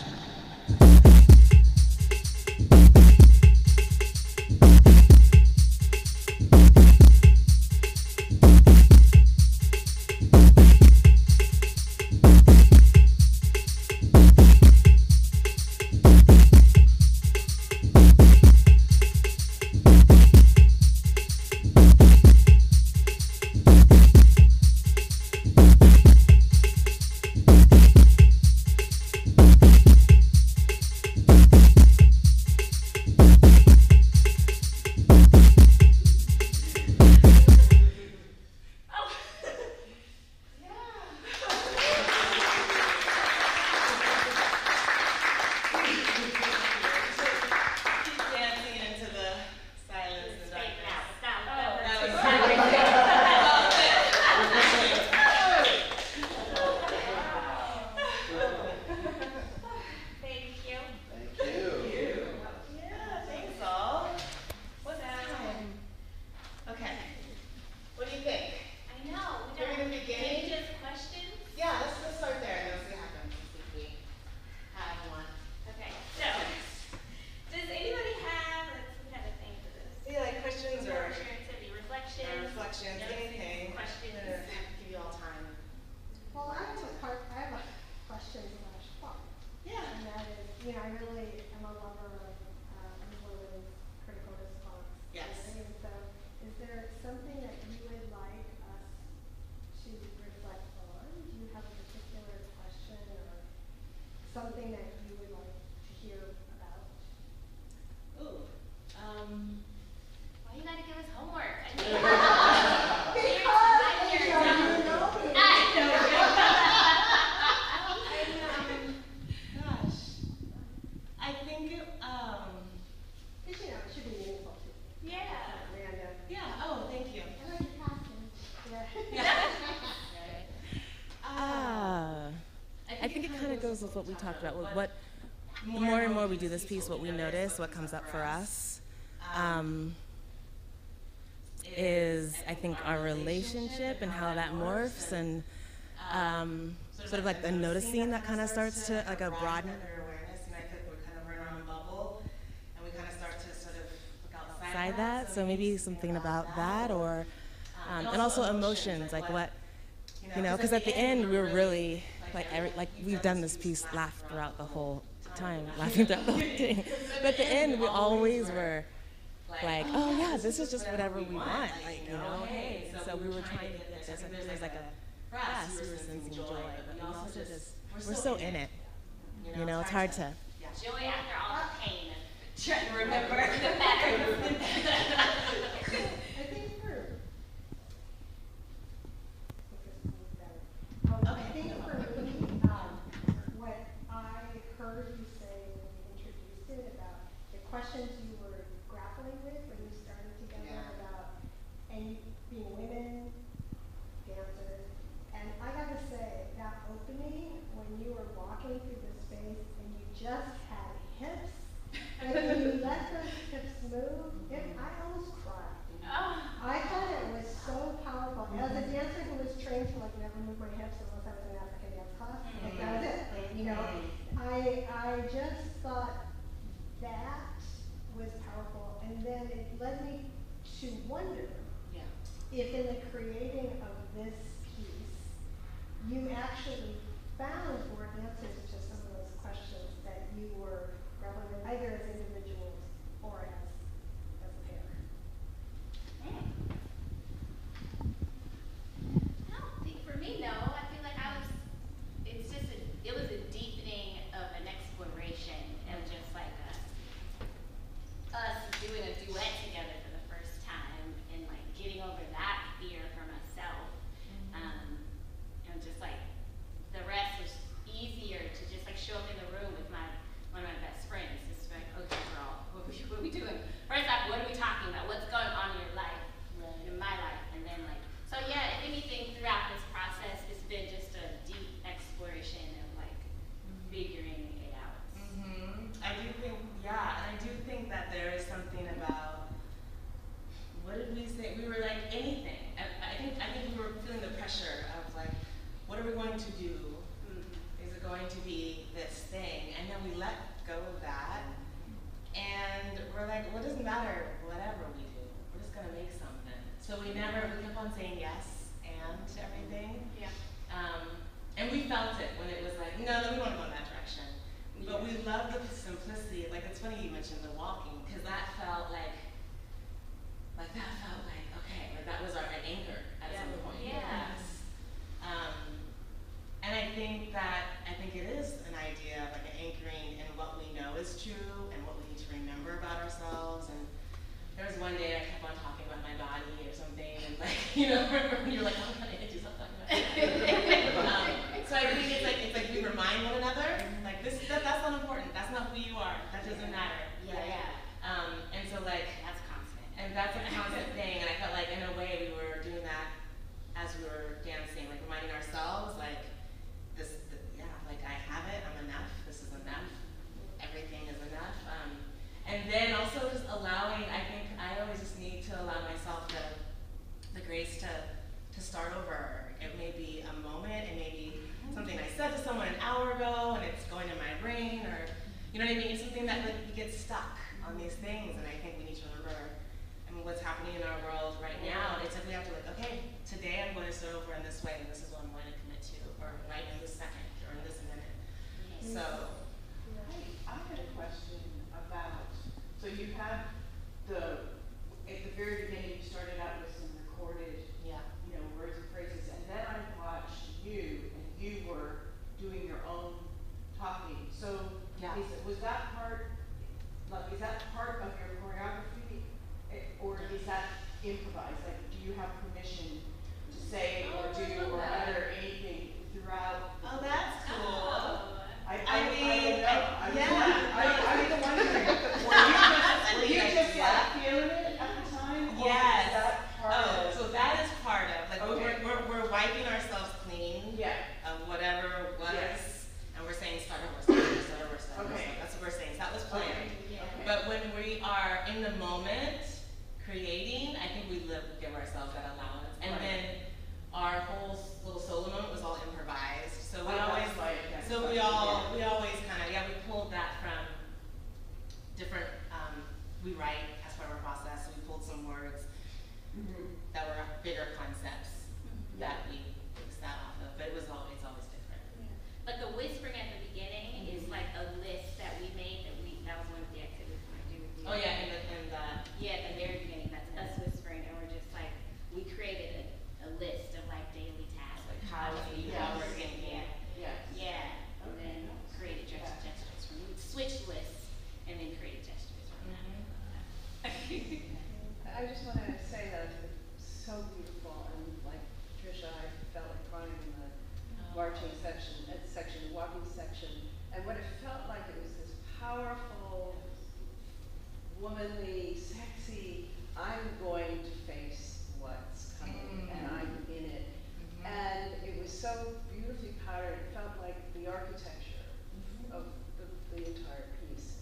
Something that you would like to hear about? Ooh, Why you gotta give us homework? I mean, gosh, I think it should be meaningful too. Yeah. Random. Yeah. Oh, thank you. I like your costume. I think it kind of goes with what we talked about. What the more and more we do this piece, what we notice, what comes up for us, is I think our relationship and how that morphs, and sort of like the noticing that kind of starts to like a broaden our awareness. And I think we're kind of in our own bubble, and we kind of start to sort of look outside that. So maybe something about that, or and also emotions, like what, you know, because at the end we're really like we've done this piece, laugh throughout the whole time, laughing throughout the whole thing. But at the end, we always were like, oh yeah, this is just whatever we want, like, you know, hey. And so we were trying to get this, and there's like for us, we were sensing joy, but we also just, we're so in it, you know, it's hard to. Joy after all the pain of trying to remember the patterns. I think for me, what I heard you say when you introduced it about the questions you were grappling with when you started together about, and you being women, dancers, and I gotta say, that opening when you were walking through the space and you just had hips, and when you let those hips move, I almost cried. I thought it was so powerful. As a dancer who was trained to like never move my hips unless I was in an African dance class, like that was it. Like, you know, I just thought that was powerful, and then it led me to wonder if in the creating of this piece, you actually found more answers to some of those questions that you were grappling with, either as individuals or as a pair. I don't think for me, no. I feel like it was a deepening of an exploration, and just like us doing a duet together for the first time, and like getting over that fear for myself. And just like the rest was easier to just like show up in the room with one of my best friends. It's like, okay, girl, what are we doing? First off, what are we talking about? What's going on in your life, in my life? And then like, so yeah, if anything throughout this process, it's been just a deep exploration of like figuring it out. I do think, and I do think that there is something about, what did we say? We were like anything. I think we feeling the pressure of like, what are we going to do? Is it going to be this thing? And then we let go of that, and we're like, well, it doesn't matter whatever we do. We're just gonna make something. So we kept on saying yes and to everything. Yeah. And we felt it when it was like, no, we don't want to go in that direction. But we love the simplicity. Like, it's funny you mentioned the walking, because that felt like okay, like that was an anchor at some point. Yes. And I think it is an idea of like an anchoring in what we know is true and what we need to remember about ourselves. And there was one day I kept on talking about my body or something, and like, you're like, oh, I need to do something about it. So I think it's like we remind one another, like that's not important. That's not who you are. That doesn't matter. Yeah. And so like That's constant. and that's a constant thing. And I felt like in a way we were doing that as we were dancing, like reminding ourselves, like like I have it. I'm enough. This is enough. Everything is enough. And then also just allowing. I think I always just need to allow myself the grace to start over. It may be a moment. It may be something I said to someone an hour ago, and it's going in my brain, or you know what I mean. It's something that like we get stuck on these things, and I think we need to remember. I mean, what's happening in our world right now? It's like we have to like, okay, today I'm going to start over in this way, and this is what I'm going to commit to, or right in this second, or in this minute. So. I had a question about, so you had at the very beginning, you started out with some recorded, words and phrases, and then I watched you, and you were doing your own talking. So was that part, is that part of your choreography, or is that improvised? Like, do you have permission to say or do or utter anything throughout? Oh, that's cool. I was wondering, were you just like feeling it at the time? Yes. Or was that part of? So that is part of, like, we're wiping ourselves clean of whatever was, and we're saying start over. Okay. That's what we're saying. So that was planned. But when we are in the moment creating, I think we give ourselves that allowance. And then our whole little solo moment was all improvised. So we always kind of, we pulled that from different, we write as part of our process, so we pulled some words that were bigger concepts that we based that off of, but it's always different. But the whispering at the beginning is like a list that we made that was one of the activities we do with you. Oh yeah, at the very beginning, that's us whispering, and we're just like, we created a list of like daily tasks, like how we're thinking. And then created gestures from, we switched lists and then created gestures from that. I just want to say that it's so beautiful, and like Trisha, I felt like crying in the marching section, walking section, and what it felt like, it was this powerful, womanly, sexy, I'm going to face what's coming, and I'm in it. And it was so beautifully patterned. It felt like the architecture of the entire piece.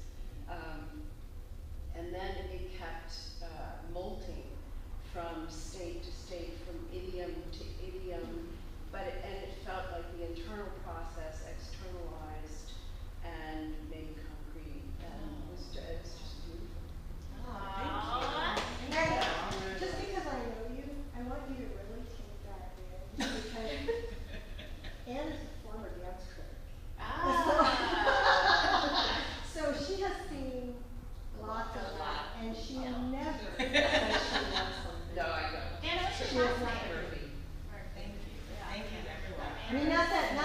And then it kept molting from state to state, from idiom to idiom, and it felt like the internal process externalized and made concrete, and it was just beautiful. Thank you. Just because I know you, I want you to really take that in, because Anne is a former dance critic. So she has seen lots of that, and she never says she wants something. No, I don't. Anne, what's your last name? Thank you. Thank you, everyone. I mean, not that the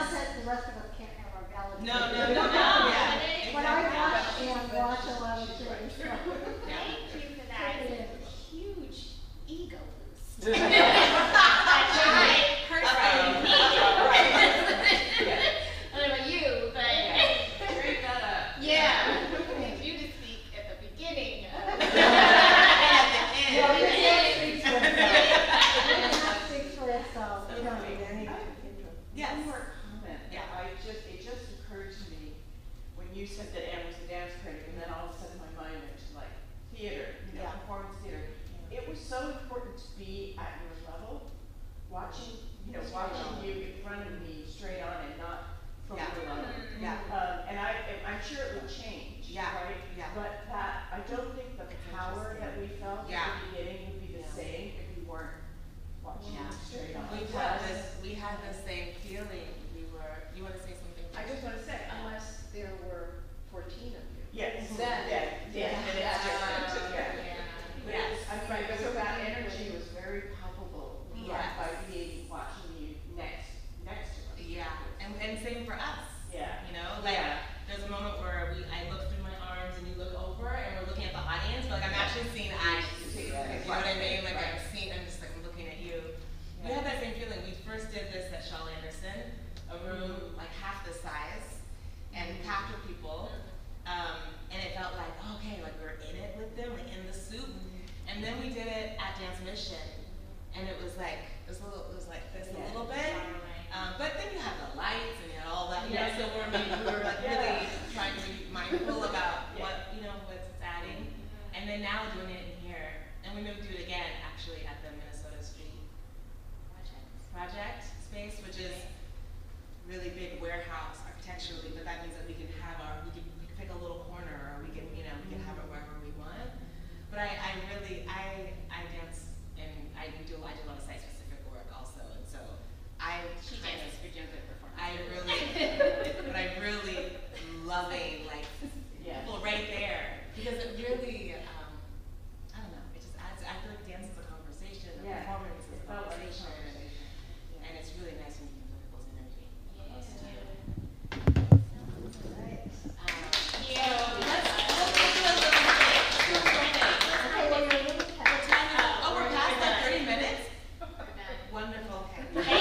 rest of us can't have our valid. No. But I watch Anne watch a lot of things. Thank you for that. It's a huge ego boost. I don't know about you, but Break that up. You to speak at the beginning and at the end. It speaks for itself. You don't need anything. One more comment. It just occurred to me when you said that Anne was a dance critic, and then all of a sudden my mind went to like theater, performance theater. It was so important to be at your level, watching sure it would change, Yeah, right? yeah. But that, I don't think the power that we felt Yeah. at the beginning would be the same if we weren't watching Yeah. it straight on. We had the same feeling. You want to say something? I just want to say, unless there were 14 of you. Yes. Then, Then it's different. Yeah. Yes. Right, so that energy was very palpable Yes. by being, watching you next to us. Yeah, and same for us. Yeah. You know, like there's a moment where I look through my arms and you look over and we're looking at the audience, but like I'm actually seeing eyes. You know what I mean? Like I'm just like I'm looking at you. We had that same feeling. We first did this at Shaw Anderson, a room like half the size, and packed with people. And it felt like, okay, like we were in it with them, like in the soup. And then we did it at Dance Mission, and it was like this a little bit. But then you had the lights and you had all that, you know, so we were like really trying to be mindful about what, you know, what's it's adding. And then now doing it in here, and we may do it again actually at the Minnesota Street Project space, which is really big warehouse architecturally, but that means that we can pick a little corner, or we can have it wherever we want. But I dance and I do a lot of site specific work also, and so She dances for doing good performance. I'm really loving like people right there, because it really I don't know, it just adds. I feel like dance is a conversation, a performance is a conversation, and it's really nice when you can feel people's energy. We're past that 30 minutes? Wonderful. Okay.